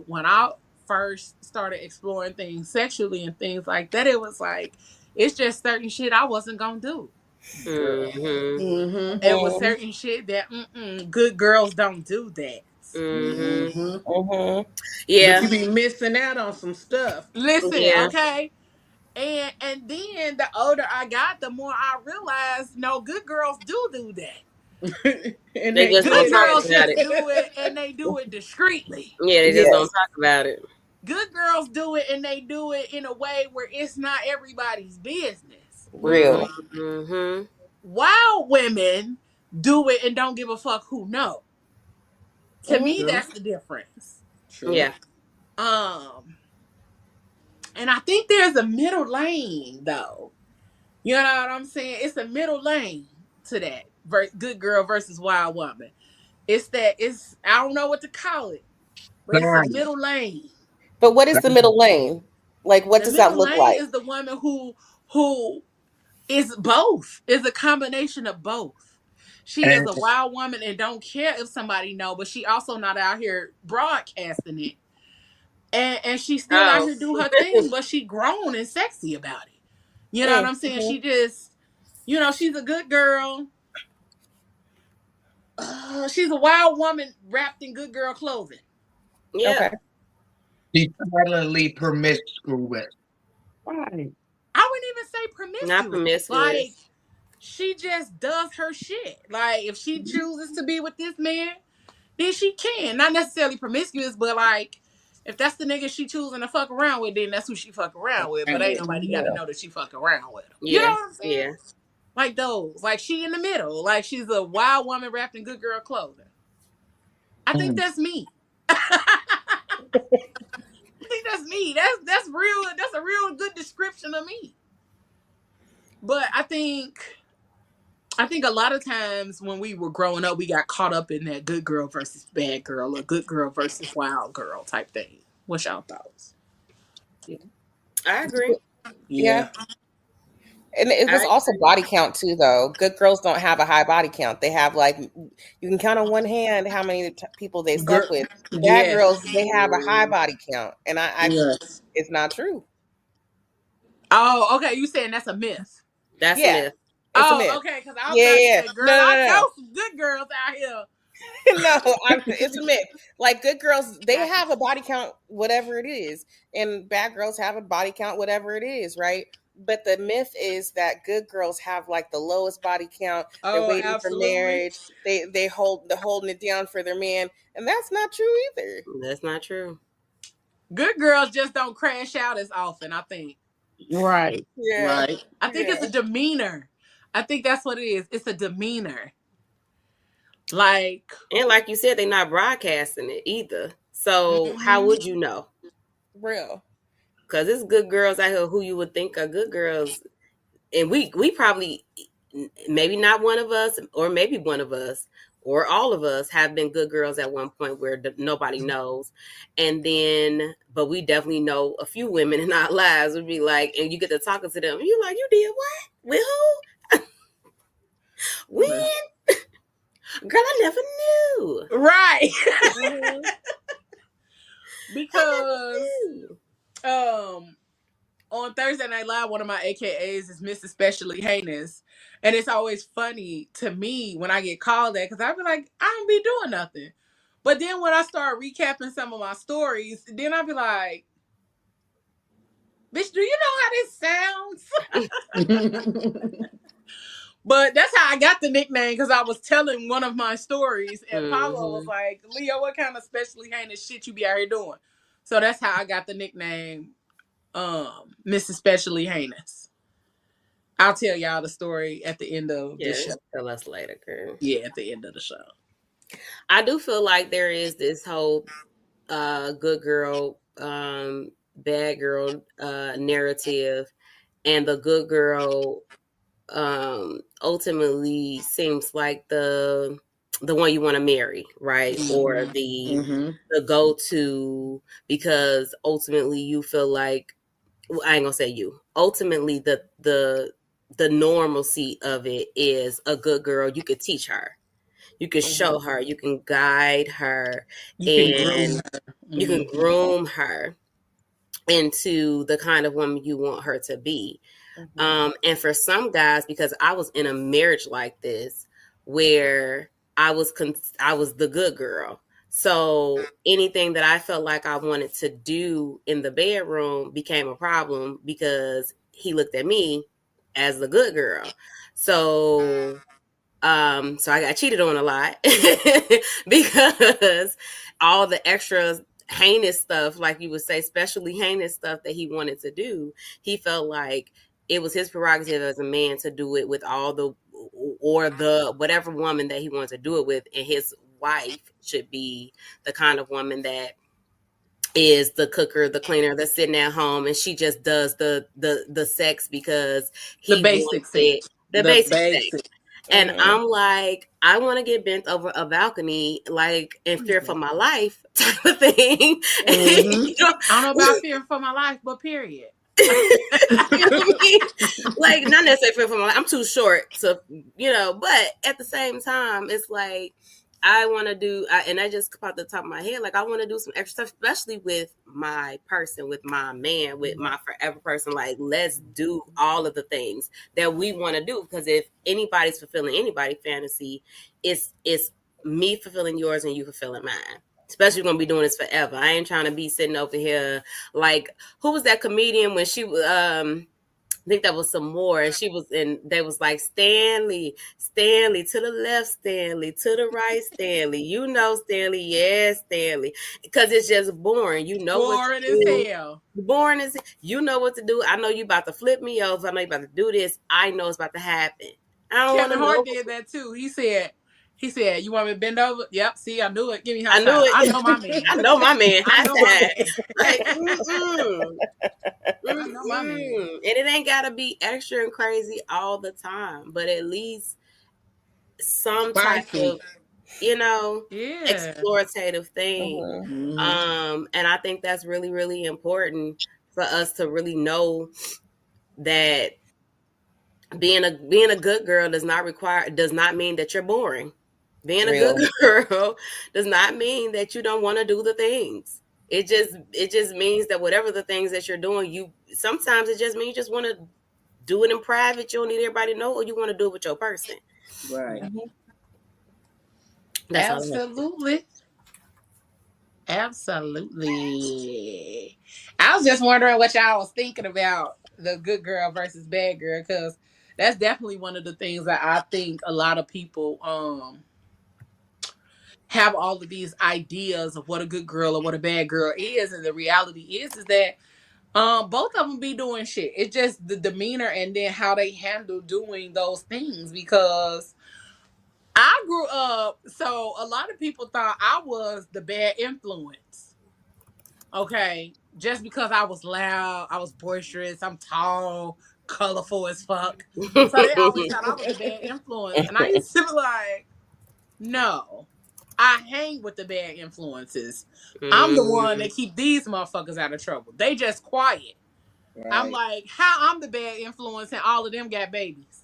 Speaker 2: when I first started exploring things sexually and things like that, it was like it's just certain shit I wasn't gonna do.
Speaker 7: Girl.
Speaker 3: Mm-hmm.
Speaker 7: Mm-hmm.
Speaker 2: It was
Speaker 6: Mhm.
Speaker 2: certain shit that good girls don't do that.
Speaker 3: Mm-hmm.
Speaker 7: Mm-hmm.
Speaker 6: Mhm.
Speaker 7: But
Speaker 3: Yeah.
Speaker 7: you be missing out on some stuff.
Speaker 2: Listen,
Speaker 3: Yeah.
Speaker 2: okay. And then the older I got, the more I realized no, good girls do that.
Speaker 7: And
Speaker 3: They
Speaker 7: they
Speaker 3: just
Speaker 7: do
Speaker 3: don't
Speaker 2: Good
Speaker 3: talk
Speaker 2: girls
Speaker 3: about
Speaker 2: just
Speaker 3: it.
Speaker 2: do
Speaker 7: it.
Speaker 2: it and they do it discreetly.
Speaker 3: Yeah, they just don't
Speaker 6: Yes.
Speaker 3: talk about it.
Speaker 2: Good girls do it and they do it in a way where it's not everybody's business.
Speaker 6: Real.
Speaker 3: Mm-hmm.
Speaker 2: Wild women do it and don't give a fuck who know. To
Speaker 6: Mhm.
Speaker 2: me,
Speaker 3: True.
Speaker 2: that's the difference.
Speaker 7: True.
Speaker 3: Yeah.
Speaker 2: Um, and I think there's a middle lane though. You know what I'm saying? It's a middle lane to that. Good girl versus wild woman. It's I don't know what to call it, but it's a
Speaker 5: Balance.
Speaker 2: middle lane.
Speaker 6: But what is the middle lane? Like, what
Speaker 2: The
Speaker 6: does that
Speaker 2: middle
Speaker 6: look
Speaker 2: lane
Speaker 6: like?
Speaker 2: is the woman who is both. Is a combination of both. She is
Speaker 5: And
Speaker 2: a wild woman and don't care if somebody know, but she also not out here broadcasting it. And she still out
Speaker 3: Oh.
Speaker 2: here do her thing, but she grown and sexy about it. You know what I'm saying?
Speaker 6: Mm-hmm.
Speaker 2: She just, she's a good girl. She's a wild woman wrapped in good girl clothing.
Speaker 3: Yeah.
Speaker 6: Okay.
Speaker 5: be silently promiscuous.
Speaker 4: Right.
Speaker 2: I wouldn't even say
Speaker 3: Not
Speaker 2: promiscuous. Like
Speaker 3: promiscuous.
Speaker 2: she just does her shit. Like if she chooses to be with this man, then she can. Not necessarily promiscuous, but like if that's the nigga she choosing to fuck around with, then that's who she fuck around with. But ain't nobody got to
Speaker 6: Yeah.
Speaker 2: know that she fuck around with him. You know
Speaker 3: Yeah.
Speaker 2: what I'm saying?
Speaker 3: Yeah.
Speaker 2: Like those. Like she in the middle. Like she's a wild woman wrapped in good girl clothing. I think
Speaker 5: Mm.
Speaker 2: that's me. I think that's me. That's real. That's a real good description of me. But I think a lot of times when we were growing up, we got caught up in that good girl versus bad girl or good girl versus wild girl type thing. What's y'all thoughts?
Speaker 3: I agree.
Speaker 6: Yeah.
Speaker 7: Yeah.
Speaker 6: And it was
Speaker 3: I
Speaker 6: also body count too, though. Good girls don't have a high body count. They have like you can count on one hand how many people they
Speaker 7: Girl.
Speaker 6: slept with. Bad girls,
Speaker 7: Yes.
Speaker 6: they have a high body count, and I
Speaker 7: Yes.
Speaker 6: it's not true.
Speaker 2: Oh, okay. You saying that's a myth?
Speaker 3: that's a
Speaker 6: Yeah,
Speaker 3: myth.
Speaker 6: it's a
Speaker 2: Oh,
Speaker 6: myth.
Speaker 2: okay. Because I was
Speaker 6: Yeah,
Speaker 2: about to
Speaker 6: yeah.
Speaker 2: say, girl,
Speaker 6: No,
Speaker 2: I
Speaker 6: no,
Speaker 2: know some good girls out here.
Speaker 6: no, no. It's a myth. Like good girls, they
Speaker 2: I can.
Speaker 6: have a body count, whatever it is, and bad girls have a body count, whatever it is, right? But the myth is that good girls have like the lowest body count. They're
Speaker 7: Oh,
Speaker 6: waiting for
Speaker 7: absolutely.
Speaker 6: marriage. They're holding it down for their man, and that's not true either.
Speaker 3: That's not true.
Speaker 2: Good girls just don't crash out as often. I think.
Speaker 4: Right.
Speaker 6: Yeah.
Speaker 2: Right. I think it's
Speaker 6: Yeah.
Speaker 2: a demeanor. I think that's what it is. It's a demeanor. Like,
Speaker 3: And like you said, they're not broadcasting it either. So how
Speaker 2: mhm.
Speaker 3: would you know?
Speaker 6: Real.
Speaker 3: Because it's good girls out here who you would think are good girls, and we probably, maybe not one of us, or maybe one of us, or all of us have been good girls at one point where nobody knows, and then but we definitely know a few women in our lives would be like, and you get to talking to them, and you're like, you did what with who? When? Girl, I never knew.
Speaker 2: Right.
Speaker 6: Mhm.
Speaker 3: I never
Speaker 2: Because
Speaker 3: knew.
Speaker 2: um on Thursday Night Live, one of my AKAs is Miss Especially Heinous. And it's always funny to me when I get called that because I be like, I don't be doing nothing. But then when I start recapping some of my stories, then I be like, bitch, do you know how this sounds? But that's how I got the nickname because I was telling one of my stories and Paulo was
Speaker 3: Mm-hmm.
Speaker 2: like, Leo, what kind of specially heinous shit you be out here doing? So that's how I got the nickname Miss Especially Heinous. I'll tell y'all the story at the end of the
Speaker 3: Yeah,
Speaker 2: show.
Speaker 3: tell us later, girl.
Speaker 2: Yeah, at the end of the show.
Speaker 3: I do feel like there is this whole good girl, bad girl narrative, and the good girl ultimately seems like the one you want to marry, right? Or
Speaker 2: Mm-hmm. Mm-hmm.
Speaker 3: the go to, because ultimately you feel like, well, I ain't gonna say you. Ultimately, the normalcy of it is a good girl. You could teach her, you can show her, you can guide her,
Speaker 2: You can groom
Speaker 3: and
Speaker 2: her.
Speaker 3: you can
Speaker 2: Mm-hmm.
Speaker 3: groom her into the kind of woman you want her to be.
Speaker 6: Mhm.
Speaker 3: And for some guys, because I was in a marriage like this where I was the good girl. So anything that I felt like I wanted to do in the bedroom became a problem because he looked at me as the good girl. So so I got cheated on a lot because all the extra heinous stuff, like you would say, especially heinous stuff that he wanted to do, he felt like it was his prerogative as a man to do it with all the, or the whatever woman that he wanted to do it with, and his wife should be the kind of woman that is the cooker, the cleaner, that's sitting at home, and she just does the sex because
Speaker 2: The
Speaker 3: he
Speaker 2: basic
Speaker 3: wants
Speaker 2: sex.
Speaker 3: it, the
Speaker 2: The
Speaker 3: basic sex.
Speaker 2: basic.
Speaker 3: And
Speaker 6: Mhm.
Speaker 3: I'm like, I want to get bent over a balcony, like in fear for my life type of thing.
Speaker 2: Mm-hmm.
Speaker 3: You know,
Speaker 2: I don't know about fear for my life, but period.
Speaker 3: you know what I mean? Like, not necessarily fear for my life. I'm too short to, but at the same time, it's like, I want to do, and I just popped the top of my head, like, I want to do some extra stuff, especially with my person, with my man, with my forever person. Like, let's do all of the things that we want to do. Because if anybody's fulfilling anybody's fantasy, it's me fulfilling yours and you fulfilling mine. Especially we're gonna be doing this forever. I ain't trying to be sitting over here like, who was that comedian when she was I think that was some more, and she was in. They was like, Stanley, Stanley to the left, Stanley to the right, Stanley. You know, Stanley, yes, Stanley, because it's just boring. You know what to
Speaker 2: Boring as
Speaker 3: do.
Speaker 2: hell.
Speaker 3: Boring is, you know what to do. I know you about to flip me over. I know you about to do this. I know it's about to happen. I don't want
Speaker 2: Kevin
Speaker 3: to
Speaker 2: Hart
Speaker 3: know.
Speaker 2: did that too. He said, you want me to bend over? Yep, see, I knew it. Give me high
Speaker 3: I knew
Speaker 2: five. I know my
Speaker 3: it.
Speaker 2: man.
Speaker 3: I know my man.
Speaker 2: I
Speaker 3: I
Speaker 2: know my
Speaker 3: said,
Speaker 2: man.
Speaker 3: like, mm-mm.
Speaker 2: I know my man.
Speaker 3: Mm-mm. And it ain't gotta be extra and crazy all the time, but at least some type
Speaker 2: Spicy.
Speaker 3: of, you know,
Speaker 2: Yeah.
Speaker 3: explorative thing.
Speaker 6: Mhm.
Speaker 2: Mm-hmm.
Speaker 3: And I think that's really, really important for us to really know that being a good girl does not mean that you're boring. Being a good
Speaker 6: Real.
Speaker 3: girl does not mean that you don't want to do the things. It just means that whatever the things that you're doing, you sometimes it just means you just want to do it in private. You don't need everybody to know, or you want to do it with your person.
Speaker 2: Right.
Speaker 6: Mhm.
Speaker 3: That's all I have to say.
Speaker 2: Absolutely. Absolutely. I was just wondering what y'all was thinking about the good girl versus bad girl, because that's definitely one of the things that I think a lot of people have all of these ideas of what a good girl or what a bad girl is, and the reality is that Both of them be doing shit. It's just the demeanor and then how they handle doing those things. Because I grew up, so a lot of people thought I was the bad influence. Okay, just because I was loud, I was boisterous, I'm tall, colorful as fuck. So they always thought I was the bad influence, and I used to be like, no, I hang with the bad influences. I'm the one
Speaker 3: Mm.
Speaker 2: that keep these motherfuckers out of trouble. They just quiet. I'm
Speaker 6: Right.
Speaker 2: like, how I'm the bad influence and all of them got babies?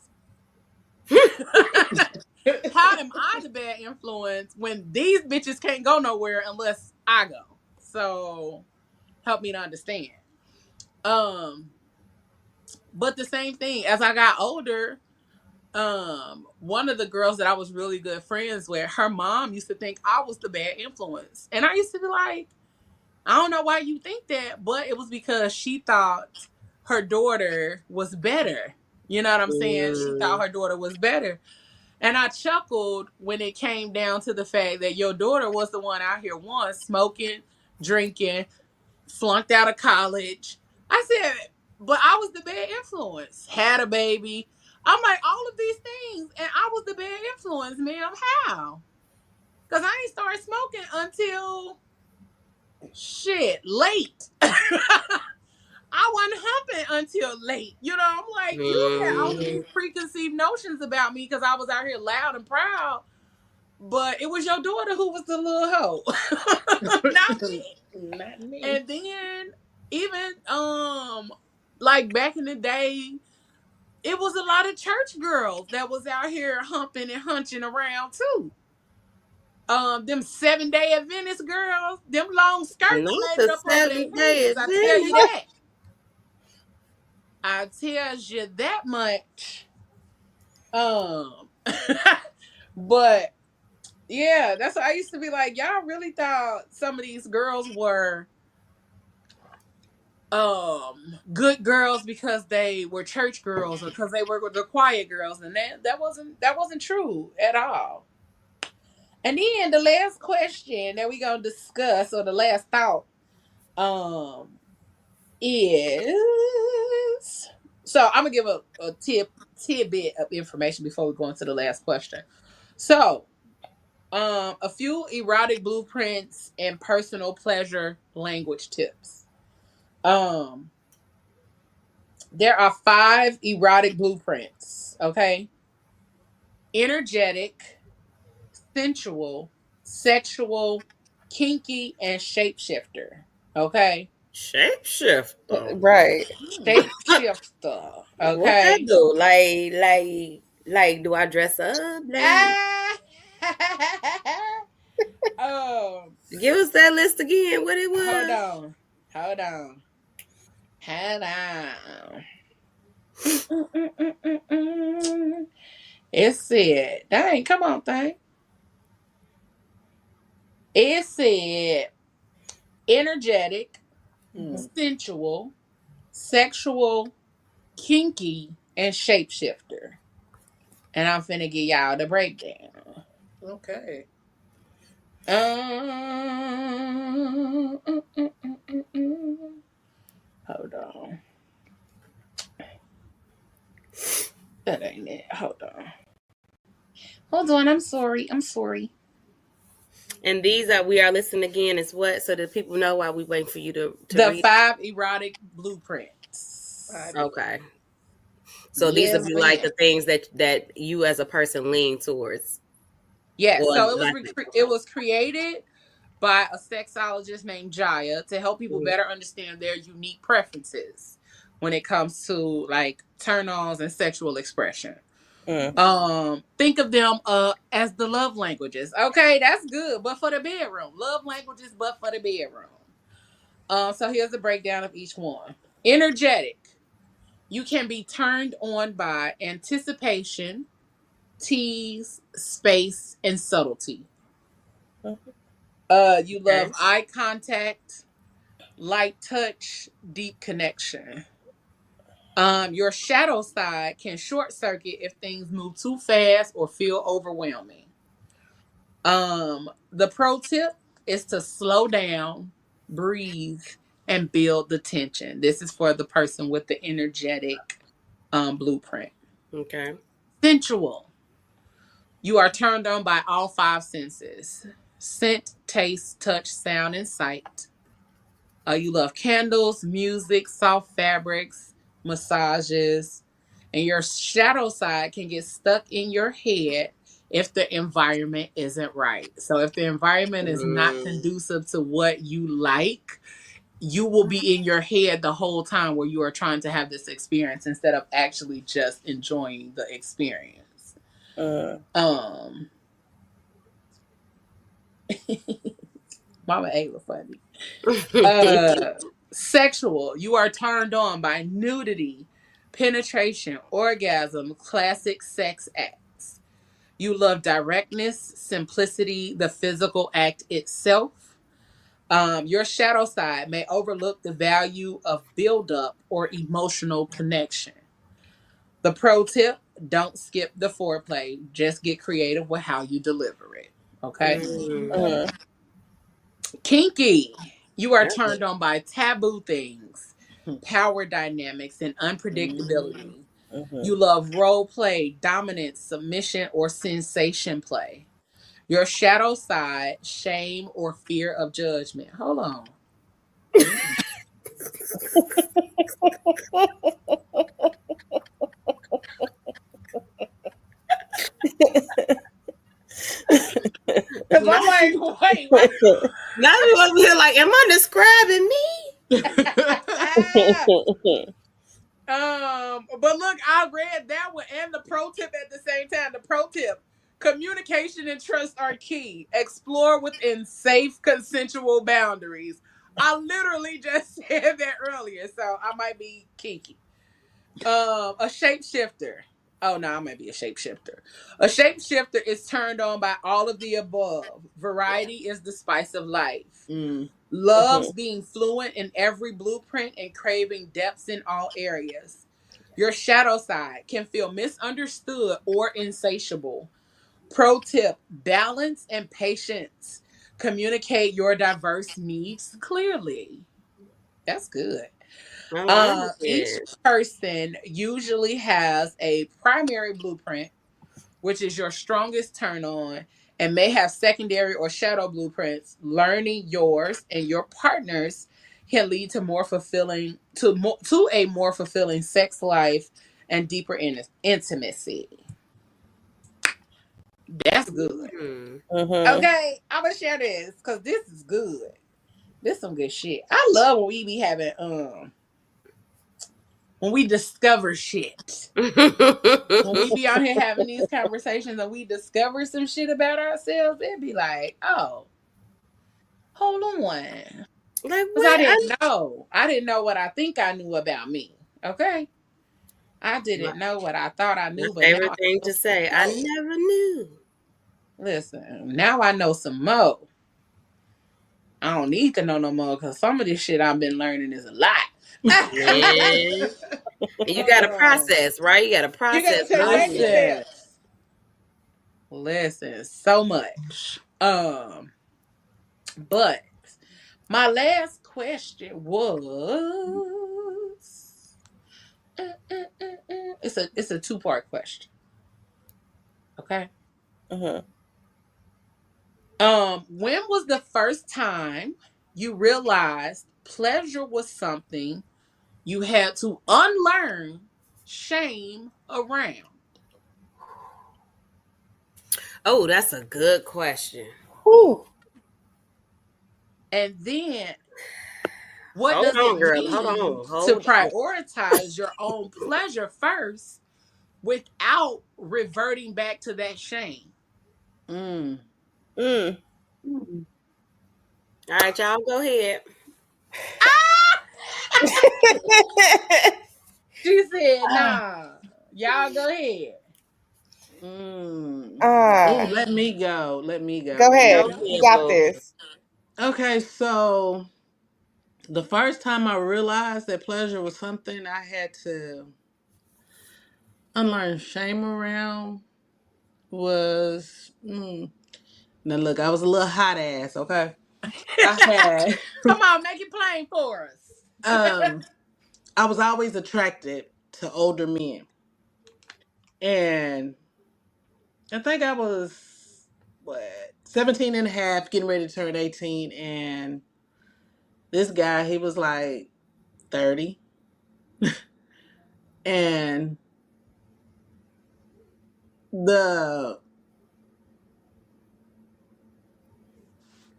Speaker 2: How am I the bad influence when these bitches can't go nowhere unless I go? So help me to understand. Um, but the same thing as I got older, one of the girls that I was really good friends with, her mom used to think I was the bad influence. And I used to be like, I don't know why you think that, but it was because she thought her daughter was better. You know what I'm saying? She thought
Speaker 3: Mm.
Speaker 2: her daughter was better. And I chuckled when it came down to the fact that your daughter was the one out here once smoking, drinking, flunked out of college. I said, but I was the bad influence. Had a baby. I'm like, all of these things, and I was the bad influence, ma'am. How? Because I ain't started smoking until shit late. I wasn't humping until late. You know, I'm like, you had all of these
Speaker 3: Mm.
Speaker 2: preconceived notions about me because I was out here loud and proud. But it was your daughter who was the little hoe, not me.
Speaker 6: Not me.
Speaker 2: And then even like back in the day, it was a lot of church girls that was out here humping and hunching around too. Them 7 Day Adventist girls, them long skirts
Speaker 3: Not
Speaker 2: made it
Speaker 3: the
Speaker 2: up over their
Speaker 3: 7 Day
Speaker 2: heads. I tell you
Speaker 3: Adventist.
Speaker 2: that. I tell you that much. Um, but yeah, that's what I used to be like. Y'all really thought some of these girls were good girls because they were church girls or because they were the quiet girls, and that wasn't true at all. And then the last question that we gonna discuss, or the last thought, um is, so I'm gonna give a tidbit of information before we go into the last question. So a few erotic blueprints and personal pleasure language tips. um There are 5 erotic blueprints, okay? Energetic, sensual, sexual, kinky, and shapeshifter. Okay?
Speaker 3: Shapeshifter.
Speaker 6: Right.
Speaker 2: Shapeshifter.
Speaker 3: What that
Speaker 2: Okay?
Speaker 3: do? Like, do I dress up? Like,
Speaker 2: Ah! um,
Speaker 3: give us that list again. What it
Speaker 2: hold
Speaker 3: was?
Speaker 2: on. Hold on. Hold on. Mm. It said, dang, come on, thing. It said energetic,
Speaker 6: Mm.
Speaker 2: sensual, sexual, kinky, and shapeshifter. And I'm finna give y'all the breakdown.
Speaker 6: Okay.
Speaker 2: Um, mm, mm, mm, mm, mm. Hold on. That ain't it. Hold on. Hold on. I'm sorry. I'm sorry.
Speaker 3: And these are we are listening again is what? So that people know why we waiting for you to
Speaker 2: The
Speaker 3: read.
Speaker 2: 5 erotic blueprints.
Speaker 3: Okay. So these would
Speaker 2: Yes,
Speaker 3: be like
Speaker 2: ma'am.
Speaker 3: the things that you as a person lean towards.
Speaker 2: Yes.
Speaker 3: Or
Speaker 2: So
Speaker 3: like
Speaker 2: it was created by a sexologist named Jaya to help people
Speaker 3: Mhm.
Speaker 2: better understand their unique preferences when it comes to like turn-ons and sexual expression.
Speaker 6: Mm.
Speaker 2: Think of them as the love languages. Okay, that's good, but for the bedroom. Love languages, but for the bedroom. So here's the breakdown of each one. Energetic. You can be turned on by anticipation, tease, space, and subtlety. You love
Speaker 3: Okay.
Speaker 2: eye contact, light touch, deep connection. Your shadow side can short circuit if things move too fast or feel overwhelming. The pro tip is to slow down, breathe, and build the tension. This is for the person with the energetic blueprint.
Speaker 3: Okay.
Speaker 2: Sensual. You are turned on by all five senses: scent, taste, touch, sound, and sight. You love candles, music, soft fabrics, massages, and your shadow side can get stuck in your head if the environment isn't right. So, if the environment is not
Speaker 3: Mm.
Speaker 2: conducive to what you like, you will be in your head the whole time where you are trying to have this experience instead of actually just enjoying the experience.
Speaker 6: Mm.
Speaker 2: Um, Mama Ava funny. Uh, Sexual. You are turned on by nudity, penetration, orgasm, classic sex acts. You love directness, simplicity, the physical act itself. Your shadow side may overlook the value of buildup or emotional connection. The pro tip: don't skip the foreplay. Just get creative with how you deliver it. Okay.
Speaker 3: Mm.
Speaker 6: Mm.
Speaker 2: Kinky. You are
Speaker 3: Oh.
Speaker 2: turned on by taboo things, power dynamics, and
Speaker 7: Mm.
Speaker 2: unpredictability.
Speaker 6: Mhm.
Speaker 2: You love role play, dominance, submission, or sensation play. Your shadow side: shame or fear of judgment. Hold on.
Speaker 7: Mm.
Speaker 2: Because
Speaker 3: Now,
Speaker 2: I'm like, wait, what?
Speaker 3: now you over here like, am I describing
Speaker 2: But look, I read that one and the pro tip at the same time. The pro tip: communication and trust are key. Explore within safe, consensual boundaries. I literally just said that earlier, so I might be kinky. A shapeshifter. Oh no, I might be a shapeshifter. A shapeshifter is turned on by all of the above. Variety is the spice of life.
Speaker 7: Mm.
Speaker 2: Loves being fluent in every blueprint and craving depths in all areas. Your shadow side can feel misunderstood or insatiable. Pro tip: balance and patience. Communicate your diverse needs clearly. That's good.
Speaker 3: me? I like
Speaker 2: Each
Speaker 3: it.
Speaker 2: person usually has a primary blueprint, which is your strongest turn on, and may have secondary or shadow blueprints. Learning yours and your partners can lead to to a more fulfilling sex life and deeper intimacy. That's good.
Speaker 3: Mm.
Speaker 6: Mhm.
Speaker 2: Okay, I'm gonna share this because this is good. This some good shit. I love when we be having when we discover shit. When we be out here having these conversations and we discover some shit about ourselves, it'd be like, oh, hold on.
Speaker 3: Like
Speaker 2: Because I
Speaker 3: what?
Speaker 2: didn't know. I didn't know what I think I knew about me. Okay? I
Speaker 3: My,
Speaker 2: didn't know what I thought I
Speaker 3: my
Speaker 2: knew, but now
Speaker 3: favorite
Speaker 2: I
Speaker 3: thing
Speaker 2: know
Speaker 3: to
Speaker 2: some
Speaker 3: say. I
Speaker 2: more.
Speaker 3: never knew.
Speaker 2: Listen, now I know some more. I don't need to know no more because some of this shit I've been learning is a lot.
Speaker 3: Man. And you gotta
Speaker 7: Oh.
Speaker 3: process, right? You gotta
Speaker 7: You
Speaker 3: process
Speaker 7: gotta take
Speaker 3: those
Speaker 7: baby
Speaker 3: shit.
Speaker 2: Listen,
Speaker 7: steps.
Speaker 2: listen, so much. But my last question was it's a two-part question. Okay.
Speaker 6: Mhm.
Speaker 2: When was the first time you realized pleasure was something you had to unlearn shame around?
Speaker 3: Oh, that's a good question.
Speaker 6: Whew.
Speaker 2: And then what
Speaker 3: Hold
Speaker 2: does it
Speaker 3: on, girl. Hold
Speaker 2: mean
Speaker 3: on.
Speaker 2: to
Speaker 3: Hold on.
Speaker 2: prioritize your own pleasure first without reverting back to that shame?
Speaker 7: Mm.
Speaker 6: Mm.
Speaker 4: Mm.
Speaker 3: All right, y'all go ahead.
Speaker 2: She said, nah, y'all go ahead.
Speaker 7: Mm. Ooh,
Speaker 6: Ah,
Speaker 7: let me go. Let me
Speaker 6: go
Speaker 7: go. Let me
Speaker 6: ahead.
Speaker 3: Go
Speaker 7: go.
Speaker 6: You
Speaker 3: ahead,
Speaker 6: got
Speaker 3: boo.
Speaker 6: this.
Speaker 7: Okay, so the first time I realized that pleasure was something I had to unlearn shame around was now look, I was a little hot ass, okay? I had
Speaker 2: Come on, make it plain for us.
Speaker 7: um I was always attracted to older men. And I think I was what 17 and a half, getting ready to turn 18, and this guy, he was like 30. And the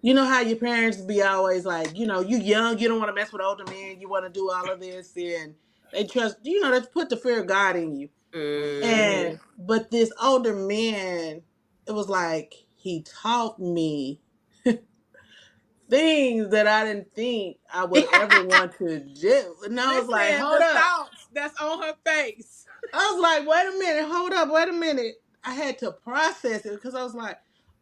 Speaker 7: you know how your parents be always like, you young, you don't want to mess with older men, you want to do all of this, and they trust, they put the fear of God in you. And
Speaker 3: Mm-hmm.
Speaker 7: but this older man, it was like he taught me things that I didn't think I would ever want to do. And I was like,
Speaker 2: Listen,
Speaker 7: hold
Speaker 2: the
Speaker 7: up.
Speaker 2: thoughts that's on her face.
Speaker 7: I was like, wait a minute, hold up, wait a minute. I had to process it because I was like,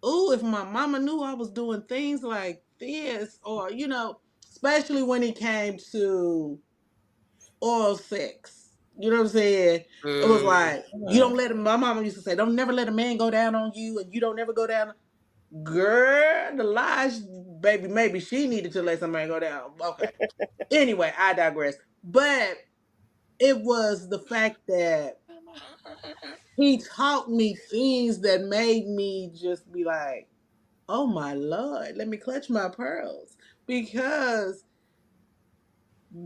Speaker 7: ooh, if my mama knew I was doing things like this, or, especially when it came to oral sex. You know what I'm saying? It was like, you don't let him, my mama used to say, don't never let a man go down on you, and you don't never go down. Girl, the lies, baby, maybe she needed to let somebody go down. Okay. Anyway, I digress. But it was the fact that he taught me things that made me just be like, oh my Lord, let me clutch my pearls. Because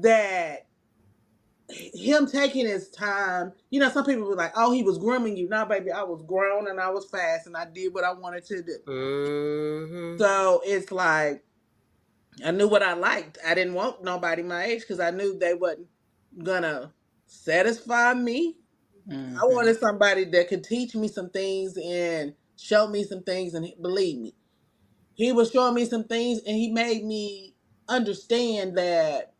Speaker 7: that him taking his time, some people were like, oh, he was grooming you. No, baby, I was grown and I was fast and I did what I wanted to do.
Speaker 3: Mm-hmm.
Speaker 7: So it's like, I knew what I liked. I didn't want nobody my age because I knew they wasn't gonna satisfy me. I
Speaker 2: Mm-hmm.
Speaker 7: wanted somebody that could teach me some things and show me some things, and believe me, he was showing me some things, and he made me understand that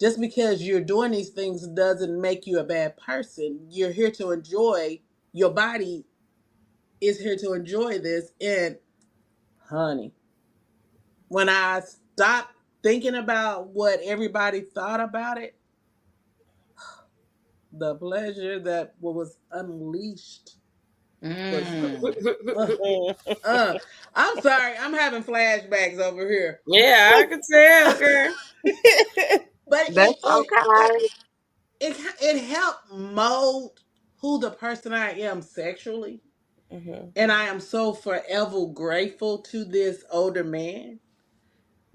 Speaker 7: just because you're doing these things doesn't make you a bad person. You're here to enjoy. Your body is here to enjoy this, and honey, when I stopped thinking about what everybody thought about it, the pleasure that was unleashed was
Speaker 2: Mm.
Speaker 7: uh, uh, I'm sorry, I'm having flashbacks over here.
Speaker 3: Yeah, I can tell, girl.
Speaker 7: But
Speaker 4: That's okay.
Speaker 7: it helped mold who the person I am sexually.
Speaker 6: Mhm.
Speaker 7: And I am so forever grateful to this older man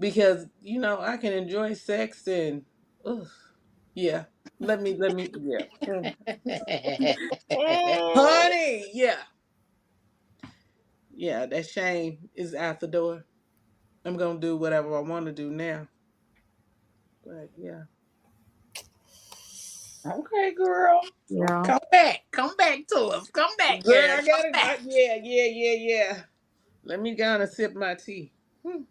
Speaker 7: because I can enjoy sex and ugh, yeah. Yeah.
Speaker 6: Mm.
Speaker 7: Honey, yeah. Yeah, that shame is out the door. I'm gonna do whatever I want to do now. But yeah.
Speaker 2: Okay, girl.
Speaker 4: Yeah.
Speaker 2: Come back. Come back to us. Come back,
Speaker 7: Girl,
Speaker 2: girl.
Speaker 7: I
Speaker 2: Come
Speaker 7: got it.
Speaker 2: back.
Speaker 7: Yeah, yeah, yeah, yeah. Let me go and sip my tea. Hmm.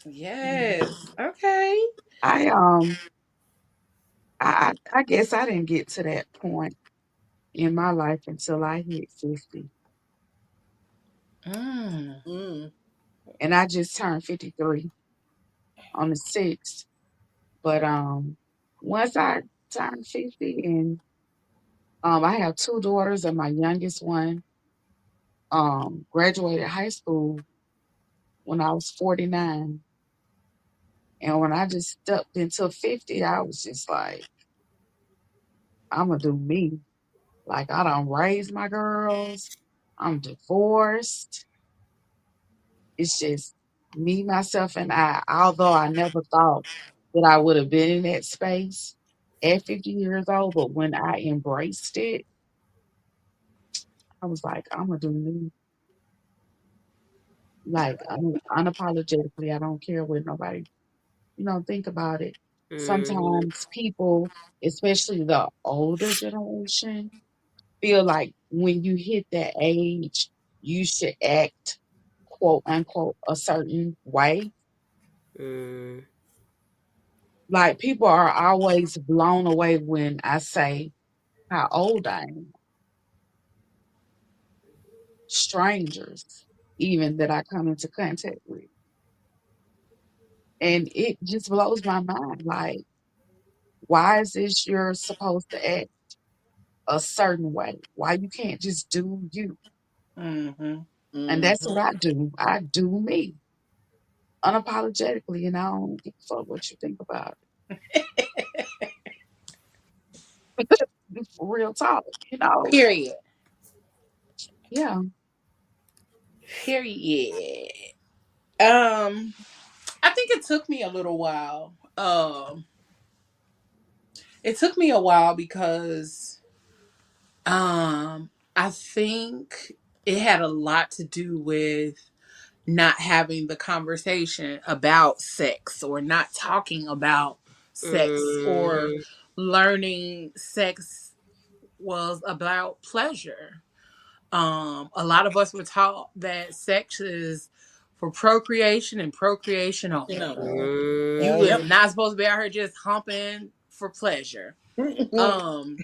Speaker 2: Yes. Okay.
Speaker 4: I I guess I didn't get to that point in my life until I hit 50.
Speaker 2: Mm.
Speaker 7: Mm.
Speaker 4: And I just turned 53 on the 6th. But once I turned 50 and I have two daughters and my youngest one graduated high school when I was 49. And when I just stepped into 50, I was just like, I'm gonna do me. Like I don't raise my girls. I'm divorced. It's just me, myself, and I. Although I never thought that I would have been in that space at 50 years old, but when I embraced it, I was like, I'm gonna do me. Like unapologetically, I don't care what nobody, think about it.
Speaker 3: Mm-hmm.
Speaker 4: Sometimes people, especially the older generation, feel like when you hit that age, you should act quote unquote a certain way.
Speaker 3: Mm-hmm.
Speaker 4: Like people are always blown away when I say how old I am. Strangers, even that I come into contact with. And it just blows my mind. Like, why is this you're supposed to act a certain way? Why you can't just do you?
Speaker 7: Mm-hmm.
Speaker 4: And that's
Speaker 7: Mm-hmm.
Speaker 4: what I do. I do me. unapologetically, and I don't give a fuck what you think about it. Real talk,
Speaker 2: Period.
Speaker 4: Yeah.
Speaker 2: Period. I think it took me a little while. It took me a while because I think it had a lot to do with not having the conversation about sex, or not talking about sex, or
Speaker 3: Mm-hmm.
Speaker 2: learning sex was about pleasure. A lot of us were taught that sex is for procreation and procreation
Speaker 7: You
Speaker 2: only.
Speaker 7: know.
Speaker 2: You
Speaker 3: Mm-hmm.
Speaker 2: was
Speaker 7: Yep.
Speaker 2: not supposed to be out here just humping for pleasure.
Speaker 7: Mhm.
Speaker 2: Um,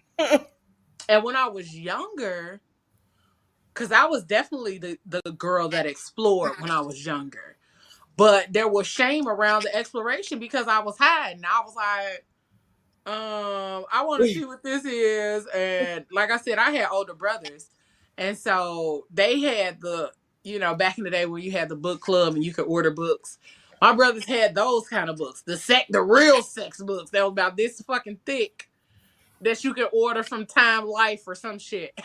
Speaker 2: and when I was younger, because I was definitely the girl that explored when I was younger. But there was shame around the exploration because I was hiding. I was like, I want to see what this is. And like I said, I had older brothers. And so they had back in the day when you had the book club and you could order books. My brothers had those kind of books, the real sex books that was about this fucking thick that you could order from Time Life or some shit.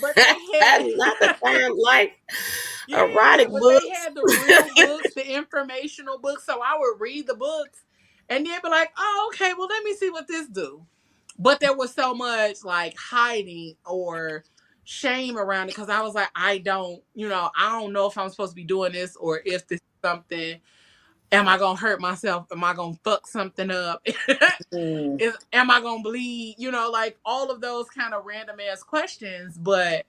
Speaker 2: But they
Speaker 3: That's
Speaker 2: had
Speaker 3: not the time like
Speaker 2: Yeah,
Speaker 3: erotic
Speaker 2: but they
Speaker 3: books.
Speaker 2: had the real books, the informational books. So I would read the books and then be like, oh, okay, well, let me see what this do. But there was so much like hiding or shame around it because I was like, I don't know if I'm supposed to be doing this or if this is something. Am I gonna hurt myself? Am I gonna fuck something up?
Speaker 7: Mm.
Speaker 2: Am I gonna bleed? Like all of those kind of random ass questions. But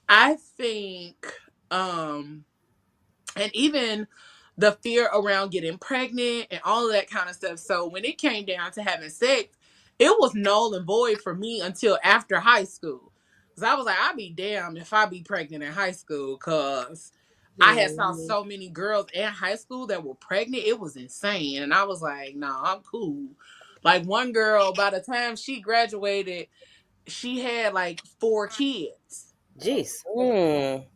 Speaker 2: I think um and even the fear around getting pregnant and all of that kind of stuff. So when it came down to having sex, it was null and void for me until after high school. Cause I was like, I'd be damned if I be pregnant in high school, cause I had saw
Speaker 3: Mm-hmm.
Speaker 2: so many girls in high school that were pregnant. It was insane. And I was like, nah, I'm cool. Like one girl, by the time she graduated, she had like 4 kids,
Speaker 3: Jeez.
Speaker 6: Mm.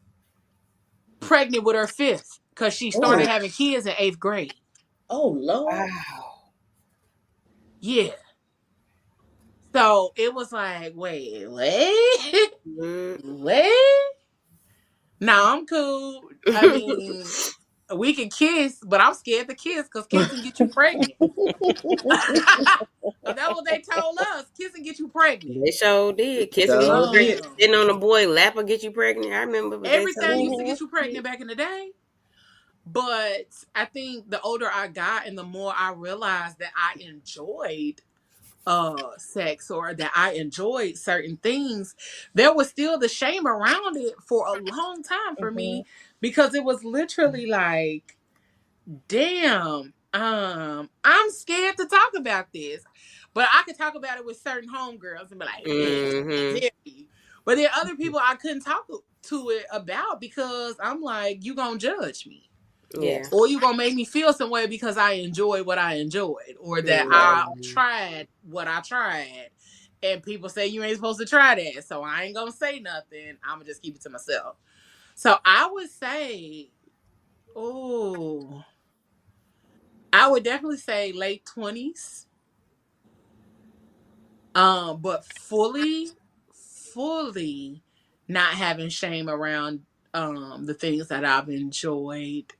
Speaker 2: pregnant with her fifth, because she started
Speaker 7: Oh.
Speaker 2: having kids in 8th grade.
Speaker 7: Oh Lord.
Speaker 6: Wow.
Speaker 2: Yeah. So it was like, wait, what?
Speaker 3: Mm.
Speaker 2: What? No, I'm cool. I mean, we can kiss, but I'm scared to kiss because kissing get you pregnant. Cause that's what they told us. Kissing get you pregnant.
Speaker 3: They sure did. Kissing get you
Speaker 7: So
Speaker 3: pregnant.
Speaker 7: did.
Speaker 2: Um,
Speaker 3: Sitting on a boy lap will get you pregnant. I remember what they told
Speaker 2: Everything used to
Speaker 3: me.
Speaker 2: get
Speaker 6: Mhm.
Speaker 2: you pregnant back in the day. But I think the older I got and the more I realized that I enjoyed sex, or that I enjoyed certain things, there was still the shame around it for a long time for
Speaker 6: Mhm.
Speaker 2: me, because it was literally like, damn, I'm scared to talk about this. But I could talk about it with certain homegirls and be like, yeah,
Speaker 3: Mm-hmm.
Speaker 2: dare you. But there are other people I couldn't talk to it about because I'm like, you gonna judge me,
Speaker 3: Yeah.
Speaker 2: or
Speaker 6: Yes.
Speaker 2: you gonna make me feel some way because I enjoyed what I enjoyed, or that I
Speaker 3: Mm-hmm.
Speaker 2: tried what I tried, and people say you ain't supposed to try that, so I ain't gonna say nothing. I'm gonna just keep it to myself. So I would say, oh, I would definitely say late 20s. But fully not having shame around the things that I've enjoyed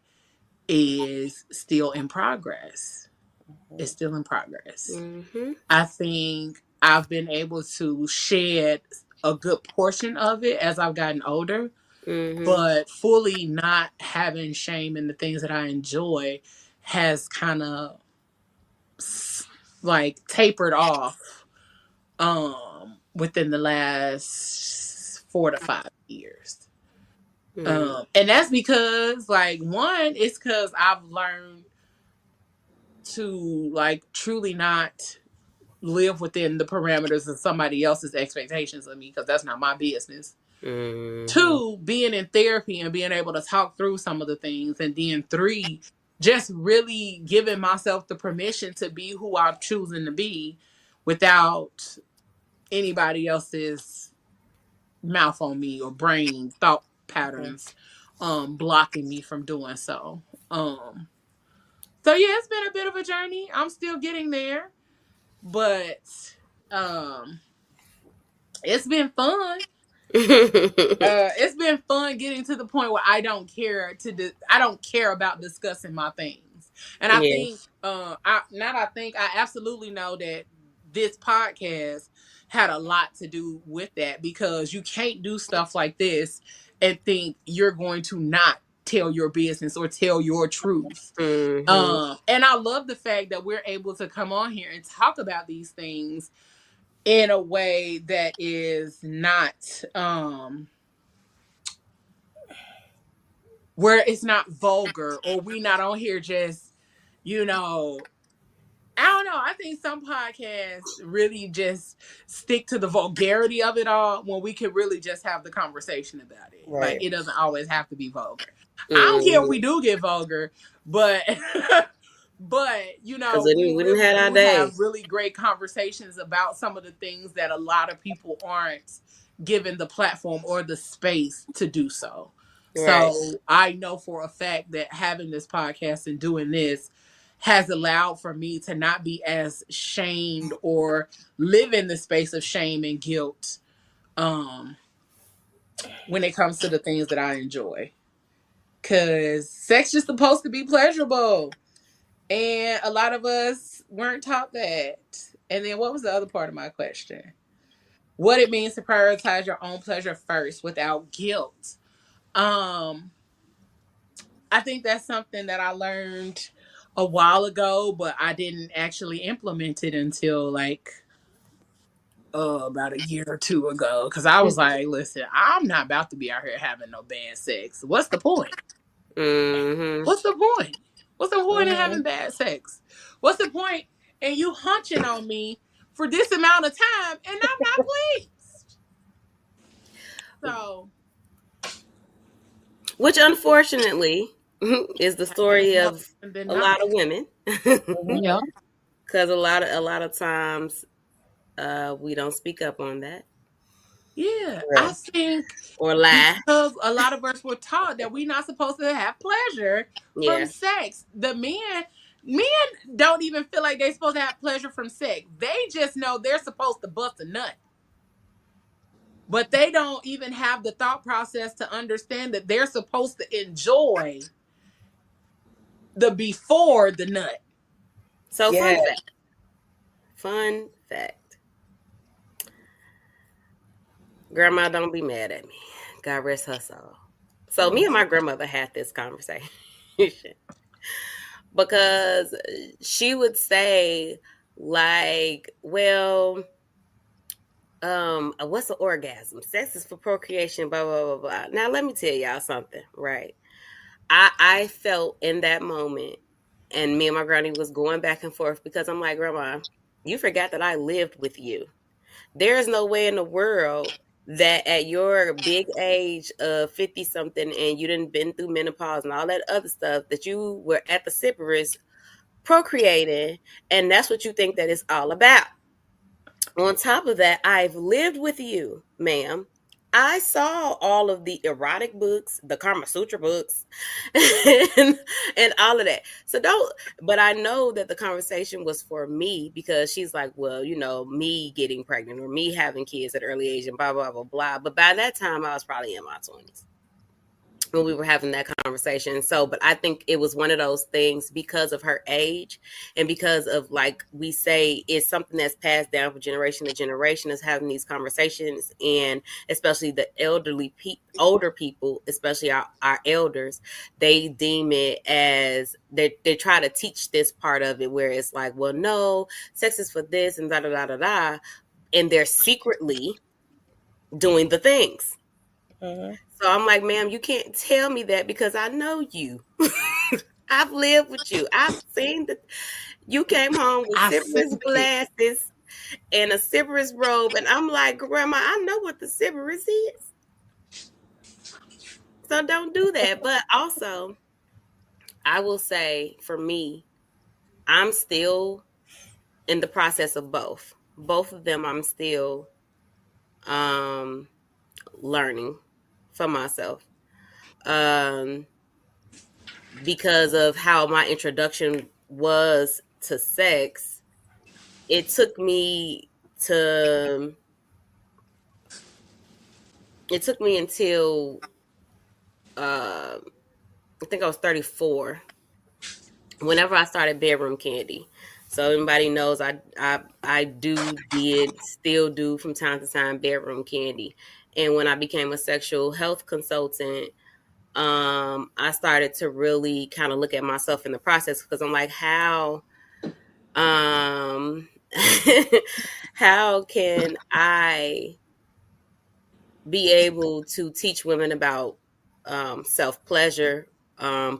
Speaker 2: is still in progress. It's still in progress.
Speaker 3: Mm-hmm.
Speaker 2: I think I've been able to shed a good portion of it as I've gotten older,
Speaker 3: Mm-hmm.
Speaker 2: but fully not having shame in the things that I enjoy has kind of like tapered off within the last 4 to 5 years.
Speaker 3: Mm-hmm.
Speaker 2: And that's because like one, it's because I've learned to like truly not live within the parameters of somebody else's expectations of me, because that's not my business.
Speaker 3: Mm-hmm.
Speaker 2: Two, being in therapy and being able to talk through some of the things. And then three, just really giving myself the permission to be who I'm choosing to be without anybody else's mouth on me or brain thought
Speaker 6: Mhm.
Speaker 2: patterns blocking me from doing so. Um, so yeah, it's been a bit of a journey. I'm still getting there, but um, it's been fun. It's been fun getting to the point where I don't care about discussing my things. And I
Speaker 3: Yeah.
Speaker 2: think I absolutely know that this podcast had a lot to do with that, because you can't do stuff like this and think you're going to not tell your business or tell your truth.
Speaker 3: Hmm.
Speaker 2: And I love the fact that we're able to come on here and talk about these things in a way that is not where it's not vulgar, or we not on here just, you know, I don't know. I think some podcasts really just stick to the vulgarity of it all, when we can really just have the conversation about it. Like,
Speaker 6: Right.
Speaker 2: it doesn't always have to be vulgar. I don't care if
Speaker 3: Hmm.
Speaker 2: we do get vulgar, but but
Speaker 3: Because
Speaker 2: we
Speaker 3: we didn't
Speaker 2: really
Speaker 3: have our
Speaker 2: do have
Speaker 3: day.
Speaker 2: really great conversations about some of the things that a lot of people aren't given the platform or the space to do so.
Speaker 3: Right.
Speaker 2: So I know for a fact that having this podcast and doing this has allowed for me to not be as shamed or live in the space of shame and guilt, um when it comes to the things that I enjoy. Cause sex is supposed to be pleasurable. And a lot of us weren't taught that. And then what was the other part of my question? What it means to prioritize your own pleasure first without guilt. Um, I think that's something that I learned a while ago, but I didn't actually implement it until like about a year or two ago. Cause I was like, listen, I'm not about to be out here having no bad sex. What's the point?
Speaker 3: Hmm.
Speaker 2: What's the point? What's the point in
Speaker 6: Hmm.
Speaker 2: having bad sex? What's the point in you hunching on me for this amount of time and I'm not pleased? So
Speaker 3: Which, unfortunately, is the
Speaker 2: it's
Speaker 3: story
Speaker 2: more
Speaker 3: of
Speaker 2: often than
Speaker 3: a
Speaker 2: not.
Speaker 3: lot of women.
Speaker 6: Hmm.
Speaker 4: Yeah.
Speaker 3: Because a lot of times, we don't speak up on that
Speaker 2: Yeah, I
Speaker 6: Real.
Speaker 2: think
Speaker 3: or lie.
Speaker 2: because a lot of us were taught that we're not supposed to have pleasure from
Speaker 3: Yeah.
Speaker 2: sex. Men don't even feel like they're supposed to have pleasure from sex. They just know they're supposed to bust a nut. But they don't even have the thought process to understand that they're supposed to enjoy the before the nut.
Speaker 3: So,
Speaker 6: Yeah.
Speaker 3: fun fact. Fun fact. Grandma, don't be mad at me. God rest her soul. So, me and my grandmother had this conversation because she would say, like, well, what's an orgasm? Sex is for procreation, blah, blah, blah, blah. Now, let me tell y'all something, right? I felt in that moment, and me and my granny was going back and forth because I'm like, Grandma, you forgot that I lived with you. There is no way in the world that at your big age of 50 something and you didn't been through menopause and all that other stuff that you were at the Cyprus procreating, and that's what you think that it's all about. On top of that, I've lived with you, ma'am. I saw all of the erotic books, the Kama Sutra books, and all of that. So don't, but I know that the conversation was for me because she's like, well, me getting pregnant or me having kids at early age and blah, blah, blah, blah. But by that time, I was probably in my 20s when we were having that conversation. So, but I think it was one of those things because of her age and because of, like we say, it's something that's passed down from generation to generation, is having these conversations. And especially the older people, especially our elders, they deem it as they try to teach this part of it where it's like, well, no, sex is for this and da da da da da. And they're secretly doing the things.
Speaker 6: Hmm.
Speaker 3: So I'm like, ma'am, you can't tell me that because I know you. I've lived with you. I've seen that you came home with
Speaker 2: I seen
Speaker 3: Sybaris
Speaker 2: it.
Speaker 3: glasses and a Sybaris robe. And I'm like, Grandma, I know what the Sybaris is. So don't do that. But also, I will say for me, I'm still in the process of both. Both of them I'm still um learning for myself. Um because of how my introduction was to sex, it took me to it took me until I think I was 34 whenever I started bedroom candy. So everybody knows I did still do from time to time bedroom candy. And when I became a sexual health consultant, I started to really kind of look at myself in the process because I'm like, um how can I be able to teach women about self pleasure,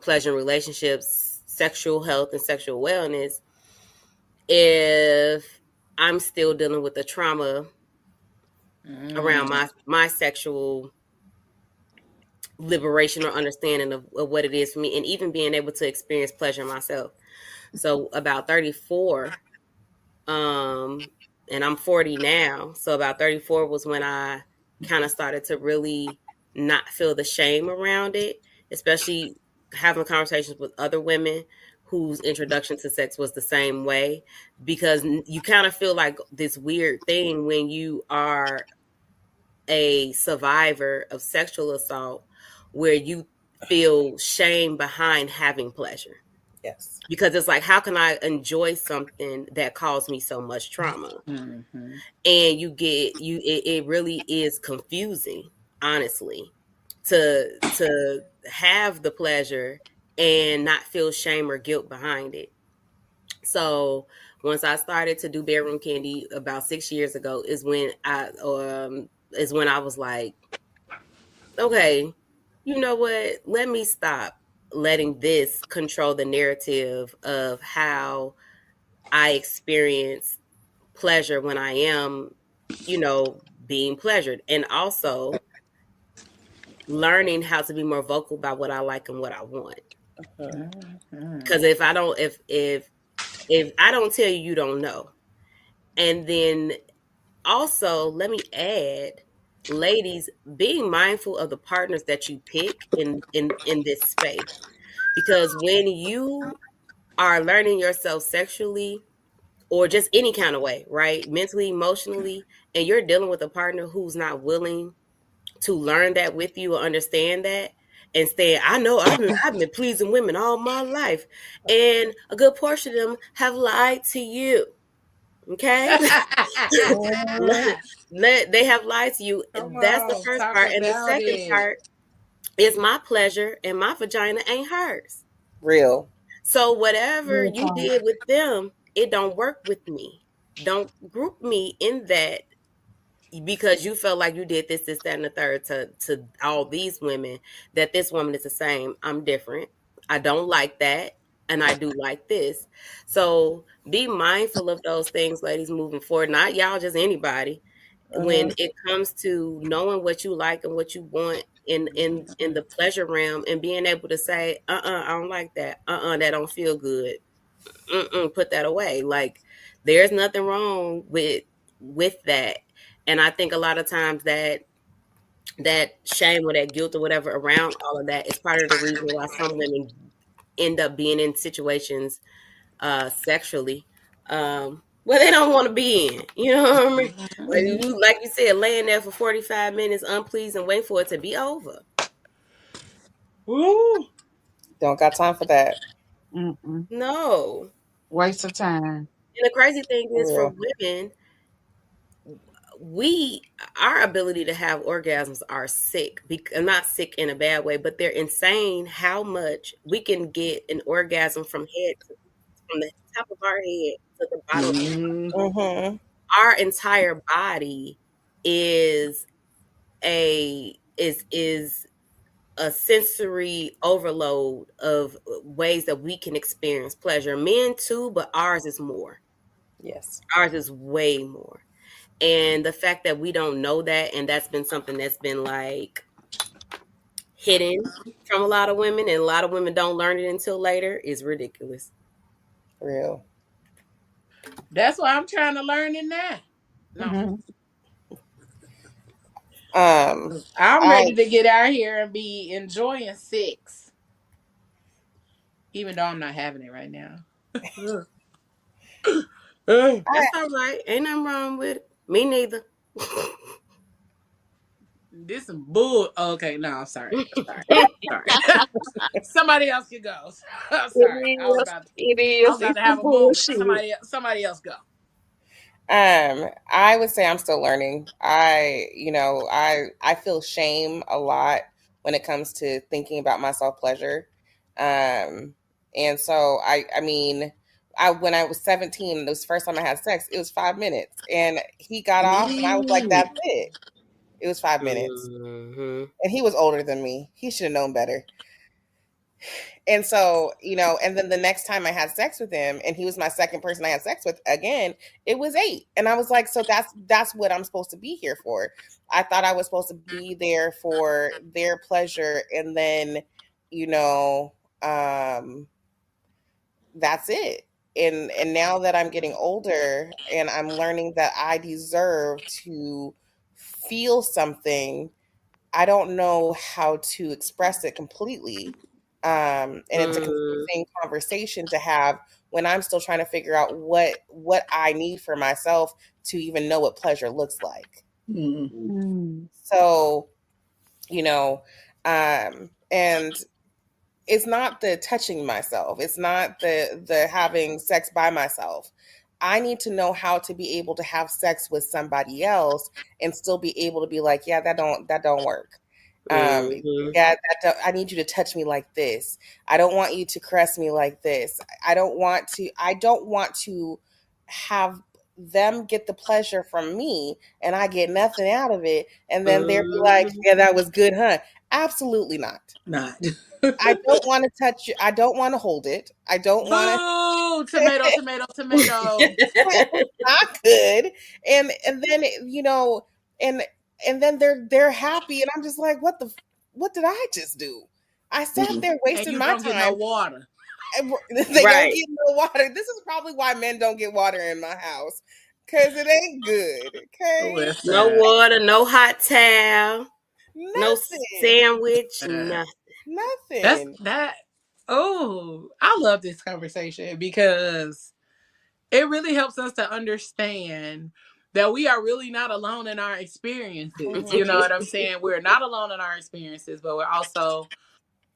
Speaker 3: pleasure in relationships, sexual health, and sexual wellness if I'm still dealing with the trauma around
Speaker 2: Mm.
Speaker 3: my sexual liberation or understanding of what it is for me, and even being able to experience pleasure myself. So about 34, um, and I'm 40 now. So about 34 was when I kind of started to really not feel the shame around it, especially having conversations with other women whose introduction to sex was the same way, because you kind of feel like this weird thing when you are a survivor of sexual assault where you feel shame behind having pleasure,
Speaker 6: Yes.
Speaker 3: because it's like, how can I enjoy something that caused me so much trauma?
Speaker 2: Mm-hmm.
Speaker 3: And it really is confusing, honestly, to have the pleasure and not feel shame or guilt behind it. So once I started to do bedroom candy about 6 years ago is when I was like, okay, you know what? Let me stop letting this control the narrative of how I experience pleasure when I am, being pleasured. And also learning how to be more vocal about what I like and what I want.
Speaker 6: Mhm.
Speaker 2: Mm-hmm.
Speaker 3: Because if I don't tell you, you don't know. And then also, let me add, ladies, being mindful of the partners that you pick in this space. Because when you are learning yourself sexually, or just any kind of way, right? Mentally, emotionally, and you're dealing with a partner who's not willing to learn that with you or understand that, and say, I know I've been pleasing women all my life, and a good portion of them have lied to you. Okay?
Speaker 6: Mhm.
Speaker 3: They have lied to you.
Speaker 2: Come
Speaker 3: That's the
Speaker 2: on,
Speaker 3: first
Speaker 2: talk
Speaker 3: part. And the
Speaker 2: about
Speaker 3: second
Speaker 2: it.
Speaker 3: part is my pleasure and my vagina ain't hers.
Speaker 6: Real.
Speaker 3: So whatever
Speaker 4: Real
Speaker 3: you
Speaker 4: talk.
Speaker 3: did with them, it don't work with me. Don't group me in that because you felt like you did this, that, and the third to all these women, that this woman is the same. I'm different. I don't like that. And I do like this. So be mindful of those things, ladies, moving forward. Not y'all, just anybody. When
Speaker 6: Mhm.
Speaker 3: it comes to knowing what you like and what you want in the pleasure realm, and being able to say, I don't like that. That don't feel good. Put that away. Like, there's nothing wrong with that. And I think a lot of times that shame or that guilt or whatever around all of that is part of the reason why some women end up being in situations sexually where they don't want to be in. You know what I mean? Like you said, laying there for 45 minutes unpleased and wait for it to be over.
Speaker 2: Woo.
Speaker 6: Don't got time for that.
Speaker 4: Mm-mm.
Speaker 3: No.
Speaker 4: Waste of time.
Speaker 3: And the crazy thing is,
Speaker 6: For
Speaker 3: for
Speaker 6: real.
Speaker 3: women, we our ability to have orgasms are sick, not sick in a bad way, but they're insane how much we can get an orgasm from the top of our head to the bottom.
Speaker 2: Mm.
Speaker 6: Mhm.
Speaker 3: Our entire body is is a sensory overload of ways that we can experience pleasure. Men too, but ours is more.
Speaker 6: Yes.
Speaker 3: Ours is way more. And the fact that we don't know that, and that's been something that's been like hidden from a lot of women, and a lot of women don't learn it until later, is ridiculous.
Speaker 6: Real.
Speaker 2: That's why I'm trying to learn it now. No,
Speaker 4: Mhm.
Speaker 6: Um,
Speaker 2: I'm
Speaker 6: I
Speaker 2: ready to get out here and be enjoying sex. even though I'm not having it right now.
Speaker 3: That's all right. Ain't nothing wrong with it. Me neither.
Speaker 2: This some bull. Okay, no, I'm sorry. Sorry. Sorry. Somebody else can go. I'm sorry.
Speaker 4: It
Speaker 2: I
Speaker 4: is.
Speaker 2: was about
Speaker 4: It's
Speaker 2: to
Speaker 4: some
Speaker 2: have a moment.
Speaker 4: bullshit.
Speaker 2: Somebody else go.
Speaker 6: I would say I'm still learning. I feel shame a lot when it comes to thinking about my self pleasure. And so I mean, when I was 17, the first time I had sex, it was 5 minutes, and he got off, and I was like,
Speaker 2: Mm.
Speaker 6: "That's it." It was 5 minutes,
Speaker 3: Hmm.
Speaker 6: and he was older than me. He should have known better. And so, and then the next time I had sex with him, and he was my second person I had sex with again, it was 8. And I was like, so that's what I'm supposed to be here for. I thought I was supposed to be there for their pleasure, and then, you know, um, that's it. And now that I'm getting older and I'm learning that I deserve to feel something, I don't know how to express it completely. And it's a
Speaker 3: Mm,
Speaker 6: confusing conversation to have when I'm still trying to figure out what I need for myself to even know what pleasure looks like.
Speaker 2: Mm.
Speaker 4: Mm.
Speaker 6: So, and it's not the touching myself. It's not the having sex by myself. I need to know how to be able to have sex with somebody else and still be able to be like, yeah, that don't work. Um,
Speaker 3: hmm.
Speaker 6: yeah, I need you to touch me like this. I don't want you to caress me like this. I don't want to have them get the pleasure from me and I get nothing out of it. And then they'll be like,
Speaker 3: Hmm.
Speaker 6: yeah, that was good, huh? Absolutely not.
Speaker 2: Not.
Speaker 6: I don't want to touch you. I don't want to hold it. I don't want to.
Speaker 2: Boo! Tomato, tomato, tomato.
Speaker 6: It's not good. And then and then they're happy, and I'm just like, what did I just do? I sat there
Speaker 2: And
Speaker 6: wasting
Speaker 2: you
Speaker 6: my
Speaker 2: don't get no
Speaker 6: time.
Speaker 2: water.
Speaker 6: And they don't
Speaker 3: Right.
Speaker 6: get no water. This is probably why men don't get water in my house, because it ain't good. Okay,
Speaker 3: No
Speaker 2: Listen.
Speaker 3: water, no hot towel, no
Speaker 6: nothing,
Speaker 3: sandwich,
Speaker 2: Uh,
Speaker 3: nothing.
Speaker 2: that's
Speaker 6: nothing.
Speaker 2: that. Oh, I love this conversation because it really helps us to understand that we are really not alone in our experiences. You know
Speaker 6: Mhm.
Speaker 2: what I'm saying? We're not alone in our experiences, but we're also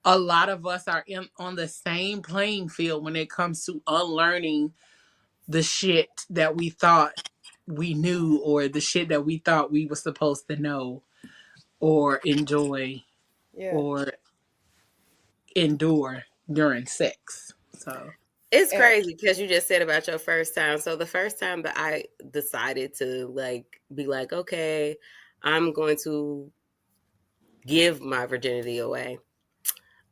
Speaker 2: a lot of us are on the same playing field when it comes to unlearning the shit that we thought we knew or the shit that we thought we were supposed to know or enjoy
Speaker 6: Yeah.
Speaker 2: or endure during sex. So,
Speaker 3: It's
Speaker 6: And,
Speaker 3: crazy because you just said about your first time. So the first time that I decided to be like, okay, I'm going to give my virginity away.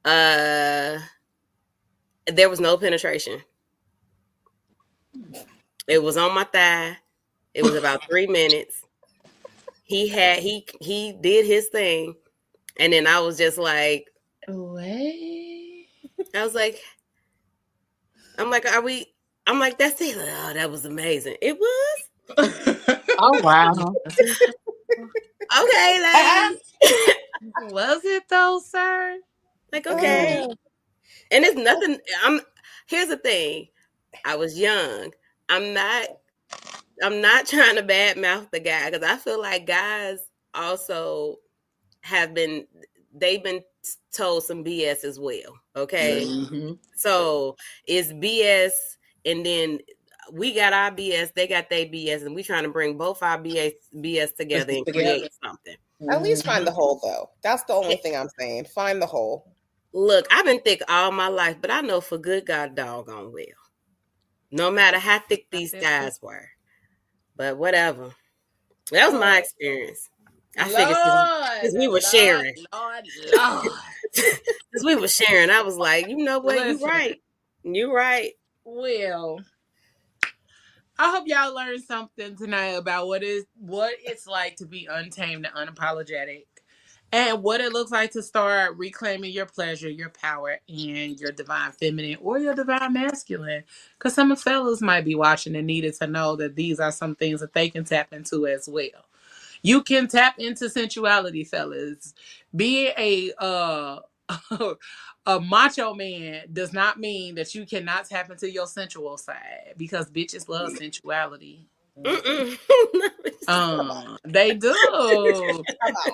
Speaker 3: Uh there was no penetration. It was on my thigh. It was about 3 minutes. He did his thing, and then I was just like,
Speaker 2: way.
Speaker 3: I was like, I'm like, are we? I'm like, that's it. Oh, that was amazing. It was
Speaker 4: Oh wow.
Speaker 2: Was it
Speaker 3: okay, lady.
Speaker 2: Was it though, sir?
Speaker 3: Like okay,
Speaker 6: oh,
Speaker 3: and it's nothing. I'm Here's the thing. I was young. I'm not. I'm not trying to badmouth the guy because I feel like guys also have been. They've been told some BS as well. Okay,
Speaker 2: Mm-hmm.
Speaker 3: so it's BS, and then we got our BS, they got their BS, and we trying to bring both our BS together and
Speaker 2: Together.
Speaker 3: create something.
Speaker 6: at least find
Speaker 2: Mm-hmm.
Speaker 6: the hole, though. That's the only
Speaker 3: It-
Speaker 6: thing I'm saying. Find the hole.
Speaker 3: Look, I've been thick all my life, but I know for good God doggone well. No matter how thick
Speaker 2: Got
Speaker 3: these
Speaker 2: that pussy.
Speaker 3: guys were. But whatever. That was my experience. I figured
Speaker 2: Lord,
Speaker 3: since we were
Speaker 2: Lord,
Speaker 3: sharing,
Speaker 2: Lord, Lord.
Speaker 3: since we were sharing, I was like, you know what? You
Speaker 2: Listen,
Speaker 3: right. You right.
Speaker 2: well, I hope y'all learned something tonight about what it's like to be untamed and unapologetic. And what it looks like to start reclaiming your pleasure, your power, and your divine feminine or your divine masculine. Because some fellas might be watching and needed to know that these are some things that they can tap into as well. You can tap into sensuality, fellas. Being a macho man does not mean that you cannot tap into your sensual side, because bitches love sensuality.
Speaker 3: Mm-mm.
Speaker 2: They do.
Speaker 6: Come on.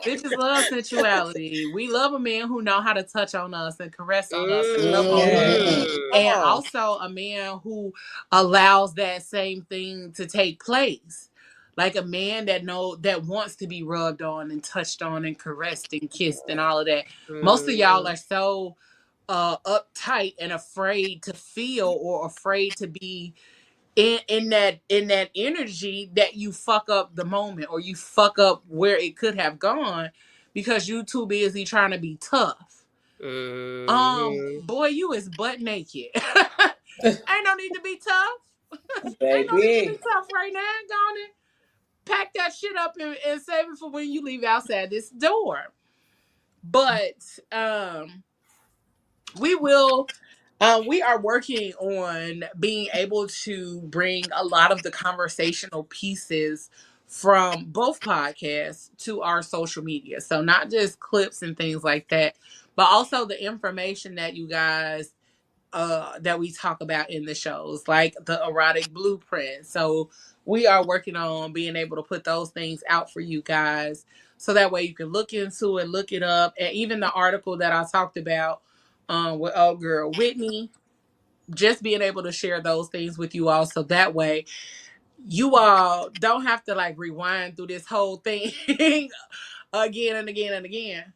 Speaker 2: Bitches love sensuality. We love a man who know how to touch on us and caress on us and love on us.
Speaker 6: Yes.
Speaker 3: Mm.
Speaker 6: Come
Speaker 2: And
Speaker 6: on.
Speaker 2: also a man who allows that same thing to take place. Like a man that wants to be rubbed on and touched on and caressed and kissed and all of that. Most of y'all
Speaker 3: Mm.
Speaker 2: are so uptight and afraid to feel, or afraid to be in that energy, that you fuck up the moment, or you fuck up where it could have gone, because you too busy trying to be tough.
Speaker 3: Mm.
Speaker 2: Boy, you is butt naked. Ain't no need to be tough. Ain't no need to be
Speaker 7: Baby.
Speaker 2: tough right now. Go on and pack that shit up and save it for when you leave outside this door. But we will we are working on being able to bring a lot of the conversational pieces from both podcasts to our social media. So not just clips and things like that, but also the information that you guys that we talk about in the shows, like the erotic blueprint. So we are working on being able to put those things out for you guys, so that way you can look into it, look it up, and even the article that I talked about with old girl Whitney, just being able to share those things with you all, so that way you all don't have to like rewind through this whole thing again and again and again,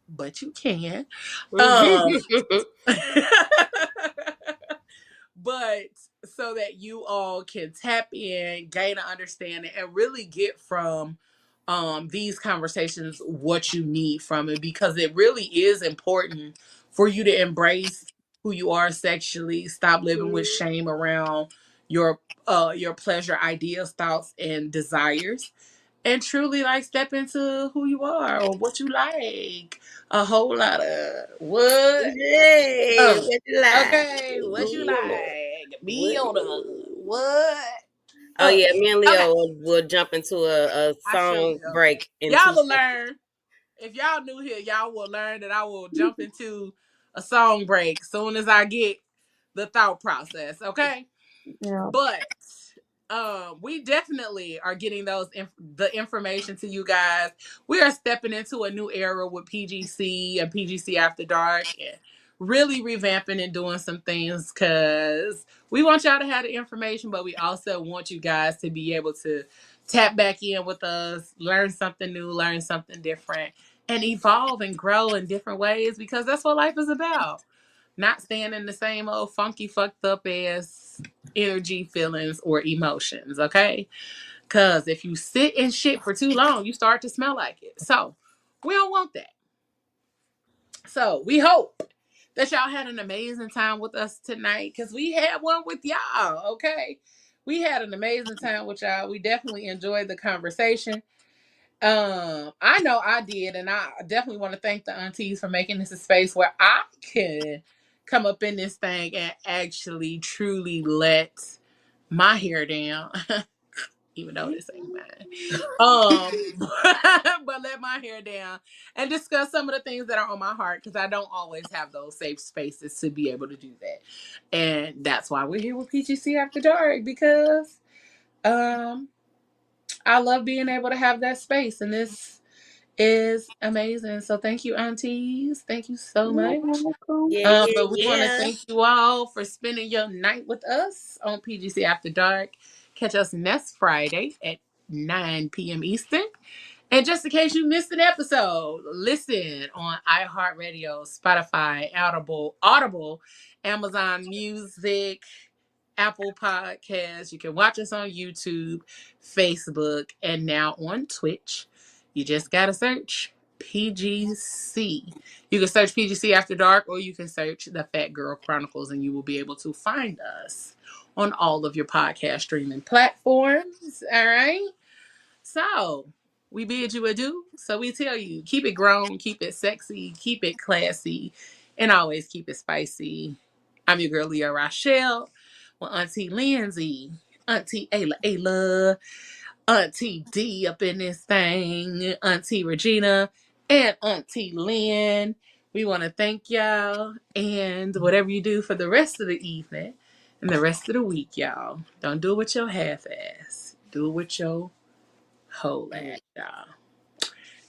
Speaker 2: but you can. Um but so that you all can tap in, gain an understanding, and really get from these conversations what you need from it, because it really is important for you to embrace who you are sexually, stop living with shame around your pleasure ideas, thoughts, and desires, and truly like step into who you are or what you like. A whole lot of what?
Speaker 3: Hey, what you like?
Speaker 2: Okay, what you
Speaker 3: Me on the
Speaker 2: like? Me
Speaker 3: what?
Speaker 2: on the what?
Speaker 3: Oh yeah, me and
Speaker 2: Okay,
Speaker 3: Leo will jump into a
Speaker 2: I sure
Speaker 3: song
Speaker 2: will.
Speaker 3: break in
Speaker 2: Y'all
Speaker 3: 2 seconds.
Speaker 2: will learn. If y'all new here, y'all will learn that I will jump into a song break soon as I get the thought process. Okay.
Speaker 4: Yeah.
Speaker 2: But we definitely are getting the information to you guys. We are stepping into a new era with PGC and PGC After Dark, and really revamping and doing some things, because we want y'all to have the information, but we also want you guys to be able to tap back in with us, learn something new, learn something different, and evolve and grow in different ways, because that's what life is about. Not staying in the same old funky, fucked up ass energy, feelings, or emotions, okay? Because if you sit in shit for too long, you start to smell like it. So we don't want that. So we hope that y'all had an amazing time with us tonight, because we had one with y'all, okay? We had an amazing time with y'all. We definitely enjoyed the conversation. I know I did, and I definitely want to thank the aunties for making this a space where I can come up in this thing and actually truly let my hair down, even though this ain't mine. But let my hair down and discuss some of the things that are on my heart, because I don't always have those safe spaces to be able to do that. And that's why we're here with PGC After Dark, because um I love being able to have that space, and this is amazing. So thank you, aunties. Thank you so
Speaker 4: You're
Speaker 2: much.
Speaker 4: welcome.
Speaker 3: Yeah, yeah,
Speaker 2: But we want to
Speaker 3: yeah.
Speaker 2: thank you all for spending your night with us on PGC After Dark. Catch us next Friday at 9 p.m. Eastern. And just in case you missed an episode, listen on iHeartRadio, Spotify, Audible, Amazon Music, Apple Podcasts. You can watch us on YouTube, Facebook, and now on Twitch. You just gotta search PGC. You can search PGC After Dark, or you can search The Fat Girl Chronicles, and you will be able to find us on all of your podcast streaming platforms. All right. So we bid you adieu. So we tell you, keep it grown, keep it sexy, keep it classy, and always keep it spicy. I'm your girl Leah Rochelle with Auntie Lindsay, Auntie Ayla, Auntie D up in this thing, Auntie Regina, and Auntie Lynn. We want to thank y'all, and whatever you do for the rest of the evening and the rest of the week, y'all, don't do it with your half ass. Do it with your whole ass, y'all.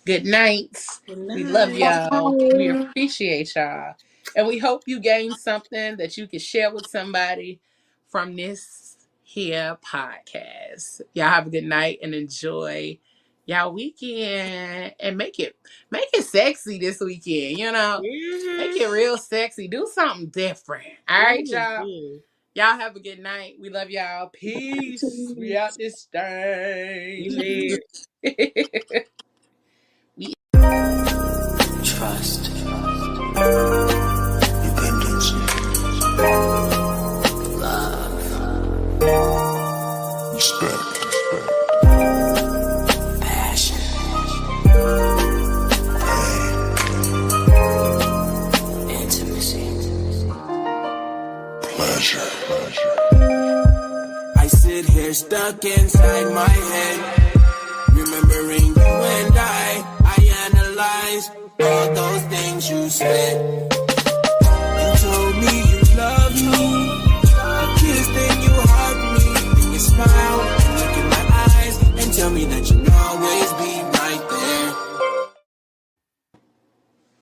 Speaker 2: Good night.
Speaker 7: Good
Speaker 2: We love
Speaker 7: night.
Speaker 2: y'all. We appreciate y'all. And we hope you gained something that you can share with somebody from this here podcast. Y'all have a good night and enjoy y'all weekend. And make it sexy this weekend, you know? Make it real sexy. Do something different. All right, y'all. Y'all have a good night. We love y'all. Peace. We out this
Speaker 3: You
Speaker 2: thing.
Speaker 3: later.
Speaker 1: Trust, dependence, love, respect, passion, pain, intimacy, pleasure. I sit here stuck inside my head, remembering you and I analyze all those things you said.